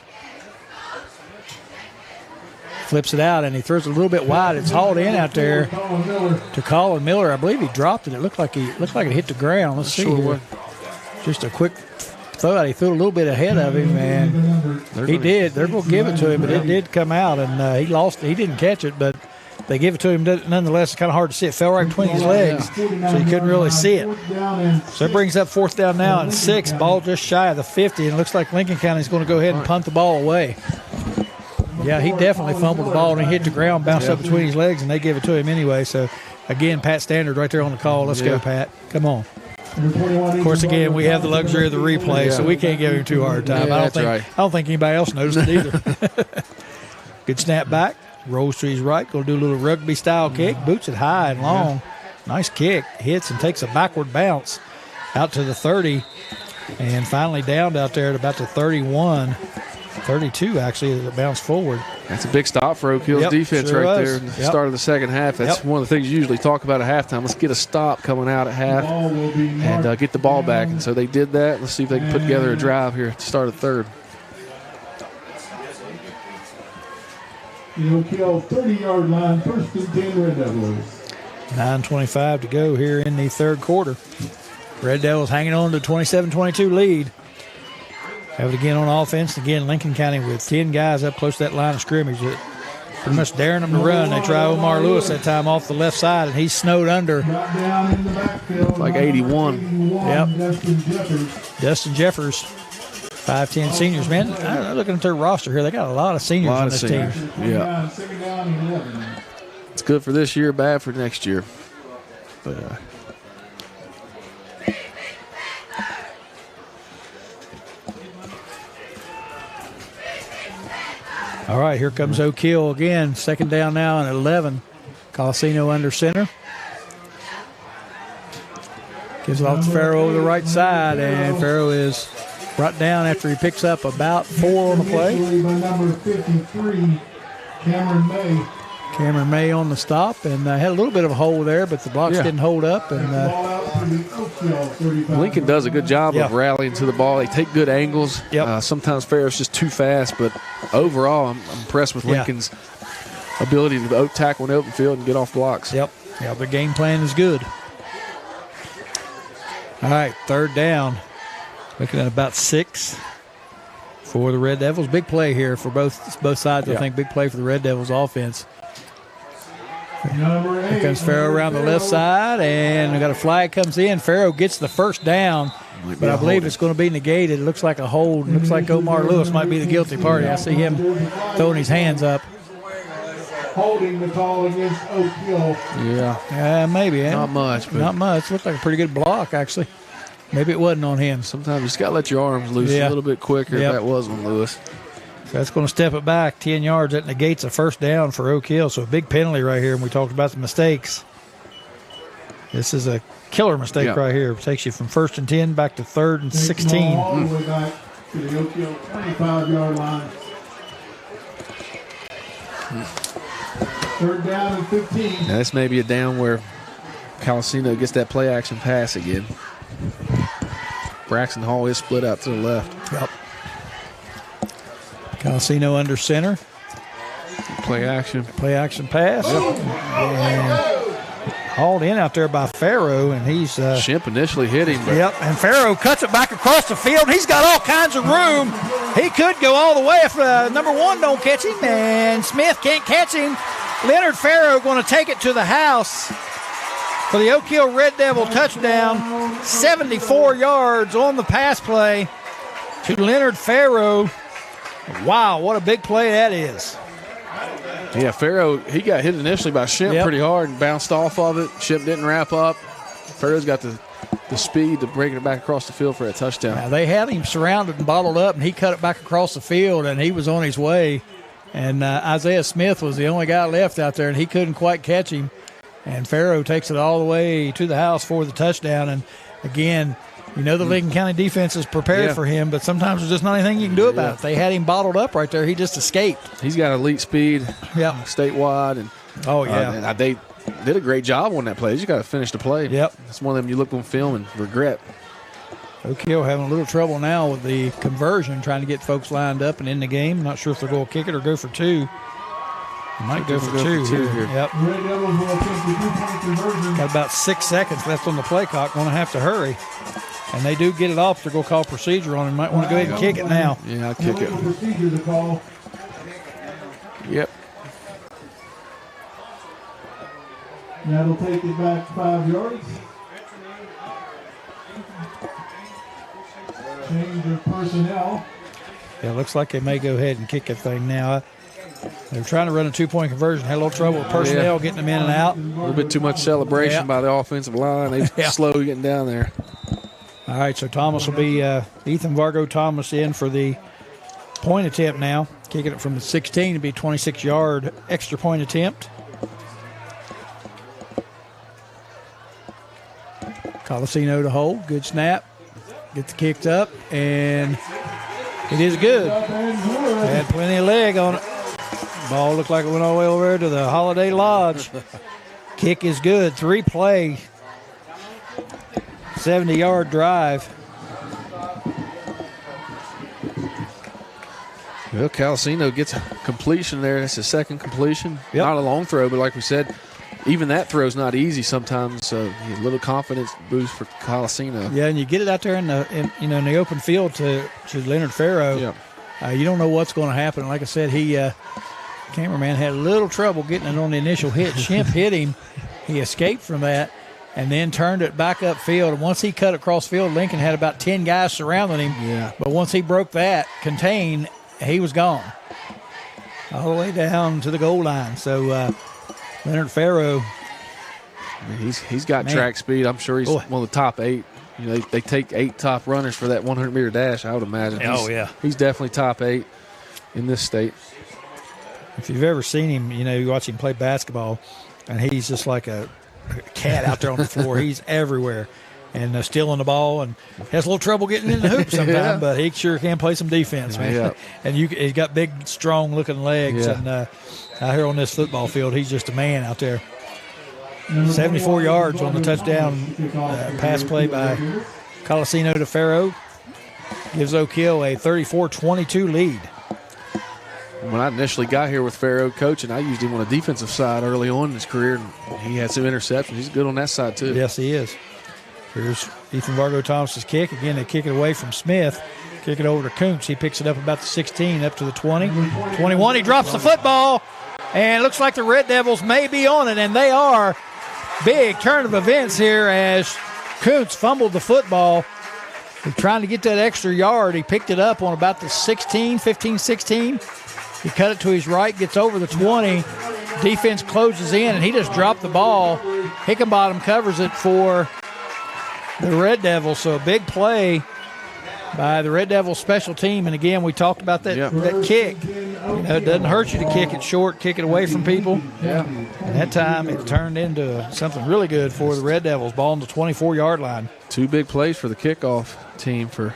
Flips it out, and he throws it a little bit wide. It's hauled in out there to Colin Miller. I believe he dropped it. It looked like it hit the ground. Let's see here. Just a quick throw out. He threw a little bit ahead of him, and he did. They're going to give it to him, but it did come out, and he lost. He didn't catch it, but they give it to him nonetheless. It's kind of hard to see. It fell right between his legs, so you couldn't really see it. So it brings up fourth down now and 6. Ball just shy of the 50, and it looks like Lincoln County is going to go ahead and punt the ball away. Yeah, he definitely fumbled the ball, and he hit the ground, bounced up between his legs, and they give it to him anyway. So, again, Pat Standard right there on the call. Let's go, Pat. Come on. Of course, again, we have the luxury of the replay, so we can't give him too hard a time. I don't think anybody else noticed it either. Good snap back. Rolls to his right. Going to do a little rugby-style kick. Boots it high and long. Nice kick. Hits and takes a backward bounce out to the 30. And finally downed out there at about the 31. 32, actually, as it bounced forward. That's a big stop for Oak Hill's defense right there at the start of the second half. That's one of the things you usually talk about at halftime. Let's get a stop coming out at half and get the ball back. And so they did that. Let's see if they can put together a drive here at the start of third. The Oak Hill 30-yard line, first and 10 Red Devils. 9:25 to go here in the third quarter. Red Devils hanging on to a 27-22 lead. Have it again on offense. Again, Lincoln County with 10 guys up close to that line of scrimmage. Pretty much daring them to run. They try Omar Lewis that time off the left side, and he's snowed under. Like 81. Yep. Dustin Jeffers, 5'10 seniors. Man, I'm looking at their roster here. They got a lot of seniors on this team. Yeah. It's good for this year, bad for next year. But all right, here comes Oak Hill again. Second down now and 11. Colasino under center. Gives it off to Farrow over the right side, and Farrow is brought down after he picks up about 4 on the play. By number 53, Cameron May. Cameron May on the stop, and had a little bit of a hole there, but the blocks didn't hold up. And Lincoln does a good job of rallying to the ball. They take good angles. Sometimes Farrow's just too fast, but overall, I'm impressed with Lincoln's ability to tackle in the open field and get off blocks. Yeah, the game plan is good. All right, third down. Looking at about 6 for the Red Devils. Big play here for both sides. I think big play for the Red Devils offense. Here comes Farrow around the left side, and we got a flag comes in. Farrow gets the first down, but I believe it's going to be negated. It looks like a hold. It looks like Omar Lewis might be the guilty party. I see him throwing his hands up. Holding the call against Oak Hill. Yeah. Maybe. Not much. But not much. Looked like a pretty good block, actually. Maybe it wasn't on him. Sometimes you just got to let your arms loose a little bit quicker. If that was on Lewis. So that's going to step it back 10 yards. That negates a first down for Oak Hill. So a big penalty right here. And we talked about the mistakes. This is a killer mistake right here. It takes you from 1st and 10 back to 3rd and 16. All the way back to the Oak Hill 25-yard line. 3rd down and 15. Now this may be a down where Colasino gets that play action pass again. Braxton Hall is split out to the left. Yep. Colasino under center. Play action pass. And hauled in out there by Farrow, and he's Shemp initially hit him. And Farrow cuts it back across the field. He's got all kinds of room. He could go all the way if number 1 don't catch him, and Smith can't catch him. Leonard Farrow going to take it to the house for the Oak Hill Red Devil touchdown. 74 yards on the pass play to Leonard Farrow. Wow, what a big play that is. Yeah, Farrow, he got hit initially by Shemp pretty hard and bounced off of it. Shemp didn't wrap up. Farrow's got the speed to break it back across the field for a touchdown. Now, they had him surrounded and bottled up, and he cut it back across the field, and he was on his way. And Isaiah Smith was the only guy left out there, and he couldn't quite catch him. And Farrow takes it all the way to the house for the touchdown. And, again, you know the Lincoln County defense is prepared for him, but sometimes there's just not anything you can do about it. They had him bottled up right there. He just escaped. He's got elite speed statewide. And, and they did a great job on that play. You just got to finish the play. Yep. It's one of them you look on film and regret. Oak Hill having a little trouble now with the conversion, trying to get folks lined up and in the game. Not sure if they're going to kick it or go for two. They might go for two here. Yep. Red Devils will attempt the 2-point conversion. Got about 6 seconds left on the play clock. Going to have to hurry. And they do get it off. They're going to call procedure on him. Might want to go ahead and kick it now. Yeah, I'll kick it. Procedure to call. Yep. That'll take it back 5 yards. Change of personnel. Yeah, looks like they may go ahead and kick that thing now. They're trying to run a 2-point conversion. Had a little trouble with personnel getting them in and out. A little bit too much celebration by the offensive line. They slow getting down there. All right, so Thomas will be Ethan Vargo Thomas in for the point attempt now. Kicking it from the 16 to be 26-yard extra point attempt. Colasino to hold. Good snap. Gets kicked up, and it is good. Had plenty of leg on it. Ball looked like it went all the way over to the Holiday Lodge. Kick is good. 3-play, 70-yard drive. Well, Colasino gets a completion there. That's his second completion. Yep. Not a long throw, but like we said, even that throw is not easy sometimes. So a little confidence boost for Colasino. Yeah, and you get it out there in the open field to Leonard Farrow. Yeah. You don't know what's going to happen. Like I said, cameraman had a little trouble getting it on the initial hit. Shemp hit him. He escaped from that and then turned it back upfield. And once he cut across field, Lincoln had about 10 guys surrounding him. Yeah. But once he broke that contain, he was gone all the way down to the goal line. So Leonard Farrow, he's got track speed. I'm sure he's one of the top 8. You know, they take 8 top runners for that 100-meter dash, I would imagine. He's definitely top 8 in this state. If you've ever seen him, you watch him play basketball, and he's just like a cat out there on the floor. He's everywhere and stealing the ball, and has a little trouble getting in the hoop sometimes, but he sure can play some defense, man. Yeah. And he's got big, strong-looking legs, and out here on this football field, he's just a man out there. 74 yards on the touchdown pass play by Colasino to Farrow. Gives Oak Hill a 34-22 lead. When I initially got here with Farrow coaching, I used him on the defensive side early on in his career, and he had some interceptions. He's good on that side, too. Yes, he is. Here's Ethan Vargo Thomas's kick. Again, they kick it away from Smith. Kick it over to Koontz. He picks it up about the 16, up to the 20. 21, he drops the football, and it looks like the Red Devils may be on it, and they are. Big turn of events here as Koontz fumbled the football. He's trying to get that extra yard. He picked it up on about the 15, 16. He cut it to his right, gets over the 20. Defense closes in, and he just dropped the ball. Hickenbottom covers it for the Red Devils. So a big play by the Red Devils special team. And again, we talked about that kick. It doesn't hurt you to kick it short, kick it away from people. Yeah. And that time it turned into something really good for the Red Devils. Ball on the 24-yard line. 2 big plays for the kickoff team for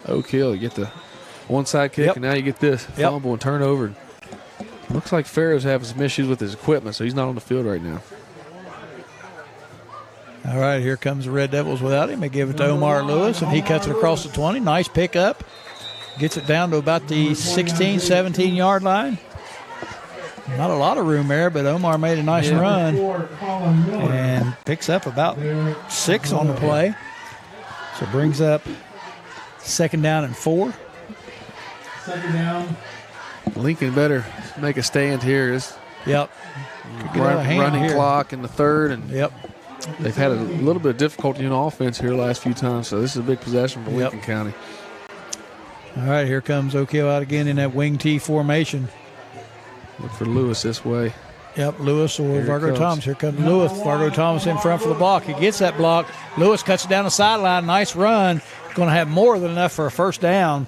Oak Hill. You get the onside kick, and now you get this fumble and turnover. Looks like Farrow's having some issues with his equipment, so he's not on the field right now. All right, here comes the Red Devils without him. They give it to Omar Lewis, and he cuts it across the 20. Nice pickup. Gets it down to about the 16, 17-yard line. Not a lot of room there, but Omar made a nice run and picks up about 6 on the play. So brings up 2nd down and 4. 2nd down. Lincoln better make a stand here. It's running clock in the 3rd, and they've had a little bit of difficulty on offense here the last few times, so this is a big possession for Lincoln County. All right, here comes Oak Hill out again in that wing T formation. Look for Lewis this way. Yep, Lewis or Vargo Thomas. Here comes Lewis. Vargo Thomas in front for the block. He gets that block. Lewis cuts it down the sideline. Nice run. Going to have more than enough for a 1st down.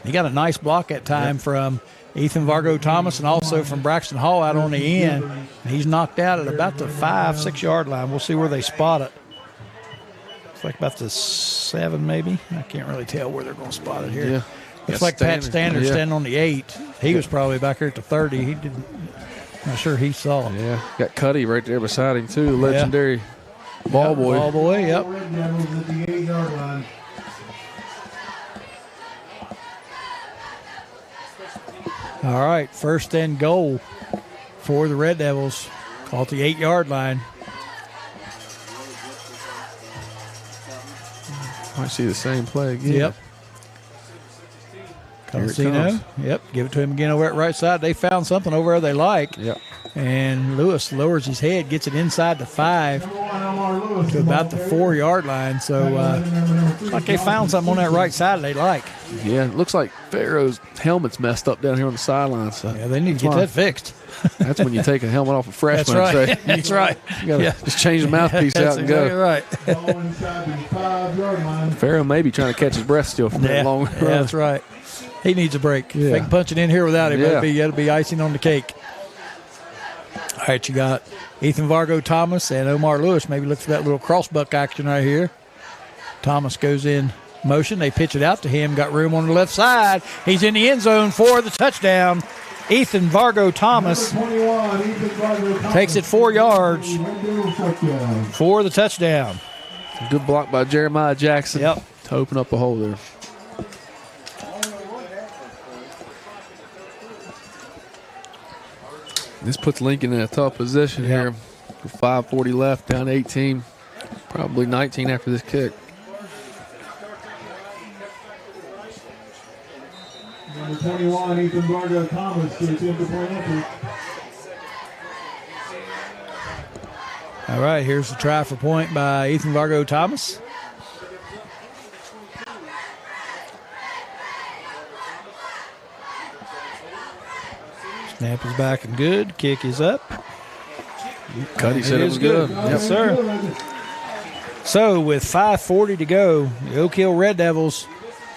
He got a nice block that time from Ethan Vargo Thomas, and also from Braxton Hall out on the end. And he's knocked out at about the 5-6 yard line. We'll see where they spot it. It's like about the 7 maybe. I can't really tell where they're going to spot it here. Yeah. It's like Pat Standard standing on the 8. He was probably back here at the 30. He didn't. Not sure he saw it. Yeah, got Cuddy right there beside him too. The legendary ball boy. Ball boy. Yep. Red Devils at the 8 yard line. All right, first and goal for the Red Devils. Call it the 8 yard line. Might see the same play again. Yep. Here it Calcino. comes. Yep. Give it to him again over at right side. They found something over there they like. Yep. And Lewis lowers his head, gets it inside the 5 to about the 4 yard line. So looks like they found something on that right side they like. Yeah, it looks like Pharaoh's helmet's messed up down here on the sideline. So Yeah, they need to get that fixed. that's when you take a helmet off a freshman. That's right. And say, That's right. you gotta just change the mouthpiece That's out and exactly go. right. Ball inside the 5 yard line. Pharaoh may be trying to catch his breath still from that long run. That's right. He needs a break. Yeah. If they can punch it in here without him, Yeah. that'd be icing on the cake. All right, you got Ethan Vargo Thomas and Omar Lewis. Maybe look for that little crossbuck action right here. Thomas goes in motion. They pitch it out to him. Got room on the left side. He's in the end zone for the touchdown. Ethan Vargo Thomas 21, Ethan Vargo Thomas. takes it 4 yards Red Devils touchdown. for the touchdown. Good block by Jeremiah Jackson. Yep. To open up a hole there. This puts Lincoln in a tough position here. With 5:40 left, down 18, probably 19 after this kick. Number 21, Ethan Vargo Thomas to attempt the point entry. All right, here's the try for point by Ethan Vargo Thomas. Snap is back and good. Kick is up. Cuddy said it was good. Yes, sir. So with 5:40 to go, the Oak Hill Red Devils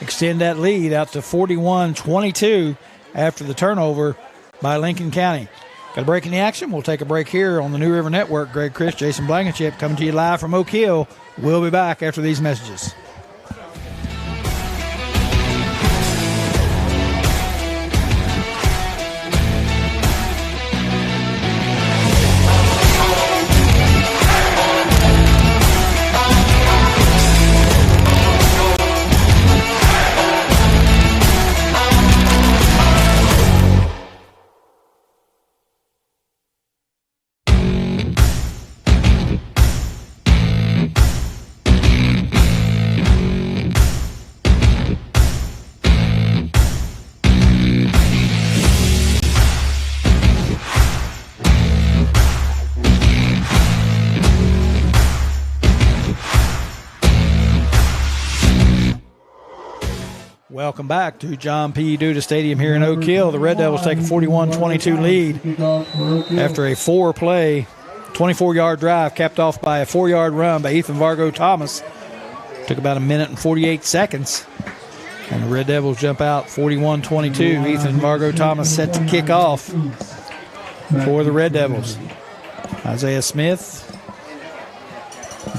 extend that lead out to 41-22 after the turnover by Lincoln County. Got a break in the action. We'll take a break here on the New River Network. Greg Chris, Jason Blankenship coming to you live from Oak Hill. We'll be back after these messages. Welcome back to John P. Duda Stadium here in Oak Hill. The Red Devils take a 41-22 lead after a 4-play, 24-yard drive capped off by a 4-yard run by Ethan Vargo Thomas. Took about a minute and 48 seconds. And the Red Devils jump out 41-22. Ethan Vargo Thomas set to kick off for the Red Devils. Isaiah Smith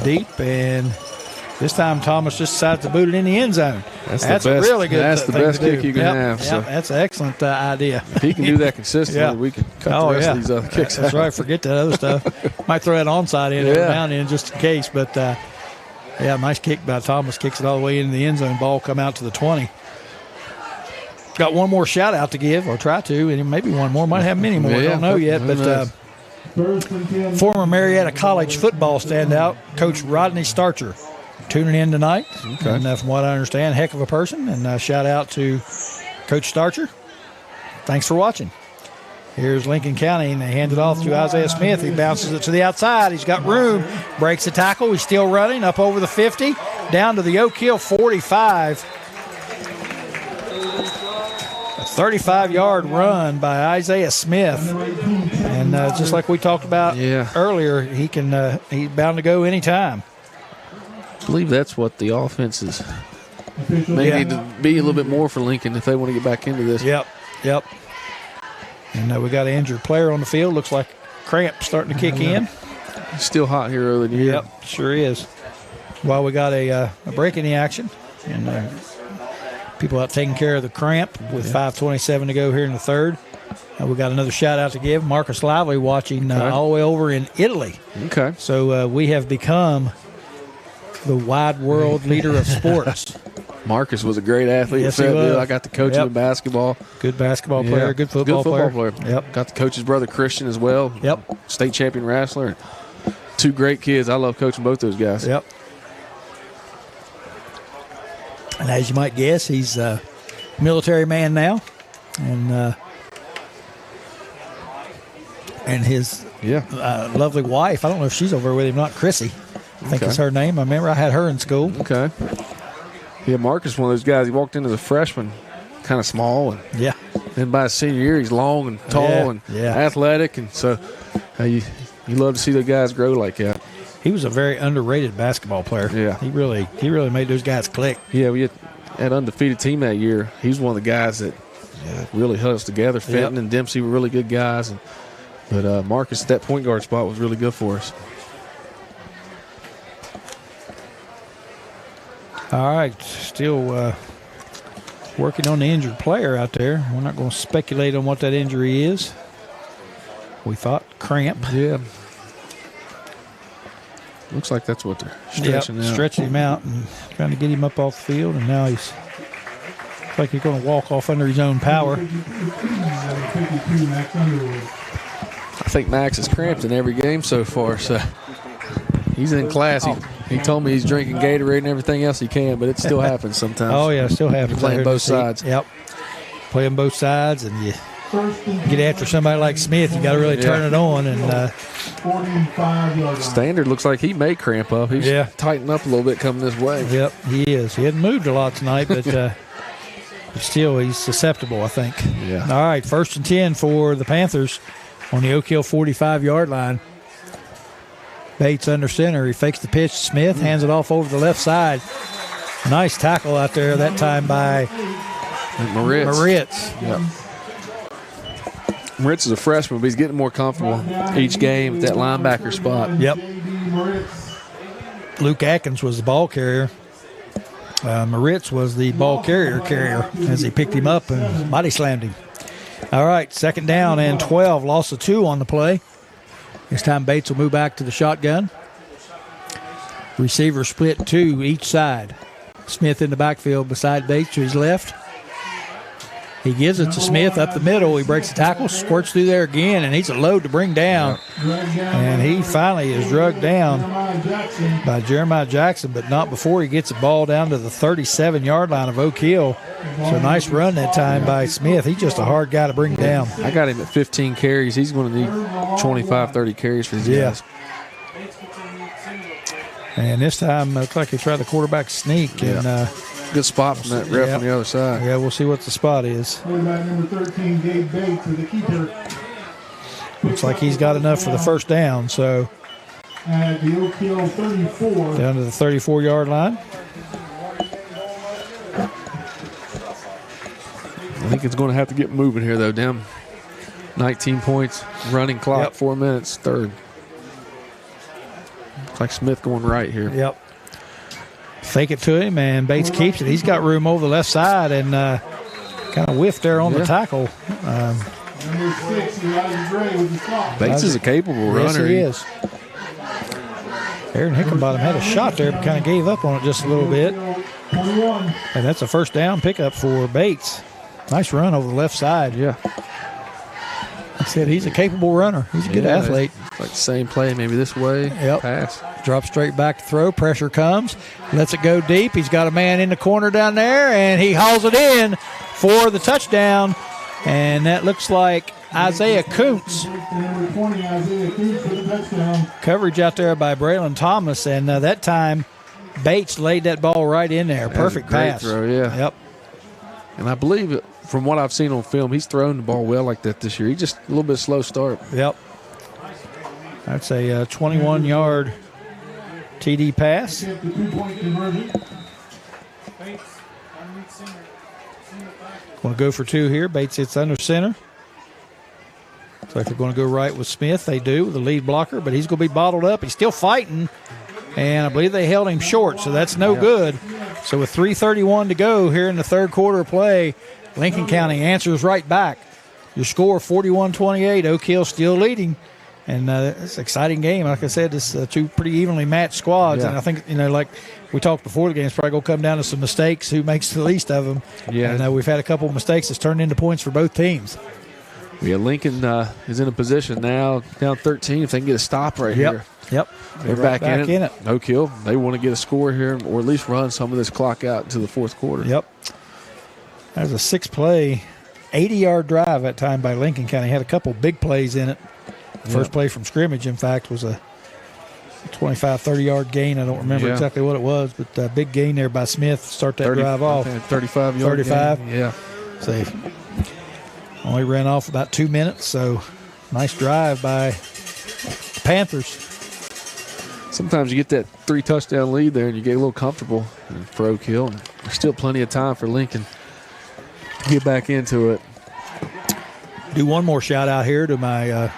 deep, and this time Thomas just decided to boot it in the end zone. That's a really good That's the thing best to do. kick you can have. So That's an excellent idea. if he can do that consistently, we can cut the rest of these other kicks That's out. right. Forget that other stuff. Might throw that onside in every now and then just in case. But, nice kick by Thomas. Kicks it all the way into the end zone. Ball come out to the 20. Got one more shout-out to give, or try to, and maybe one more. Might have many more. I don't know yet. But former Marietta College football standout, Coach Rodney Starcher, tuning in tonight. Okay. And from what I understand, heck of a person. And shout out to Coach Starcher. Thanks for watching. Here's Lincoln County, and they hand it off to Isaiah Smith. He bounces it to the outside. He's got room. Breaks the tackle. He's still running up over the 50, down to the Oak Hill 45. A 35-yard run by Isaiah Smith. And just like we talked about earlier, he's bound to go anytime. I believe that's what the offenses may need to be a little bit more for Lincoln if they want to get back into this. Yep. And we got an injured player on the field. Looks like cramp starting to kick in. It's still hot here early in the year. Yep, sure is. Well, we got a break in the action. And people out taking care of the cramp with 5:27 to go here in the third. We got another shout out to give. Marcus Lively watching all the way over in Italy. Okay. So we have become the wide world leader of sports. Marcus was a great athlete. Yes, he was. I got to coach him in basketball. Good basketball player, good football player. Yep. Got to coach his brother Christian as well. Yep. State champion wrestler. Two great kids. I love coaching both those guys. Yep. And as you might guess, he's a military man now. And his lovely wife, I don't know if she's over with him, not Chrissy. I think it's her name. I remember I had her in school. Okay. Yeah, Marcus, one of those guys. He walked in as a freshman, kind of small, and then by his senior year, he's long and tall and athletic, and so you love to see the guys grow like that. He was a very underrated basketball player. Yeah, he really made those guys click. Yeah, we had an undefeated team that year. He was one of the guys that really held us together. Fenton and Dempsey were really good guys, but Marcus at that point guard spot was really good for us. All right, still working on the injured player out there. We're not going to speculate on what that injury is. We thought cramp. Yeah. Looks like that's what they're stretching out. Stretching him out and trying to get him up off the field, and now he's like he's going to walk off under his own power. I think Max has cramped in every game so far, so he's in class. He told me he's drinking Gatorade and everything else he can, but it still happens sometimes. Oh, yeah, it still happens. You're playing both sides. Yep. Playing both sides, and you get after somebody like Smith, you got to really turn it on. And Standard looks like he may cramp up. He's tightened up a little bit coming this way. Yep, he is. He hadn't moved a lot tonight, but still he's susceptible, I think. Yeah. All right, 1st and 10 for the Panthers on the Oak Hill 45-yard line. Bates under center. He fakes the pitch. Smith hands it off over the left side. Nice tackle out there that time by Moritz. Yep. Moritz is a freshman, but he's getting more comfortable each game at that linebacker spot. Yep. Luke Atkins was the ball carrier. Moritz was the ball carrier as he picked him up and body slammed him. All right, 2nd down and 12. Loss of 2 on the play. This time Bates will move back to the shotgun. Receiver split 2 each side. Smith in the backfield beside Bates to his left. He gives it to Smith up the middle. He breaks the tackle, squirts through there again, and he's a load to bring down. And he finally is drugged down by Jeremiah Jackson, but not before he gets the ball down to the 37-yard line of Oak Hill. So nice run that time by Smith. He's just a hard guy to bring down. I got him at 15 carries. He's going to need 25, 30 carries for these guys. And this time, it looks like he tried the quarterback sneak. And good spot from that ref on the other side. Yeah, we'll see what the spot is. Number 13, Gabe Bates, the keeper. Looks like he's got enough for the 1st down. So at the Oak Hill 34. Down to the 34-yard line. I think it's going to have to get moving here, though. Down 19 points, running clock, 4 minutes, 3rd. Looks like Smith going right here. Yep. Fake it to him, and Bates keeps it. He's got room over the left side and kind of whiffed there on the tackle. Number 6, Elijah Gray with the stop. Bates is a capable runner. Yes, he is. Aaron Hickenbottom had a shot there, but kind of gave up on it just a little bit. And that's a 1st down pickup for Bates. Nice run over the left side. Yeah. I said he's a capable runner. He's a good athlete. Like the same play, maybe this way. Yep. Pass. Drop straight back to throw. Pressure comes. Lets it go deep. He's got a man in the corner down there, and he hauls it in for the touchdown. And that looks like Isaiah Kuntz. Number 20, Isaiah Kuntz for the touchdown. Coverage out there by Braylon Thomas, and that time Bates laid that ball right in there. Perfect pass. Throw, yeah. Yep. And I believe, from what I've seen on film, he's thrown the ball well like that this year. He's just a little bit slow start. Yep. That's a 21-yard TD pass. The 2-point conversion. Going to go for 2 here. Bates hits under center. Looks like they're going to go right with Smith. They do, the lead blocker, but he's going to be bottled up. He's still fighting, and I believe they held him short, so that's no good. So with 3:31 to go here in the third quarter of play, Lincoln County answers right back. Your score 41-28. Oak Hill still leading. And it's an exciting game. Like I said, it's two pretty evenly matched squads. Yeah. And I think, like we talked before the game, it's probably going to come down to some mistakes, who makes the least of them. Yeah. And we've had a couple of mistakes that's turned into points for both teams. Yeah, Lincoln is in a position now, down 13, if they can get a stop right here. Yep. They're right back in it. it. Oak Hill, they want to get a score here or at least run some of this clock out into the fourth quarter. Yep. That was a 6-play, 80-yard drive that time by Lincoln County. Had a couple big plays in it. First play from scrimmage, in fact, was a 25, 30-yard gain. I don't remember exactly what it was, but a big gain there by Smith to start that drive off. 35-yard 35. gain. Yeah. So they only ran off about 2 minutes, so nice drive by the Panthers. Sometimes you get that 3-touchdown lead there and you get a little comfortable for Oak Hill. And there's still plenty of time for Lincoln to get back into it. Do one more shout-out here to my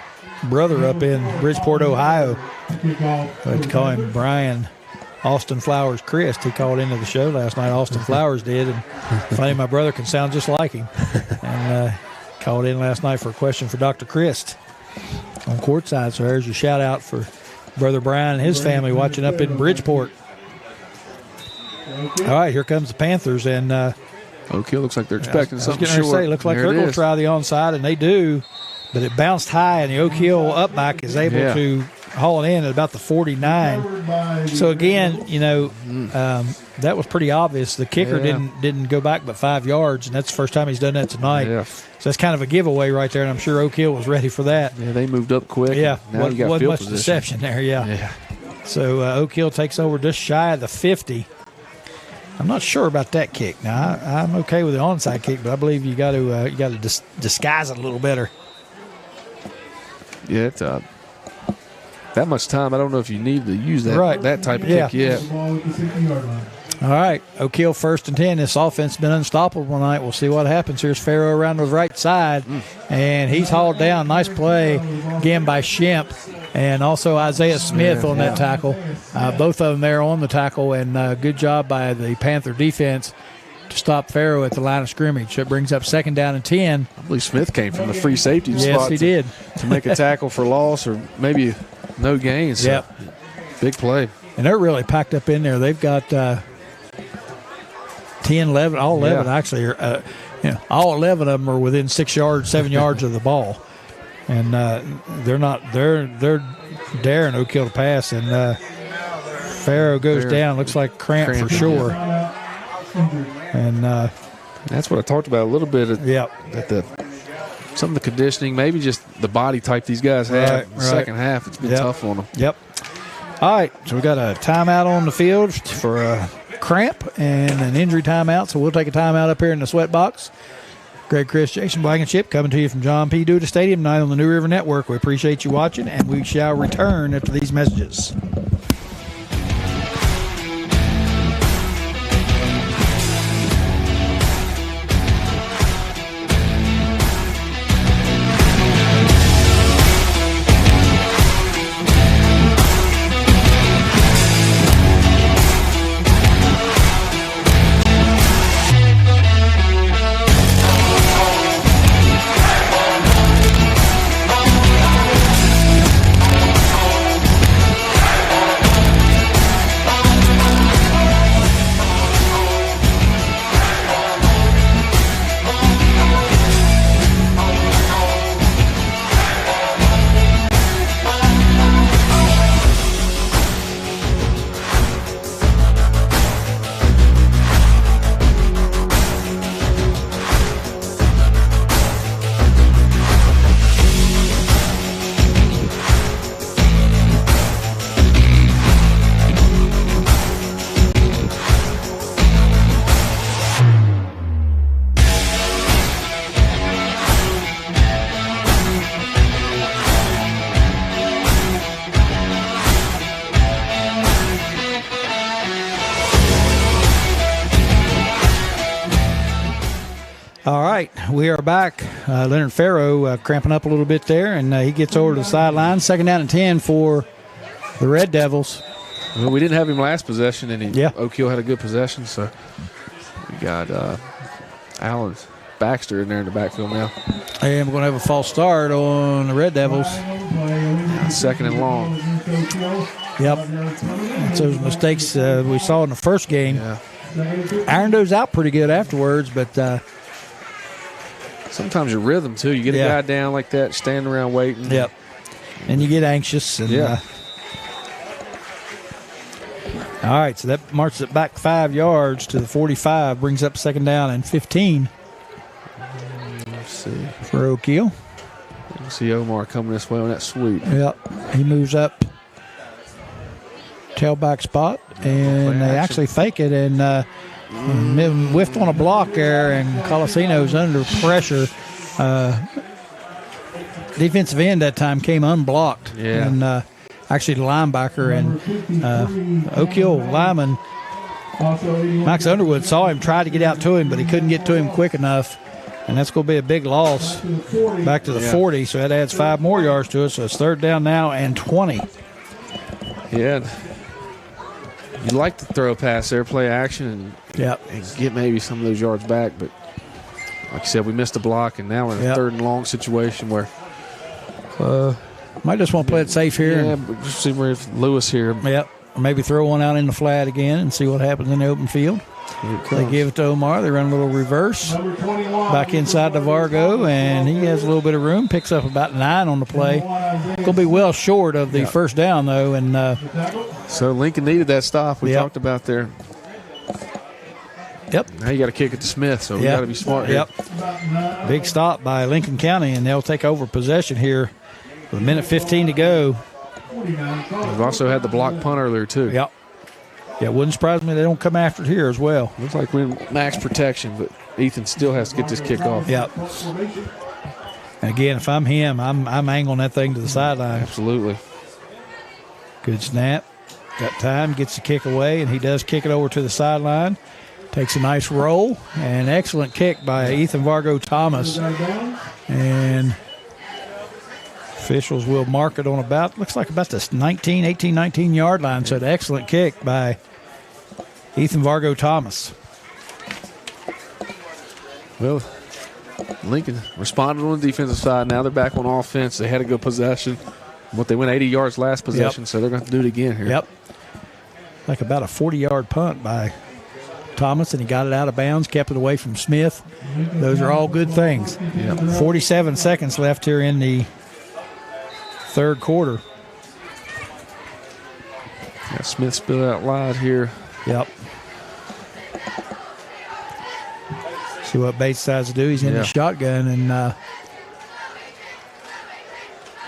brother up in Bridgeport, Ohio. I'd call him Brian Austin Flowers Christ. He called into the show last night. Austin Flowers did. And funny, my brother can sound just like him. And called in last night for a question for Dr. Christ on courtside. So there's your shout-out for Brother Brian and his family watching up in Bridgeport. All right, here comes the Panthers. And Oak Hill looks like they're expecting something short. short. Looks like they're going to try the onside, and they do. But it bounced high, and the Oak Hill up back is able to haul it in at about the 49. So, again, that was pretty obvious. The kicker didn't go back but 5 yards, and that's the first time he's done that tonight. Yeah. So that's kind of a giveaway right there, and I'm sure Oak Hill was ready for that. Yeah, they moved up quick. Yeah, now you got wasn't field much position. deception there, yeah. So Oak Hill takes over just shy of the 50. I'm not sure about that kick. Now I'm okay with the onside kick, but I believe you got to disguise it a little better. Yeah, it's that much time. I don't know if you need to use that type of kick yet. All right, Oak Hill 1st and 10. This offense has been unstoppable tonight. We'll see what happens. Here's Farrow around the right side, and he's hauled down. Nice play again by Shemp, and also Isaiah Smith on that tackle. Both of them there on the tackle, and good job by the Panther defense to stop Farrow at the line of scrimmage. It brings up 2nd down and 10. I believe Smith came from the free safety spot. Yes, he did. To make a tackle for loss or maybe no gain. So yep. Big play. And they're really packed up in there. They've got 10, 11, all 11 actually are, all 11 of them are within 6 yards, 7 yards of the ball. And they're daring Oak Hill to pass. And Farrow goes down. Looks like cramp for sure. And that's what I talked about a little bit at some of the conditioning, maybe just the body type these guys have. In the second half, it's been tough on them. Yep. All right, so we got a timeout on the field for a cramp and an injury timeout, so we'll take a timeout up here in the sweat box. Greg Chris, Jason Blankenship coming to you from John P. Duda Stadium tonight on the New River Network. We appreciate you watching, and we shall return after these messages. All right, we are back. Leonard Farrow cramping up a little bit there, and he gets over to the sideline. 2nd down and 10 for the Red Devils. Well, we didn't have him last possession, and Oak Hill had a good possession, so we got Alan Baxter in there in the backfield now. And we're going to have a false start on the Red Devils. 2nd and long. Yep. That's those mistakes we saw in the first game. Yeah. Irondo's out pretty good afterwards, but sometimes your rhythm, too. You get a guy down like that, standing around waiting. Yep. And you get anxious. And, all right, so that marches it back 5 yards to the 45, brings up 2nd down and 15. Let's see. For Oak Hill. You can see Omar coming this way on that sweep. Yep. He moves up tailback spot, and they actually fake it and whiffed on a block there, and Colasino's under pressure. Defensive end that time came unblocked. Yeah. And actually the linebacker and Oak Hill lineman Max Underwood saw him, tried to get out to him, but he couldn't get to him quick enough. And that's going to be a big loss back to the 40. So that adds 5 more yards to it. So it's 3rd down now and 20. Yeah. You'd like to throw a pass there, play action, and get maybe some of those yards back. But like you said, we missed a block, and now we're in a 3rd and long situation where might just want to play it safe here. Yeah, but just see where if Lewis here. Yep. Or maybe throw one out in the flat again and see what happens in the open field. They give it to Omar. They run a little reverse. Back inside to Vargo, and he has a little bit of room. Picks up about 9 on the play. Going to be well short of the 1st down, though. And so Lincoln needed that stop we talked about there. Yep. Now you got to kick it to Smith, so we got to be smart here. Yep. Big stop by Lincoln County, and they'll take over possession here with 1:15 to go. We've also had the block punt earlier, too. Yep. Yeah, it wouldn't surprise me they don't come after it here as well. Looks like we're in max protection, but Ethan still has to get this kick off. Yep. And again, if I'm him, I'm angling that thing to the sideline. Absolutely. Good snap. Got time, gets the kick away, and he does kick it over to the sideline. Takes a nice roll, and excellent kick by Ethan Vargo Thomas. And officials will mark it on looks like about this 19 yard line. So an excellent kick by Ethan Vargo Thomas. Well, Lincoln responded on the defensive side. Now they're back on offense. They had a good possession. They went 80 yards last possession, so they're going to have to do it again here. Yep. Like about a 40-yard punt by Thomas, and he got it out of bounds, kept it away from Smith. Those are all good things. Yep. 47 seconds left here in the 3rd quarter. Yeah, Smith spilled out wide here. Yep. See what Bates decides to do. He's in the shotgun, and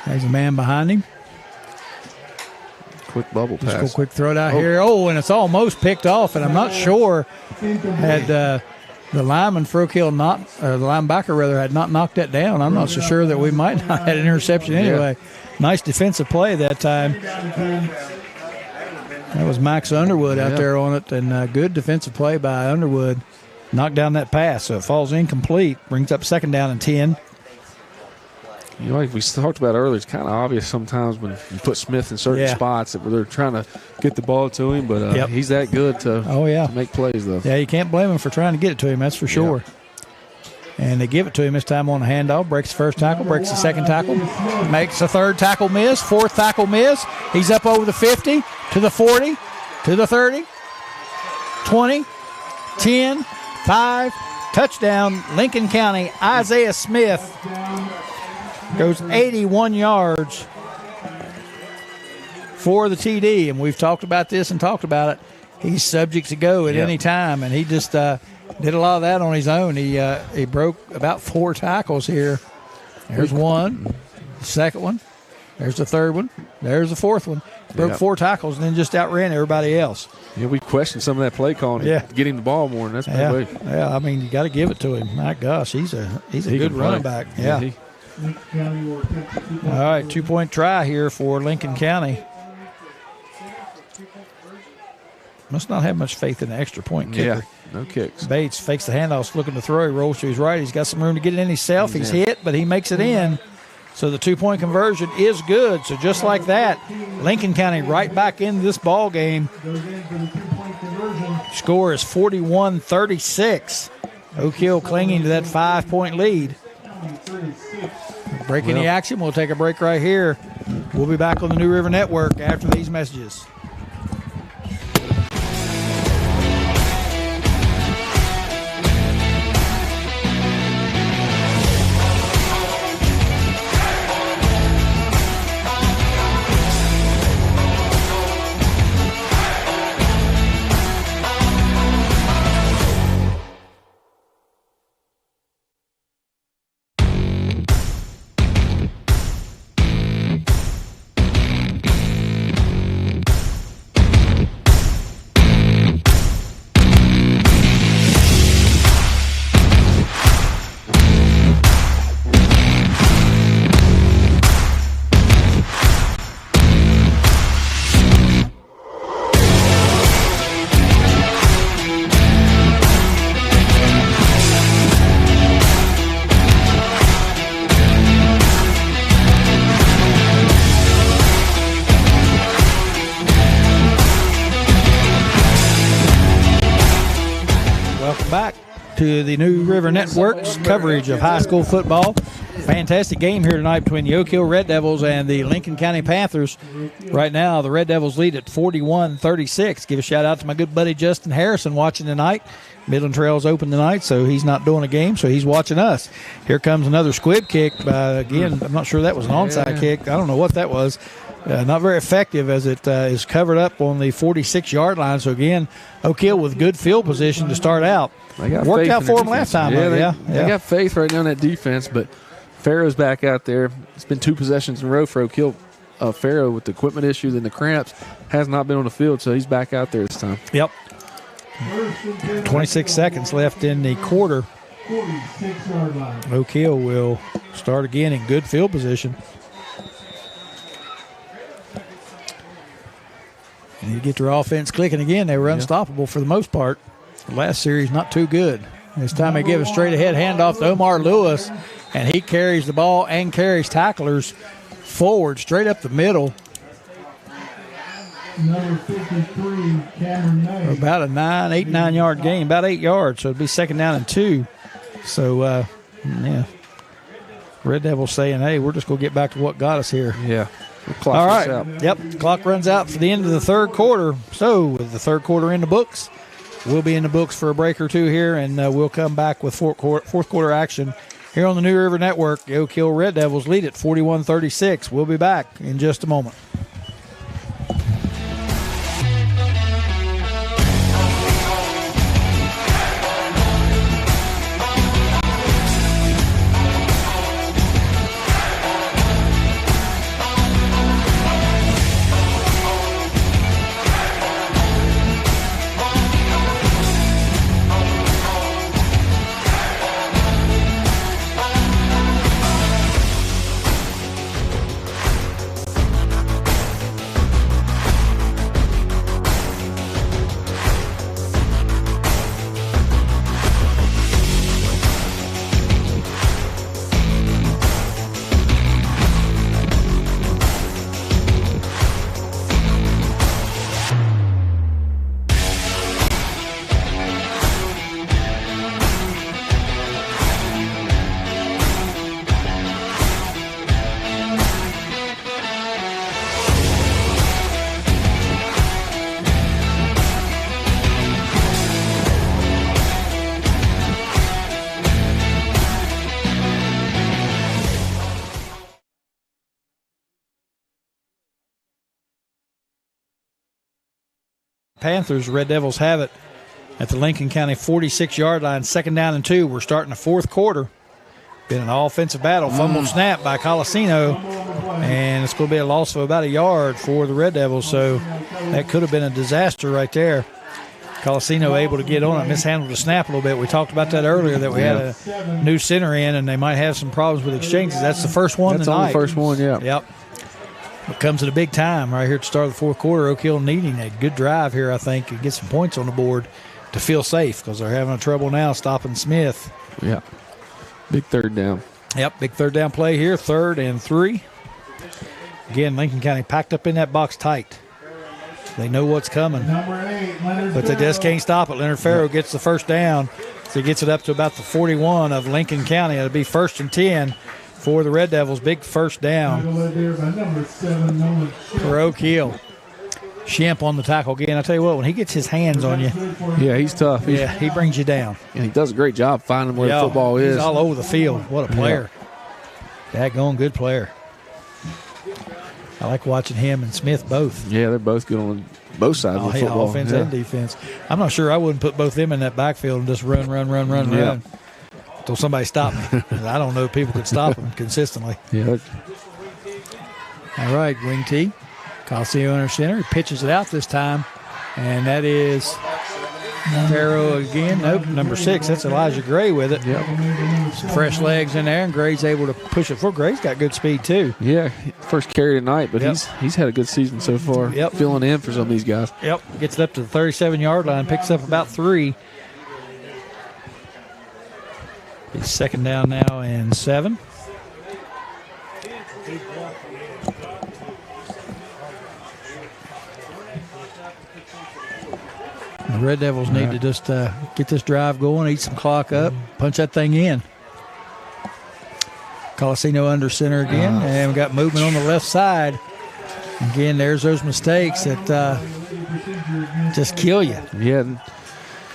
there's a man behind him. Quick bubble pass. Just go quick throw it out here. Oh, and it's almost picked off, and I'm not sure had the lineman for Oak Hill the linebacker rather, had not knocked that down. I'm not so sure that we might not have had an interception anyway. Nice defensive play that time. That was Max Underwood out there on it, and good defensive play by Underwood. Knocked down that pass, so it falls incomplete. Brings up 2nd down and 10. You know, like we talked about earlier, it's kind of obvious sometimes when you put Smith in certain spots that they're trying to get the ball to him, but he's that good to make plays, though. Yeah, you can't blame him for trying to get it to him, that's for sure. And they give it to him this time on the handoff. Breaks the 1st tackle, breaks the 2nd tackle, makes the 3rd tackle miss, 4th tackle miss. He's up over the 50, to the 40, to the 30, 20, 10, 5, touchdown, Lincoln County. Isaiah Smith goes 81 yards for the TD, and we've talked about this and talked about it. He's subject to go at any time, and he just did a lot of that on his own. He broke about 4 tackles here. There's one, the 2nd one. There's the 3rd one. There's the 4th one. Broke 4 tackles and then just outran everybody else. Yeah, we questioned some of that play calling to get him the ball more, and that's big. Yeah, I mean, you got to give it to him. My gosh, he's a good running back. Yeah. All right, 2-point try here for Lincoln County. must not have much faith in the extra point kicker. Yeah, no kicks. Bates fakes the handoff, looking to throw. He rolls to his right. He's got some room to get it in himself. He's hit, but he makes it in. So the 2-point conversion is good. So just like that, Lincoln County right back into this ball game. Score is 41-36. Oak Hill clinging to that 5-point lead. Break any action. We'll take a break right here. We'll be back on the New River Network after these messages. To the New River Network's coverage of high school football. Fantastic game here tonight between the Oak Hill Red Devils and the Lincoln County Panthers. Right now, the Red Devils lead at 41-36. Give a shout out to my good buddy Justin Harrison watching tonight. Midland Trail's open tonight, so he's not doing a game, so he's watching us. Here comes another squib kick. Again, I'm not sure that was an onside kick. I don't know what that was. Not very effective as it is covered up on the 46-yard line. So, again, Oak Hill with good field position to start out. Worked out for them last time. They got faith right now in that defense, but Farrow's back out there. It's been 2 possessions in a row for Oak Hill. Farrow with the equipment issues and the cramps has not been on the field, so he's back out there this time. Yep. 26 seconds left in the quarter. 46-yard line. Oak Hill will start again in good field position. And you get their offense clicking again. They were unstoppable for the most part. The last series, not too good. This time they give a straight-ahead handoff to Omar Lewis, and he carries the ball and carries tacklers forward, straight up the middle. Number 53, Cameron May. About a 9-yard gain, about 8 yards, so it'd be 2nd down and 2. So, Red Devils saying, hey, we're just going to get back to what got us here. Yeah. All right. Yep. Clock runs out for the end of the third quarter. So, with the third quarter in the books, we'll be in the books for a break or two here, and we'll come back with fourth quarter action here on the New River Network. The Oak Hill Red Devils lead at 41-36. We'll be back in just a moment. Panthers, Red Devils have it at the Lincoln County 46-yard line, 2nd down and 2. We're starting the fourth quarter. Been an offensive battle. Fumbled snap by Colasino, and it's going to be a loss of about a yard for the Red Devils, so that could have been a disaster right there. Colasino able to get on it, mishandled the snap a little bit. We talked about that earlier, that we had a new center in, and they might have some problems with exchanges. That's the first one tonight. That's the first one, yeah. Yep. It comes at a big time right here at the start of the fourth quarter. Oak Hill needing a good drive here, I think, to get some points on the board to feel safe because they're having trouble now stopping Smith. Yeah. Big third down. Yep, big third down play here, 3rd and 3. Again, Lincoln County packed up in that box tight. They know what's coming, but they just can't stop it. Leonard Farrow gets the first down, so he gets it up to about the 41 of Lincoln County. It'll be 1st and 10 for the Red Devils. Big first down for Oak Hill. Shemp on the tackle again. I tell you what, when he gets his hands on you, yeah, he's tough. He brings you down. And he does a great job finding where the football is. He's all over the field. What a player. Daggone good player. I like watching him and Smith both. Yeah, they're both good on both sides of the football. Offense and defense. I'm not sure I wouldn't put both of them in that backfield and just run until somebody stopped me. I don't know if people could stop them consistently. Yeah. All right, wing T. Coliseum under center. He pitches it out this time, and that is Farrow again. Nope, number 6. That's Elijah Gray with it. Yep. Some fresh legs in there, and Gray's able to push it forward. Gray's got good speed, too. Yeah, first carry tonight, but he's had a good season so far. Yep. Filling in for some of these guys. Yep, gets it up to the 37-yard line, picks up about 3. He's 2nd down now and 7. The Red Devils need to just get this drive going, eat some clock up, punch that thing in. Colasino under center again, and we got movement on the left side. Again, there's those mistakes that just kill you. Yeah.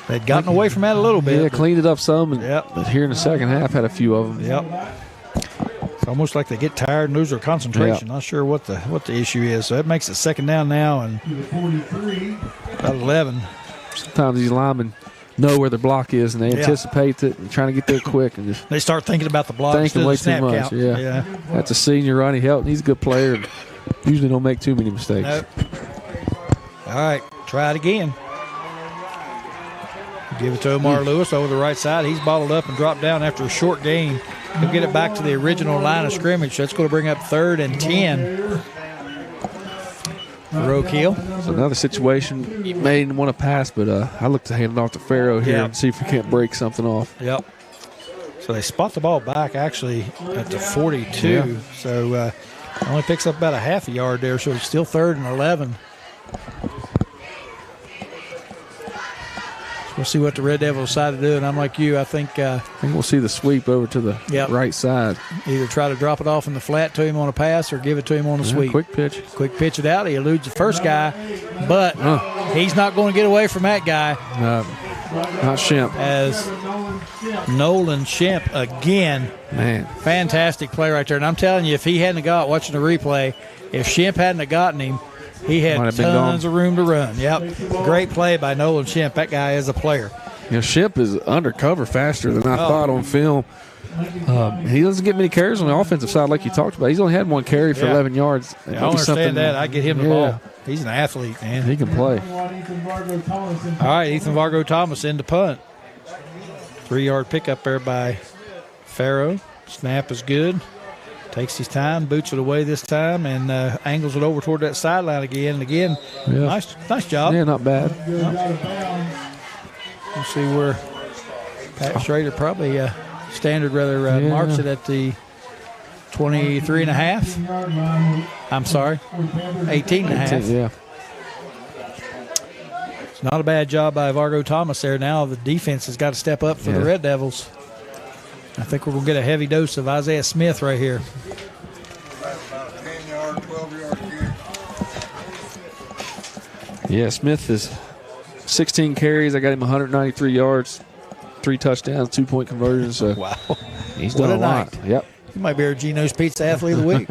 They'd gotten away from that a little bit. Yeah, cleaned it up some, but here in the second half had a few of them. Yep. It's almost like they get tired and lose their concentration. Not sure what the issue is. So that makes it 2nd down now and about 11. Sometimes these linemen know where their block is and they anticipate it and trying to get there quick and just they start thinking about the block. Thinking way too much. Count. Yeah. That's a senior, Ronnie Helton. He's a good player and usually don't make too many mistakes. Nope. All right, try it again. Give it to Omar Lewis over the right side. He's bottled up and dropped down after a short gain. He'll get it back to the original line of scrimmage. That's going to bring up 3rd and 10 for Oak Hill. So another situation, you may want to pass, but I look to hand it off to Farrow here and see if we can't break something off. Yep. So they spot the ball back actually at the 42. Yeah. So only picks up about a half a yard there. So it's still 3rd and 11. We'll see what the Red Devils decide to do, and I'm like you. I think we'll see the sweep over to the right side. Either try to drop it off in the flat to him on a pass or give it to him on a sweep. Quick pitch. Quick pitch it out. He eludes the first guy, but he's not going to get away from that guy. Not Shemp. As Nolan Shemp again. Man. Fantastic play right there. And I'm telling you, if he hadn't got watching the replay, if Shemp hadn't have gotten him, he had tons of room to run. Yep. Great play by Nolan Shemp. That guy is a player. Shemp is undercover faster than I thought on film. He doesn't get many carries on the offensive side like you talked about. He's only had 1 carry for 11 yards. I understand that. I get him the ball. He's an athlete, man. He can play. All right, Ethan Vargo Thomas in the punt. 3-yard pickup there by Farrow. Snap is good. Takes his time, boots it away this time, and angles it over toward that sideline again. And again, nice job. Yeah, not bad. We'll see where Pat Schrader probably marks it at the 23 and a half. I'm sorry, 18 and a half. Yeah. It's not a bad job by Vargo Thomas there. Now the defense has got to step up for the Red Devils. I think we're going to get a heavy dose of Isaiah Smith right here. 10-yard, 12-yard kick. Yeah, Smith is 16 carries. I got him 193 yards, 3 touchdowns, 2-point conversions. So wow. He's done a lot. Yep. He might be our Geno's Pizza Athlete of the Week.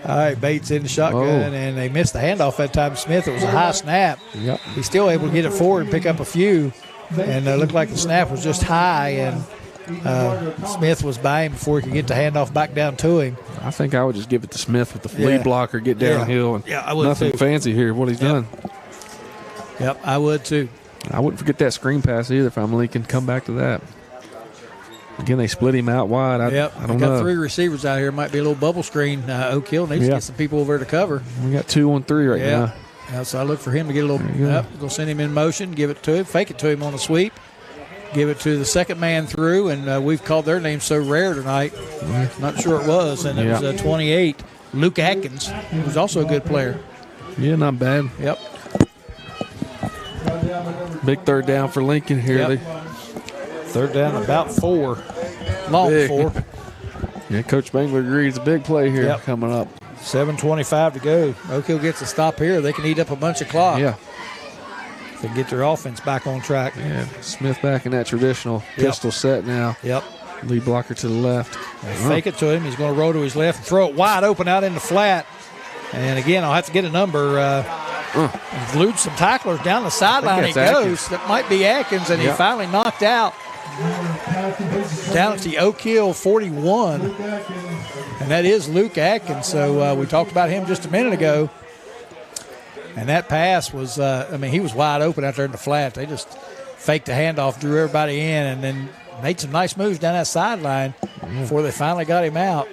All right, Bates in the shotgun, and they missed the handoff that time. Smith, it was a high snap. Yep. He's still able to get it forward and pick up a few. And it looked like the snap was just high, and Smith was by him before he could get the handoff back down to him. I think I would just give it to Smith with the lead blocker, get downhill. And I would nothing too. fancy here, what he's done. Yep, I would too. I wouldn't forget that screen pass either if I'm Lincoln. Come back to that. Again, they split him out wide. I don't got know. 3 receivers out here. Might be a little bubble screen. Oak Hill needs to get some people over to cover. We got 2 on 3 right now. Yeah, so I look for him to get a little up. We'll send him in motion, give it to him, fake it to him on the sweep, give it to the second man through, and we've called their name so rare tonight. Not sure it was, and it was 28, Luke Atkins, who's also a good player. Yeah, not bad. Yep. Big third down for Lincoln here. Yep. Third down about 4. Long Big. 4. Yeah, Coach Bangler agrees. A big play here coming up. 7:25 to go. Oak Hill gets a stop here. They can eat up a bunch of clock. Yeah. If they get their offense back on track. Yeah, Smith back in that traditional pistol set now. Yep. Lead blocker to the left. They fake it to him. He's going to roll to his left and throw it wide open out in the flat. And again, I'll have to get a number. Glued some tacklers down the sideline. He goes. Atkins. That might be Atkins, and he finally knocked out down at the Oak Hill 41. And that is Luke Atkins. So we talked about him just a minute ago. And that pass was, he was wide open out there in the flat. They just faked the handoff, drew everybody in, and then made some nice moves down that sideline before they finally got him out.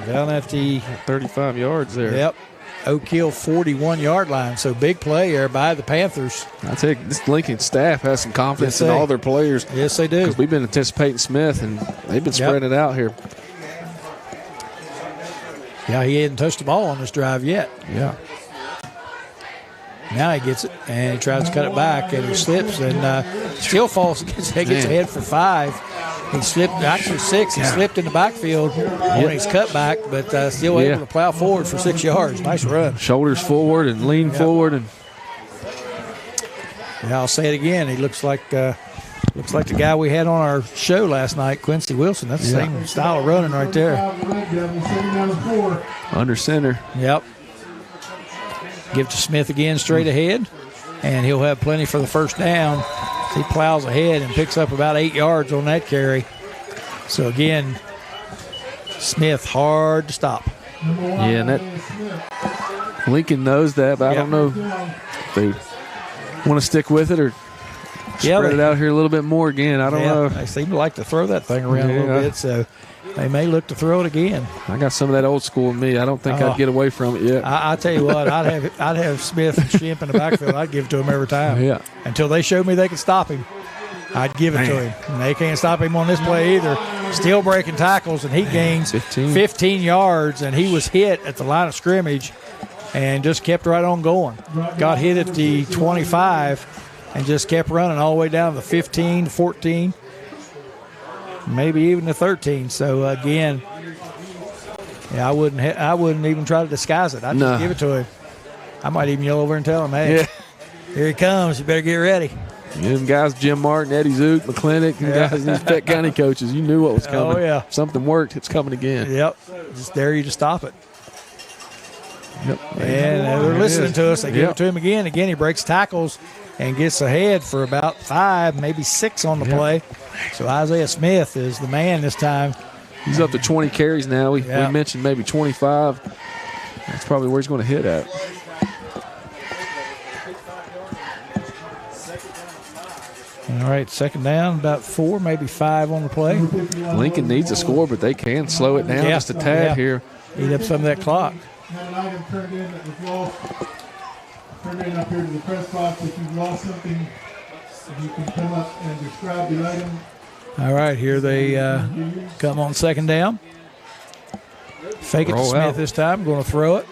Down at the 35 yards there. Yep. Oak Hill 41-yard line. So big play there by the Panthers. I tell you, this Lincoln staff has some confidence in all their players. Yes, they do. Because we've been anticipating Smith, and they've been spreading it out here. Yeah, he hadn't touched the ball on this drive yet. Yeah. Now he gets it, and he tries to cut it back, and he slips, and still falls, gets ahead for 5. He slipped, actually 6. He slipped in the backfield on his cutback, but still able to plow forward for 6 yards. Nice run. Shoulders forward and lean forward. And I'll say it again. He looks like the guy we had on our show last night, Quincy Wilson. That's the same style of running right there. Under center. Yep. Give to Smith again straight ahead, and he'll have plenty for the first down. He plows ahead and picks up about 8 yards on that carry. So, again, Smith hard to stop. Yeah, and that Lincoln knows that, but I don't know if they want to stick with it or spread it out here a little bit more again. I don't know. They seem to like to throw that thing around a little bit, so they may look to throw it again. I got some of that old school in me. I don't think I'd get away from it yet. I tell you what, I'd have Smith and Shimp in the backfield. I'd give it to him every time. Yeah. Until they showed me they could stop him, I'd give it to him. And they can't stop him on this play either. Still breaking tackles, and he gains 15 yards, and he was hit at the line of scrimmage and just kept right on going. Got hit at the 25 and just kept running all the way down to the 15, 14. Maybe even the 13. So again, I wouldn't even try to disguise it. I'd just give it to him. I might even yell over and tell him, "Hey, here he comes. You better get ready." Them guys, Jim Martin, Eddie Zook, McClintock, guys, these Peck County coaches, you knew what was coming. Oh yeah, if something worked, it's coming again. Yep, just dare you to stop it. Yep, and they're listening to us. They give it to him again. Again, he breaks tackles and gets ahead for about 5, maybe 6 on the play. So Isaiah Smith is the man this time. He's up to 20 carries now. We mentioned maybe 25. That's probably where he's going to hit at. All right, second down, about 4, maybe 5 on the play. Lincoln needs a score, but they can slow it down just a tad here. Eat up some of that clock. An item turned in that was lost. Turn in up here to the press box. If you've lost something, if you can come up and describe the item. All right, here they come on second down. Fake it to Smith this time. Going to throw it.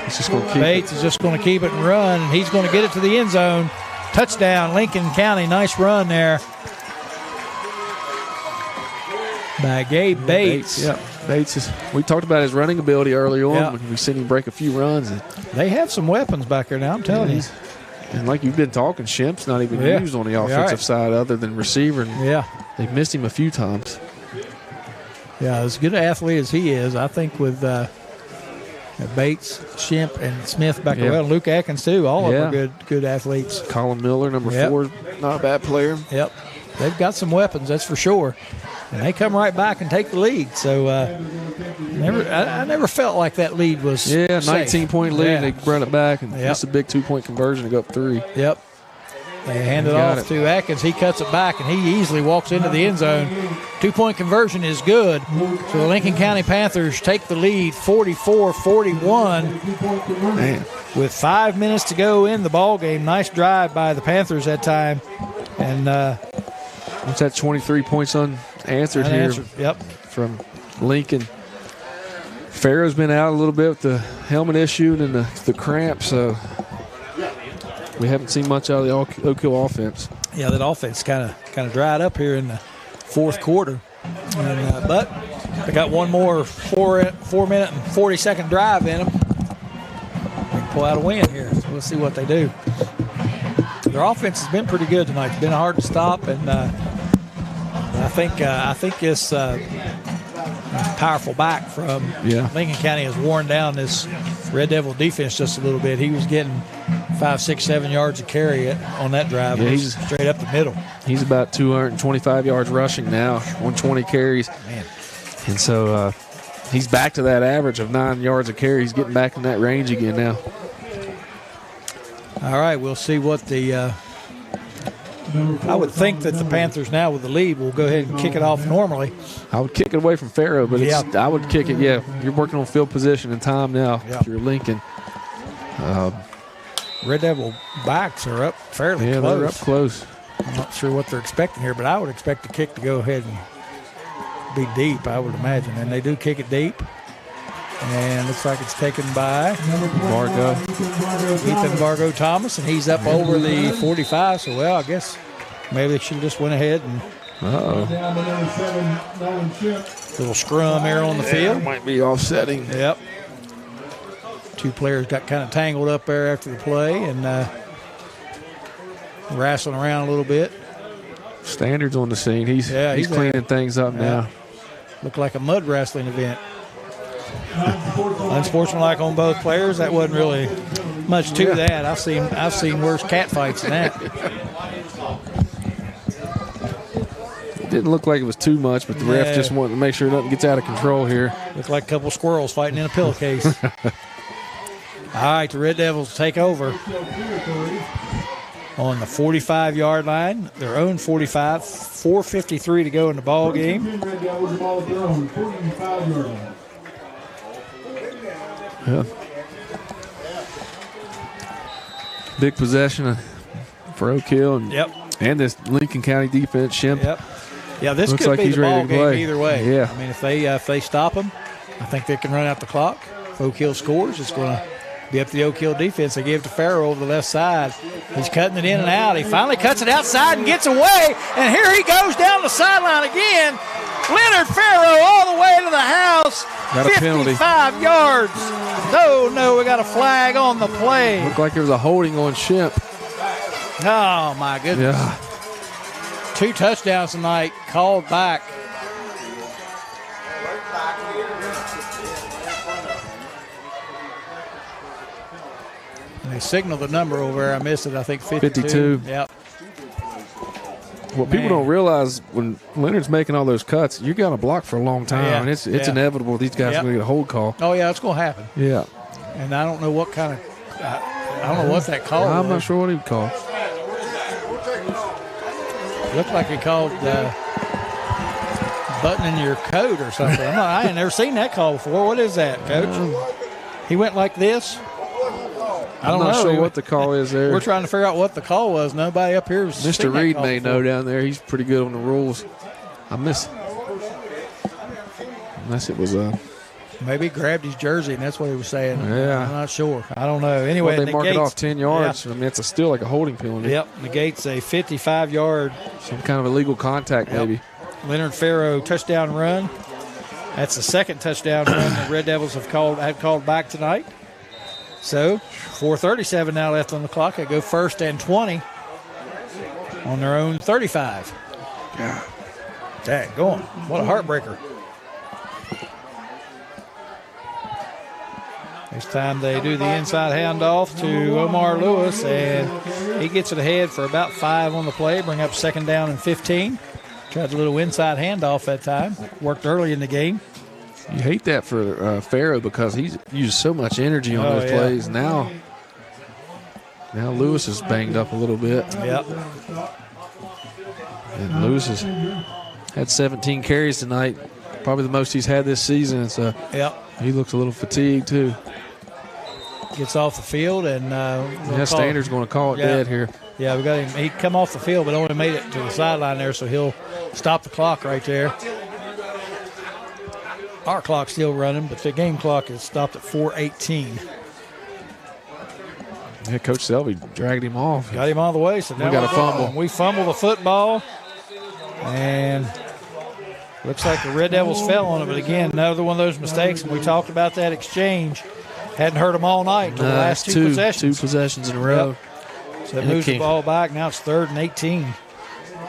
He's just going to keep Bates is just going to keep it and run, and he's going to get it to the end zone. Touchdown, Lincoln County. Nice run there by Gabe Bates. Yeah, Bates we talked about his running ability early on when we seen him break a few runs. They have some weapons back there now, I'm telling you. And like you've been talking, Shimp's not even used on the offensive side other than receiver. And they've missed him a few times. Yeah, as good an athlete as he is, I think with Bates, Shimp, and Smith back there, and Luke Atkins too, all of them are good athletes. Colin Miller, number 4, not a bad player. Yep. They've got some weapons, that's for sure. And they come right back and take the lead. So I never felt like that lead was safe. 19-point lead. They brought it back, and just a big 2-point conversion to go up 3. Yep. They hand it Got off to Atkins. He cuts it back, and he easily walks into the end zone. 2-point conversion is good. So the Lincoln County Panthers take the lead 44-41. Man. With 5 minutes to go in the ball game. Nice drive by the Panthers that time. And what's that, 23 points unanswered here Yep. from Lincoln. Farrow's been out a little bit with the helmet issue and the cramp, so we haven't seen much out of the Oak Hill offense. Yeah, that offense kind of dried up here in the fourth quarter. And, but they got one more 4-minute and 40-second drive in them. They can pull out a win here. So we'll see what they do. Their offense has been pretty good tonight. It's been hard to stop, and I think this powerful back from Lincoln County has worn down this Red Devil defense just a little bit. He was getting 5, 6, 7 yards of carry on that drive. Yeah, he's straight up the middle. He's about 225 yards rushing now, 120 carries. Man. And so he's back to that average of 9 yards a carry. He's getting back in that range again now. All right, we'll see what the I would think that the Panthers now with the lead will go ahead and kick it off normally. I would kick it away from Farrow, but I would kick it, You're working on field position and time now if you're Lincoln. Red Devil backs are up fairly close. Yeah, they're up close. I'm not sure what they're expecting here, but I would expect the kick to go ahead and be deep, I would imagine. And they do kick it deep. And looks like it's taken by Ethan Vargo Thomas, and he's up over the 45. So, well, I guess maybe they should have just went ahead and little scrum there on the field. Might be offsetting. Yep. Two players got kind of tangled up there after the play and wrestling around a little bit. Standards on the scene. He's cleaning things up now. Looked like a mud wrestling event. Unsportsmanlike on both players. That wasn't really much to that. I've seen worse cat fights than that. It didn't look like it was too much, but the ref just wanted to make sure nothing gets out of control here. Looked like a couple squirrels fighting in a pillowcase. All right, the Red Devils take over on the 45-yard line, their own 45. 4:53 to go in the ball game. Yeah. Big possession for Oak Hill and this Lincoln County defense. Shemp. Yep. Yeah, this looks could like be he's the ready ball to game play. either way. Yeah. I mean, if they stop them, I think they can run out the clock. If Oak Hill scores, it's going to be up to the Oak Hill defense. They give it to Farrow over the left side. He's cutting it in and out. He finally cuts it outside and gets away. And here he goes down the sideline again. Leonard Farrow all the way to the house. Got a 55 penalty. yards. No, we got a flag on the play. Looked like there was a holding on Shemp. Oh, my goodness. Yeah. 2 touchdowns tonight called back. And they signaled the number over there. I missed it. I think 52. Yep. What people don't realize when Leonard's making all those cuts, you got to block for a long time. Yeah. And it's inevitable these guys are going to get a hold call. Oh, yeah, it's going to happen. Yeah. And I don't know what kind of I don't know what that call was. I'm not sure what he called. Looked like he called buttoning your coat or something. I ain't never seen that call before. What is that, Coach? He went like this. I'm not sure what the call is there. We're trying to figure out what the call was. Nobody up here was Mr. Reed may know down there. He's pretty good on the rules. Unless it was maybe grabbed his jersey and that's what he was saying. Yeah. I'm not sure. I don't know. Anyway, they mark it off 10 yards. Yeah. I mean, it's still like a holding penalty. Yep, negates a 55-yard. Some kind of illegal contact, maybe. Leonard Farrow touchdown run. That's the second touchdown run the Red Devils had called back tonight. So 4:37 now left on the clock. They go 1st and 20 on their own 35. God. Dang, going. What a heartbreaker. This time they do the inside handoff to Omar Lewis, and he gets it ahead for about 5 on the play, bring up 2nd down and 15. Tried a little inside handoff that time. Worked early in the game. You hate that for Farrow because he's used so much energy on those plays. Now Now Lewis is banged up a little bit. Yep. And Lewis has had 17 carries tonight, probably the most he's had this season. So Yep. he looks a little fatigued too. Gets off the field and Standard's going to call it dead here. Yeah, we got him. He come off the field, but only made it to the sideline there, so he'll stop the clock right there. Our clock's still running, but the game clock is stopped at 4:18. Yeah, Coach Selvey dragged him off. Got him on the way, so now we got a fumble. We fumble the football, and looks like the Red Devils fell on it. But again, another one of those mistakes, and we talked about that exchange. Hadn't heard them all night until the last two possessions. 2 possessions in a row. Yep. So it moves the ball back. Now it's 3rd and 18.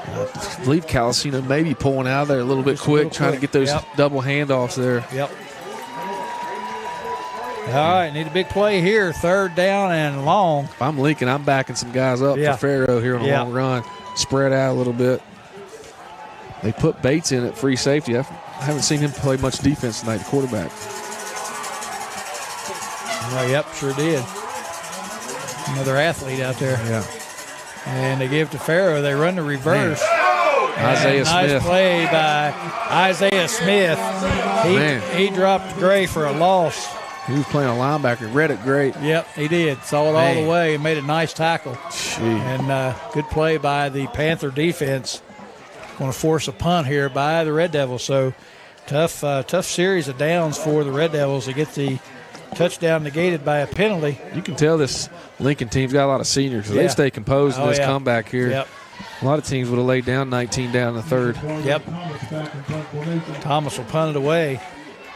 I believe Calacino may be pulling out of there a little bit quick, trying to get those double handoffs there. Yep. All right, need a big play here. 3rd down and long. If I'm Lincoln, I'm backing some guys up for Faro here on a long run. Spread out a little bit. They put Bates in at free safety. I haven't seen him play much defense tonight, the quarterback. Oh, yep, sure did. Another athlete out there. Yeah. And they give to Faro. They run the reverse. Isaiah Smith. Nice play by Isaiah Smith. He dropped Gray for a loss. He was playing a linebacker. Read it great. Yep, he did. Saw it all the way and made a nice tackle. And good play by the Panther defense. Going to force a punt here by the Red Devils. So tough series of downs for the Red Devils to get the touchdown negated by a penalty. You can tell this Lincoln team's got a lot of seniors. So they stay composed in this comeback here. Yep. A lot of teams would have laid down 19 down in the 3rd. Yep. Thomas will punt it away.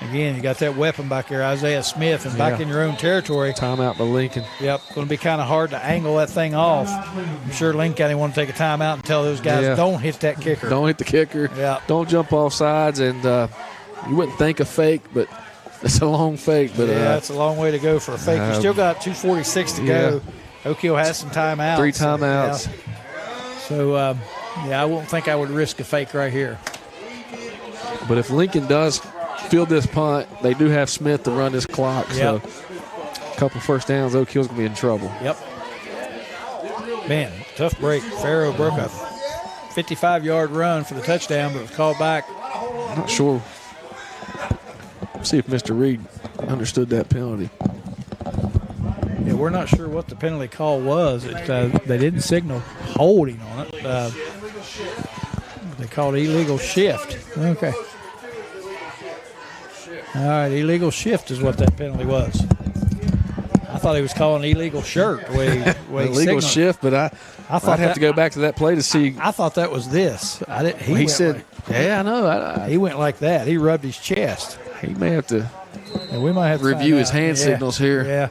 Again, you got that weapon back there, Isaiah Smith, and back in your own territory. Timeout by Lincoln. Yep. Going to be kind of hard to angle that thing off. I'm sure Lincoln County want to take a timeout and tell those guys, don't hit that kicker. Don't hit the kicker. Yeah. Don't jump off sides. And you wouldn't think a fake, but it's a long fake. But it's a long way to go for a fake. You still got 2:46 to go. Oak Hill has some timeouts. 3 timeouts. So, I wouldn't think I would risk a fake right here. But if Lincoln does field this punt, they do have Smith to run this clock. So a couple first downs, Oak Hill's going to be in trouble. Yep. Man, tough break. Faro broke a 55-yard run for the touchdown, but was called back. I'm not sure. See if Mr. Reed understood that penalty. Yeah, we're not sure what the penalty call was. They didn't signal holding on it. They called illegal shift. Okay. All right, illegal shift is what that penalty was. I thought he was calling illegal shirt. Illegal shift, but I'd have to go back to that play to see. I thought that was this. He said, I know. He went like that. He rubbed his chest. He may have to. And we might have to review his hand signals here.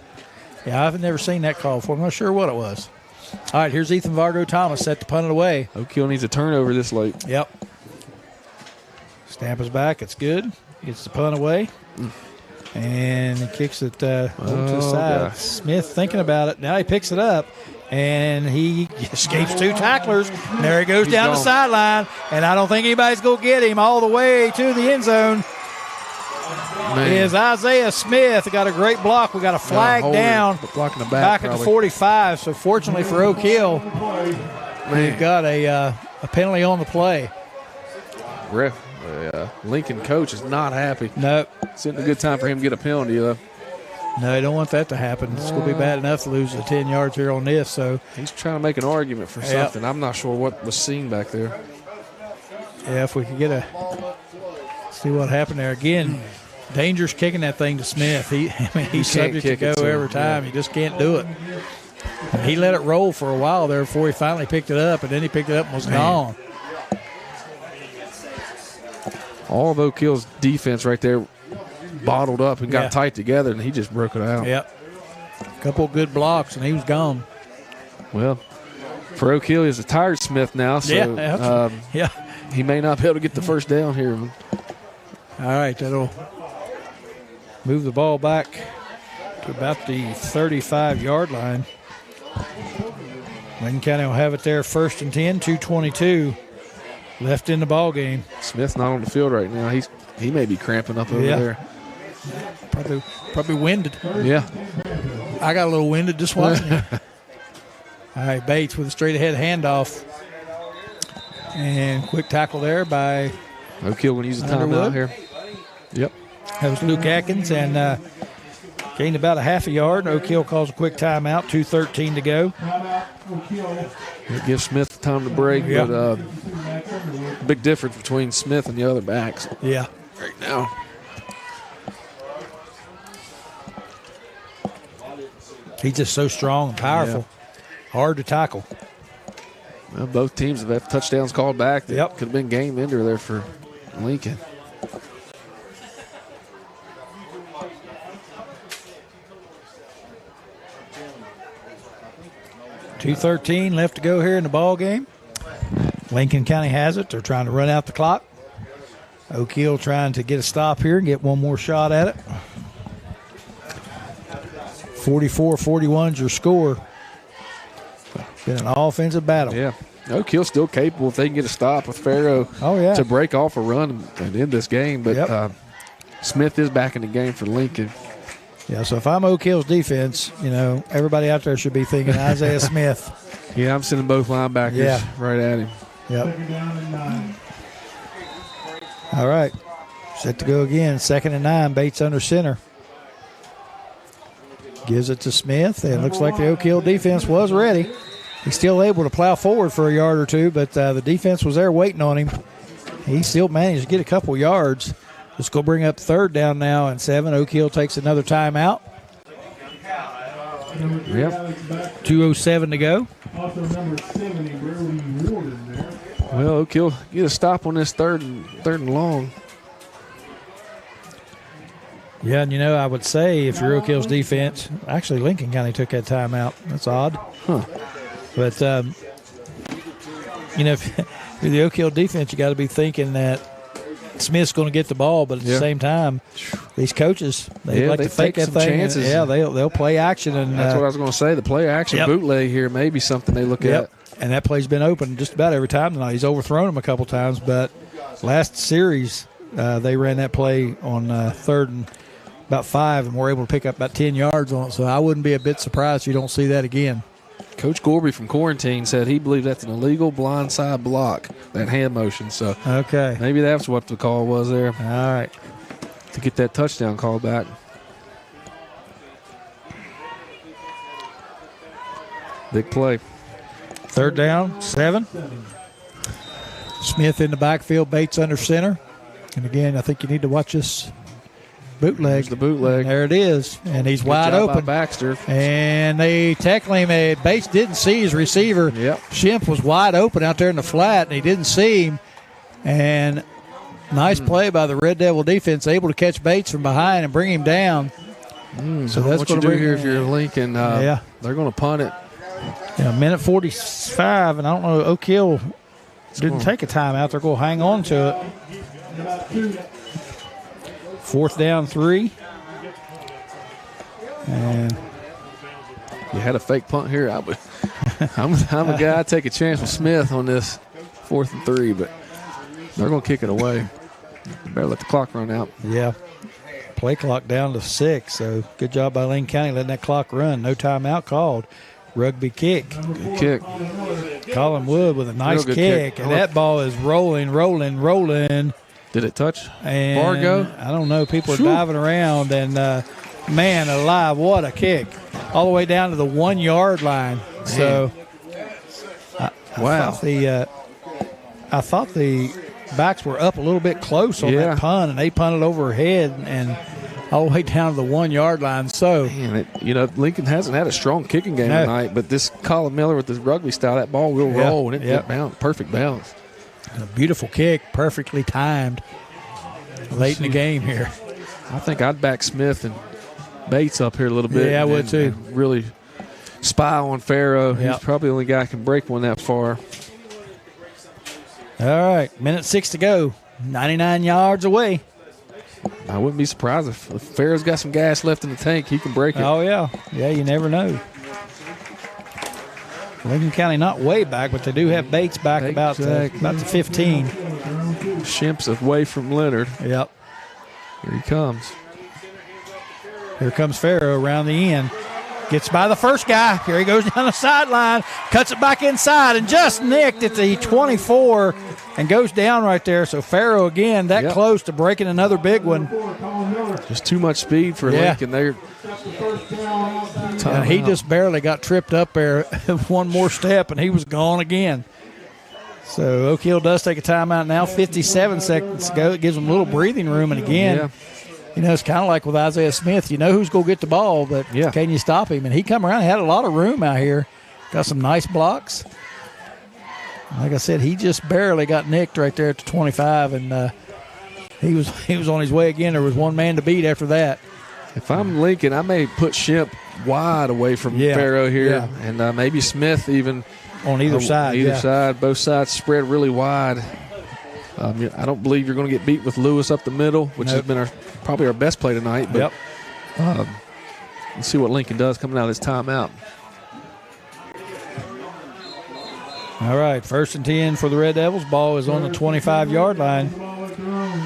Yeah, I've never seen that call before. I'm not sure what it was. All right, here's Ethan Vargo Thomas set to punt it away. Oak Hill needs a turnover this late. Yep. Stamp is back. It's good. Gets the punt away. And he kicks it to the side. God. Smith thinking about it. Now he picks it up. And he escapes 2 tacklers. And there he goes down the sideline. And I don't think anybody's going to get him all the way to the end zone. Is Isaiah Smith. Got a great block. We got a flag down. Blocking the back at the 45. So fortunately for Oak Hill, we've got a penalty on the play. Lincoln coach is not happy. No. It's not a good time for him to get a penalty, though. No, I don't want that to happen. It's going to be bad enough to lose the 10 yards here on this. So he's trying to make an argument for something. I'm not sure what was seen back there. Yeah, if we could see what happened there. Again, dangerous kicking that thing to Smith. He's subject to go every time. You just can't do it. And he let it roll for a while there before he finally picked it up, and then he picked it up and was gone. All of Oak Hill's defense right there bottled up and got tight together, and he just broke it out. Yep. A couple of good blocks, and he was gone. Well, for Oak Hill, he's a tired Smith now, so he may not be able to get the first down here. All right, that'll move the ball back to about the 35-yard line. Lincoln County will have it there, 1st and 10, 2:22 left in the ball game. Smith's not on the field right now. He may be cramping up over there. Probably winded. Yeah. I got a little winded just watching it. All right, Bates with a straight ahead handoff. And quick tackle there by Oak Hill going to use the timeout Underwood. here. Yep. That was Luke Atkins, and gained about a half a yard. Oak Hill calls a quick timeout, 2:13 to go. It gives Smith time to break, Yeah. but big difference between Smith and the other backs Yeah. right now. He's just so strong and powerful. Hard to tackle. Well, both teams have had touchdowns called back. That Yep. could have been game ender there for Lincoln. $2:13 left to go here in the ball game. Lincoln County has it. They're trying to run out the clock. Oak Hill trying to get a stop here and get one more shot at it. 44-41 is your score. Been an offensive battle. Yeah. Oak Hill's still capable if they can get a stop with Farrow Oh, yeah. to break off a run and end this game. But Yep. Smith is back in the game for Lincoln. Yeah, so if I'm Oak Hill's defense, everybody out there should be thinking Isaiah Smith. Yeah, I'm sending both linebackers right at him. Yep. Second down and 9. All right. Set to go again. 2nd and 9. Bates under center. Gives it to Smith, and looks like the Oak Hill defense was ready. He's still able to plow forward for a yard or two, but the defense was there waiting on him. He still managed to get a couple yards. Let's go bring up 3rd down now and 7. Oak Hill takes another timeout. Number 3, Yep. Alex back. 2:07 to go. Also number 70, Brody Ward in there. Well, Oak Hill get a stop on this third and long. Yeah, and I would say if you're Oak Hill's defense, actually Lincoln County took that timeout. That's odd. Huh. But, if you're the Oak Hill defense, you got to be thinking that Smith's going to get the ball, but at the same time, these coaches, they like to fake take that some thing. chances. Yeah, they'll play action. And That's what I was going to say. The play action Yep. bootleg here may be something they look at. And that play's been open just about every time tonight. He's overthrown him a couple times, but last series they ran that play on 3rd and about 5 and were able to pick up about 10 yards on it. So I wouldn't be a bit surprised if you don't see that again. Coach Gorby from Quarantine said he believed that's an illegal blindside block, that hand motion. So Okay. maybe that's what the call was there All right. to get that touchdown call back. Big play. 3rd down, 7. Smith in the backfield, Bates under center. And again, I think you need to watch this bootleg. There's the bootleg. There it is. And he's Good wide job by open. Baxter. And they tackle him. Bates didn't see his receiver. Yep. Schimpf was wide open out there in the flat, and he didn't see him. And nice play by the Red Devil defense, able to catch Bates from behind and bring him down. So that's What you going to do bring here if you're Lincoln, they're going to punt it. minute 45, and I don't know, Oak Hill didn't take a timeout. They're going to hang on to it. 4th down, 3. And You had a fake punt here. I'm a guy. I'd take a chance with Smith on this 4th and 3, but they're going to kick it away. Better let the clock run out. yeah, play clock down to 6. So good job by Lincoln County letting that clock run. No timeout called. Rugby kick. Good kick. Colin Wood with a nice good kick. kick. And that ball is rolling. Did it touch And Fargo? I don't know. People are diving around. And, man alive, what a kick. All the way down to the 1 yard line. So, Wow. I thought the backs were up a little bit close on Yeah. that punt, and they punted over her head and all the way down to the 1 yard line. So, Man, Lincoln hasn't had a strong kicking game No. tonight, but this Colin Miller with his rugby style, that ball will Yeah. roll and it Yeah. bounce, perfect bounce. a beautiful kick, perfectly timed late in the game here. I think I'd back Smith and Bates up here a little bit. Yeah, I and- would too. and really spy on Farrow. Yeah. He's probably the only guy who can break one that far. All right, minute 6 to go. 99 yards away. I wouldn't be surprised if Farrow's got some gas left in the tank. He can break it. Oh, yeah. Yeah, you never know. Lincoln County not way back, but they do have Bates back about the 15. Schimpf's away from Leonard. Yep. Here he comes. Here comes Farrow around the end. Gets by the first guy. Here he goes down the sideline, cuts it back inside, and just nicked at the 24 and goes down right there. So Farrow, again, that close to breaking another big one. Just too much speed for Lincoln. They're he just barely got tripped up there. One more step, and he was gone again. So Oak Hill does take a timeout now. 57 seconds to go. It gives them a little breathing room. And again, it's kind of like with Isaiah Smith. You know who's going to get the ball, but can you stop him? And he come around. He had a lot of room out here. Got some nice blocks. Like I said, he just barely got nicked right there at the 25, and he was on his way again. There was one man to beat after that. If I'm Lincoln, I may put Shemp wide away from Farrow here, and maybe Smith even on either side. Either side, both sides spread really wide. I don't believe you're going to get beat with Lewis up the middle, which has been probably our best play tonight. But let's see what Lincoln does coming out of this timeout. All right, 1st and 10 for the Red Devils. Ball is on the 25-yard line.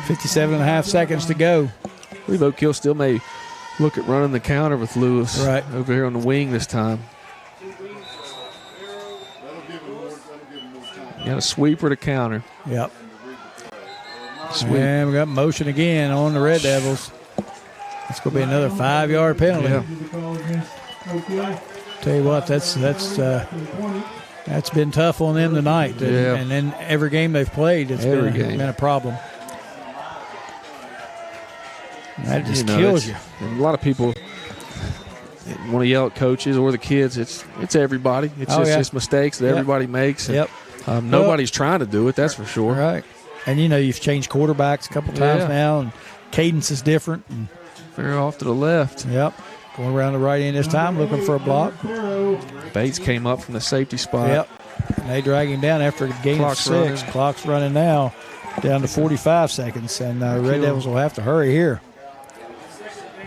57 and a half seconds to go. I believe Oak Hill still may look at running the counter with Lewis over here on the wing this time. Got a sweeper to counter. Yep. Sweep. And we got motion again on the Red Devils. It's going to be another 5-yard penalty. Tell you what, that's been tough on them tonight. And then every game they've played, it's been a problem. That just kills you. And a lot of people want to yell at coaches or the kids. It's everybody. It's just mistakes that everybody makes. And, nobody's trying to do it, that's for sure. Right. And, you've changed quarterbacks a couple times now, and cadence is different. And very off to the left. Yep. Going around the right end this time, looking for a block. Bates came up from the safety spot. Yep. And they drag him down after a gain of 6. Clock's running now down to 45 seconds. And Red Devils will have to hurry here.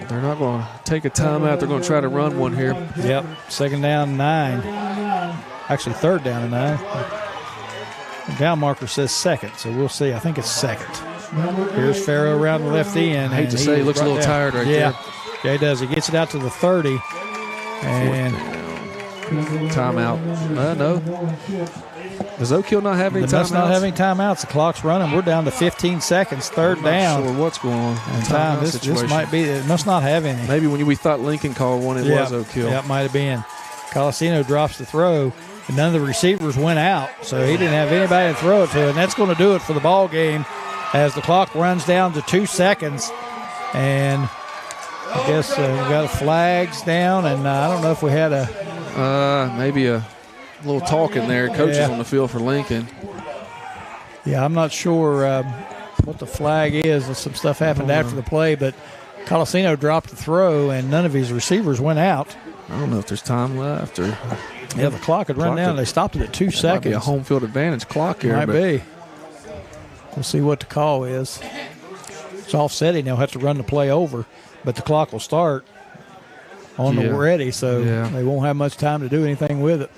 They're not going to take a timeout. They're going to try to run one here. Yep. 2nd down, 9. Actually, 3rd down and 9. The down marker says 2nd, so we'll see. I think it's 2nd. Here's Farrow around the left end. I hate to say he looks a little tired right there. Yeah, he does. He gets it out to the 30. And timeout. No. Does Oak Hill not have any timeouts? Must not have any timeouts. The clock's running. We're down to 15 seconds. 3rd down. Sure what's going on. And time. This might be. It must not have any. Maybe when we thought Lincoln called one, it was Oak Hill. Yeah, it might have been. Colasino drops the throw. And none of the receivers went out, so he didn't have anybody to throw it to. And that's going to do it for the ball game as the clock runs down to 2 seconds. And I guess we got flags down, and I don't know if we had maybe a little talk in there. Coaches on the field for Lincoln. Yeah, I'm not sure what the flag is. Some stuff happened after the play, but Colasino dropped the throw, and none of his receivers went out. I don't know if there's time left or. Yeah, the clock had run down. They stopped it at 2 seconds. Might be a home field advantage clock here. Might be. We'll see what the call is. It's offsetting. They'll have to run the play over, but the clock will start on the ready, so they won't have much time to do anything with it.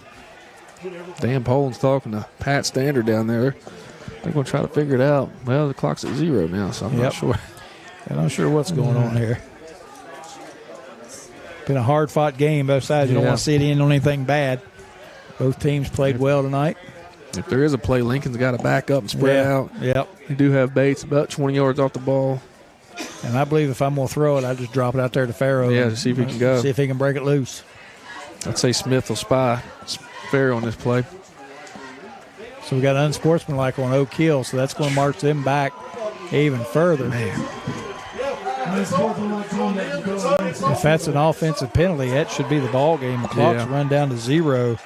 Dan Poland's talking to Pat Standard down there. They're going to try to figure it out. Well, the clock's at 0 now, so I'm not sure. I'm not sure what's going on here. Been a hard-fought game. Both sides. You don't want to see it end on anything bad. Both teams played well tonight. If there is a play, Lincoln's got to back up and spread out. Yep. They do have Bates about 20 yards off the ball. And I believe if I'm going to throw it, I just drop it out there to Farrow. Yeah, to see if he can go. See if he can break it loose. I'd say Smith will spy Farrow on this play. So we got unsportsmanlike on Oak Hill, so that's going to march them back even further. Man. If that's an offensive penalty, that should be the ball game. The clock's run down to 0,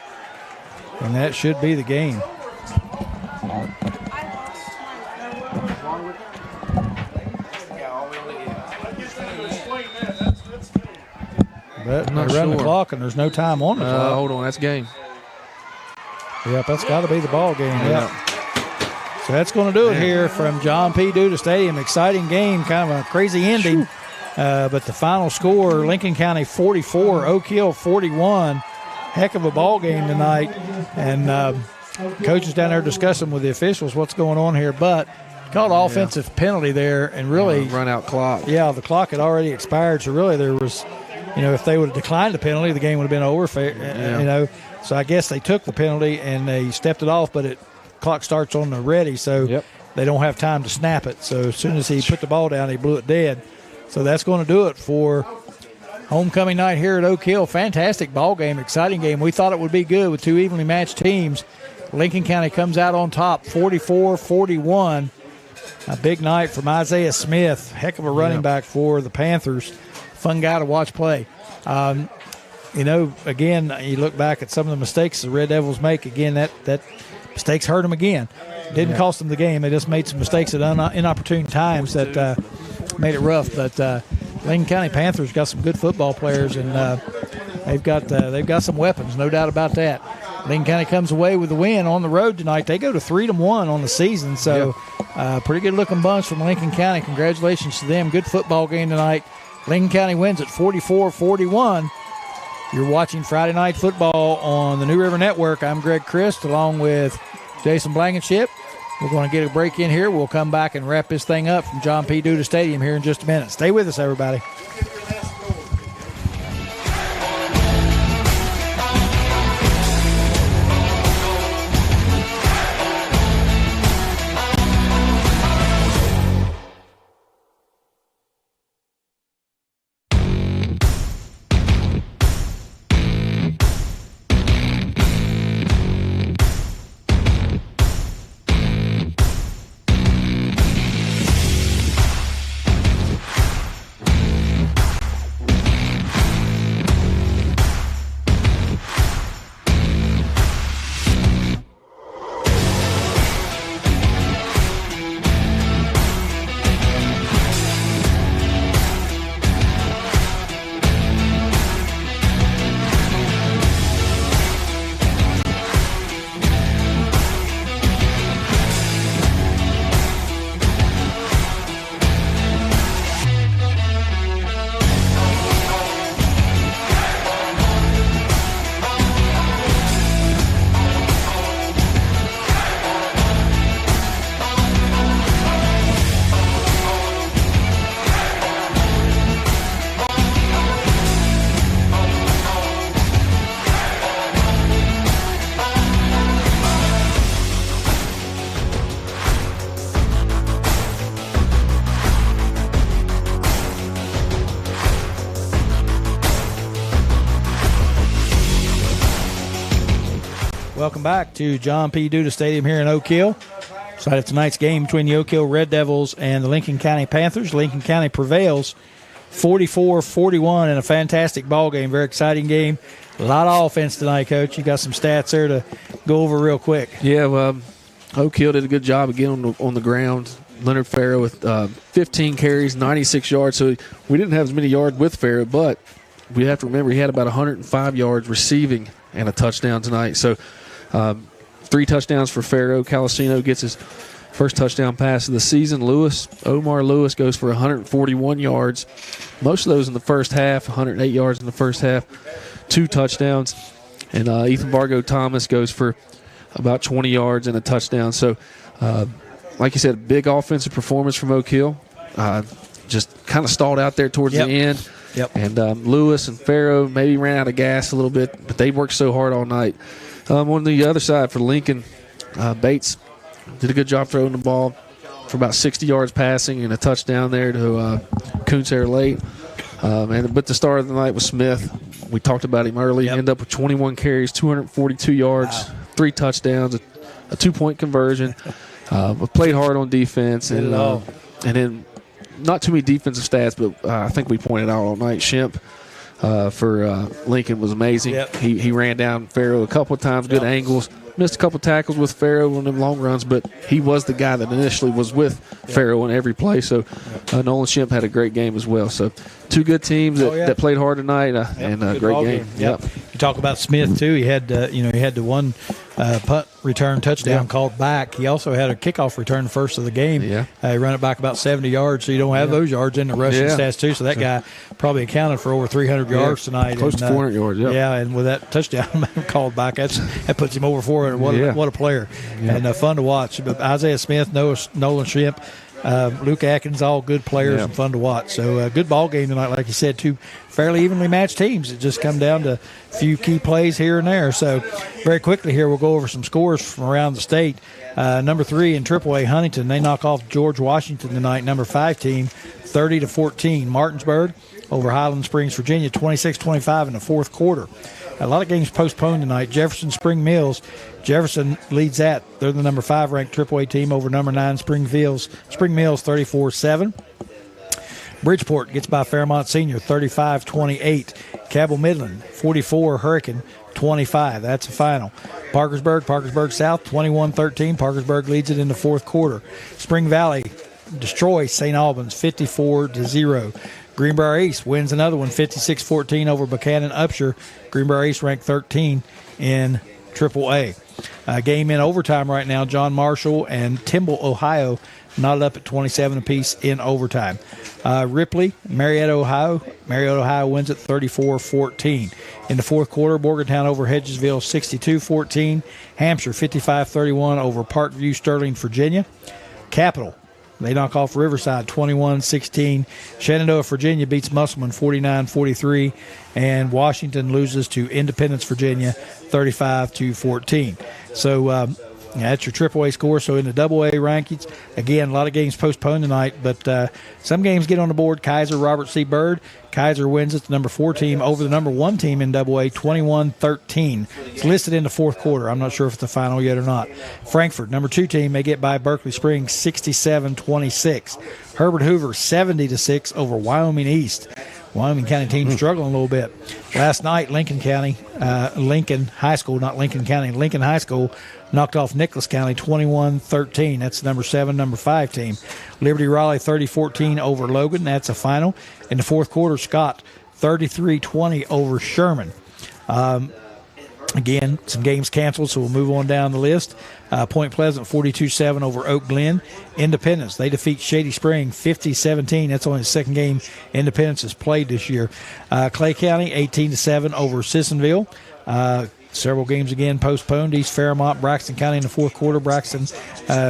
and that should be the game. But they run the clock, and there's no time on the clock. Hold on, that's game. Yep, that's got to be the ball game. Yep. So that's going to do it here from John P. Duda Stadium. Exciting game, kind of a crazy ending. But the final score, Lincoln County 44, Oak Hill 41. Heck of a ball game tonight. And coaches down there discussing with the officials what's going on here. But called offensive penalty there and really run out clock. Yeah, the clock had already expired. So really there was if they would have declined the penalty, the game would have been over. So I guess they took the penalty and they stepped it off, but clock starts on the ready, so they don't have time to snap it. So as soon as he put the ball down, he blew it dead. So that's going to do it for homecoming night here at Oak Hill. Fantastic ball game, exciting game. We thought it would be good with two evenly matched teams. Lincoln County comes out on top, 44-41. A big night from Isaiah Smith, heck of a running back for the Panthers. Fun guy to watch play. Again, you look back at some of the mistakes the Red Devils make. Again, that mistakes hurt them again. Didn't cost them the game. They just made some mistakes at inopportune times that made it rough. But Lincoln County Panthers got some good football players, and they've got some weapons, no doubt about that. Lincoln County comes away with the win on the road tonight. They go to 3-1 on the season, so pretty good-looking bunch from Lincoln County. Congratulations to them. Good football game tonight. Lincoln County wins at 44-41. You're watching Friday Night Football on the New River Network. I'm Greg Christ along with Jason Blankenship. We're going to get a break in here. We'll come back and wrap this thing up from John P. Duda Stadium here in just a minute. Stay with us, everybody. Welcome back to John P. Duda Stadium here in Oak Hill. Excited tonight's game between the Oak Hill Red Devils and the Lincoln County Panthers. Lincoln County prevails 44-41 in a fantastic ball game. Very exciting game. A lot of offense tonight, Coach. You got some stats there to go over real quick. Yeah, well, Oak Hill did a good job again on the ground. Leonard Farrow with 15 carries, 96 yards. So we didn't have as many yards with Farrow, but we have to remember he had about 105 yards receiving and a touchdown tonight. So 3 touchdowns for Farrow. Calasino gets his first touchdown pass of the season. Omar Lewis goes for 141 yards. Most of those in the first half, 108 yards in the first half, 2 touchdowns. And Ethan Bargo Thomas goes for about 20 yards and a touchdown. So, like you said, big offensive performance from Oak Hill. Just kind of stalled out there towards the end. Yep. And Lewis and Farrow maybe ran out of gas a little bit, but they worked so hard all night. On the other side for Lincoln, Bates did a good job throwing the ball for about 60 yards passing and a touchdown there to Coonsair Late. But the start of the night was Smith. We talked about him early. He ended up with 21 carries, 242 yards, 3 touchdowns, a 2-point conversion. Played hard on defense. And then not too many defensive stats, but I think we pointed out all night, Shemp for Lincoln was amazing. Yep. He ran down Farrow a couple of times, good angles. Missed a couple tackles with Farrow on them long runs, but he was the guy that initially was with Farrow in every play. So Nolan Shemp had a great game as well. So 2 good teams that played hard tonight and a great game. Yep. You talk about Smith too. He had he had the one punt return touchdown called back. He also had a kickoff return first of the game. Yeah. He ran it back about 70 yards, so you don't have those yards in the rushing stats too. So that guy probably accounted for over 300 yards tonight. Close to 400 yards. Yeah, and with that touchdown called back, that puts him over 400. What a player. And fun to watch. But Isaiah Smith, Nolan Shemp, Luke Atkins, all good players and fun to watch. So good ball game tonight, like you said, two fairly evenly matched teams. It just come down to a few key plays here and there. So very quickly here, we'll go over some scores from around the state. Number 3 in AAA, Huntington, they knock off George Washington tonight. Number 5 team, 30-14. Martinsburg over Highland Springs, Virginia, 26-25 in the fourth quarter. A lot of games postponed tonight. Jefferson Spring Mills. Jefferson leads that. They're the number 5 ranked AAA team over number 9 Spring Mills, 34-7. Bridgeport gets by Fairmont Senior, 35-28. Cabell Midland, 44. Hurricane, 25. That's the final. Parkersburg South, 21-13. Parkersburg leads it in the fourth quarter. Spring Valley destroys St. Albans, 54-0. Greenbrier East wins another one, 56-14 over Buchanan Upshur. Greenbrier East ranked 13 in AAA. Game in overtime right now. John Marshall and Timble, Ohio, knotted up at 27 apiece in overtime. Ripley, Marietta, Ohio. Marietta, Ohio wins at 34-14. In the fourth quarter, Morgantown over Hedgesville, 62-14. Hampshire, 55-31 over Parkview Sterling, Virginia. Capital, they knock off Riverside 21-16. Shenandoah, Virginia beats Musselman 49-43. And Washington loses to Independence, Virginia 35-14. So that's your AAA score. So in the AA rankings, again, a lot of games postponed tonight, but some games get on the board. Kaiser, Robert C. Byrd. Kaiser wins it, the number 4 team, over the number 1 team in AA, 21-13. It's listed in the fourth quarter. I'm not sure if it's the final yet or not. Frankfort, number 2 team, they get by Berkeley Springs, 67-26. Herbert Hoover, 70-6 over Wyoming East. Wyoming County team struggling a little bit. Last night, Lincoln High School knocked off Nicholas County 21-13. That's number 7, number 5 team. Liberty Raleigh 30-14 over Logan. That's a final. In the fourth quarter, Scott 33-20 over Sherman. Again, some games canceled, so we'll move on down the list. Point Pleasant 42-7 over Oak Glen. Independence, they defeat Shady Spring 50-17. That's only the second game Independence has played this year. Clay County 18-7 over Sissonville. Several games again postponed. East Fairmont, Braxton County in the fourth quarter. Braxton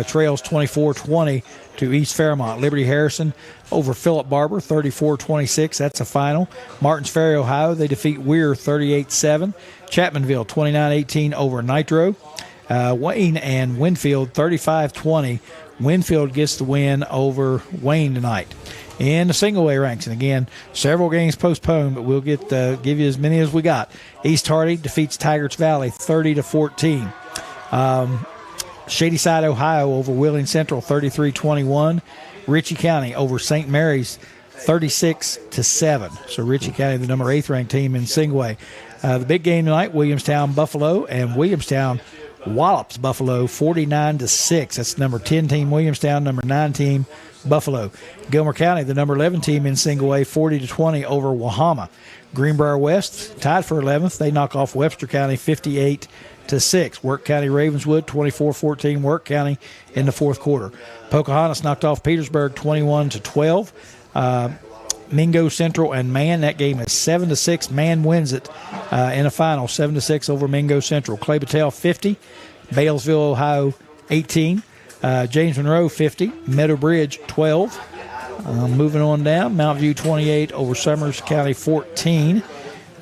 trails 24-20 to East Fairmont. Liberty Harrison over Philip Barber, 34-26. That's a final. Martins Ferry, Ohio, they defeat Weir 38-7. Chapmanville 29-18 over Nitro. Wayne and Winfield 35-20. Winfield gets the win over Wayne tonight. In the single A ranks, and again, several games postponed, but we'll give you as many as we got. East Hardy defeats Tigers Valley 30-14. Shadyside, Ohio over Wheeling Central 33-21. Ritchie County over St. Mary's 36-7. So Ritchie County, the number 8th ranked team in single A. The big game tonight, Williamstown Buffalo, and Williamstown wallops Buffalo 49-6. That's number 10 team Williamstown, number 9 team Buffalo. Gilmer County, the number 11 team in single A, 40-20 over Wahama. Greenbrier West tied for 11th. They knock off Webster County 58-6. Work County Ravenswood 24-14. Work County in the fourth quarter. Pocahontas knocked off Petersburg 21-12. Mingo Central and Man, that game is 7-6. Man wins it in a final, 7-6 over Mingo Central. Clay Battelle 50, Balesville, Ohio 18, James Monroe 50, Meadow Bridge 12. Moving on down, Mount View 28 over Summers County 14.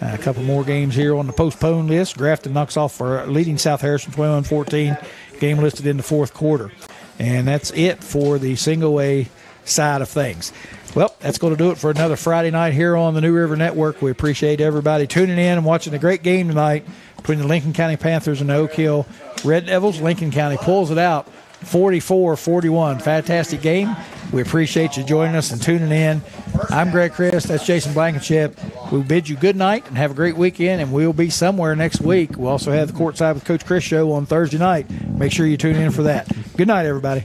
A couple more games here on the postponed list. Grafton knocks off for leading South Harrison 21-14. Game listed in the fourth quarter. And that's it for the single A side of things. Well, that's going to do it for another Friday night here on the New River Network. We appreciate everybody tuning in and watching a great game tonight between the Lincoln County Panthers and the Oak Hill Red Devils. Lincoln County pulls it out 44-41. Fantastic game. We appreciate you joining us and tuning in. I'm Greg Chris. That's Jason Blankenship. We bid you good night and have a great weekend, and we'll be somewhere next week. We'll also have the Courtside with Coach Chris show on Thursday night. Make sure you tune in for that. Good night, everybody.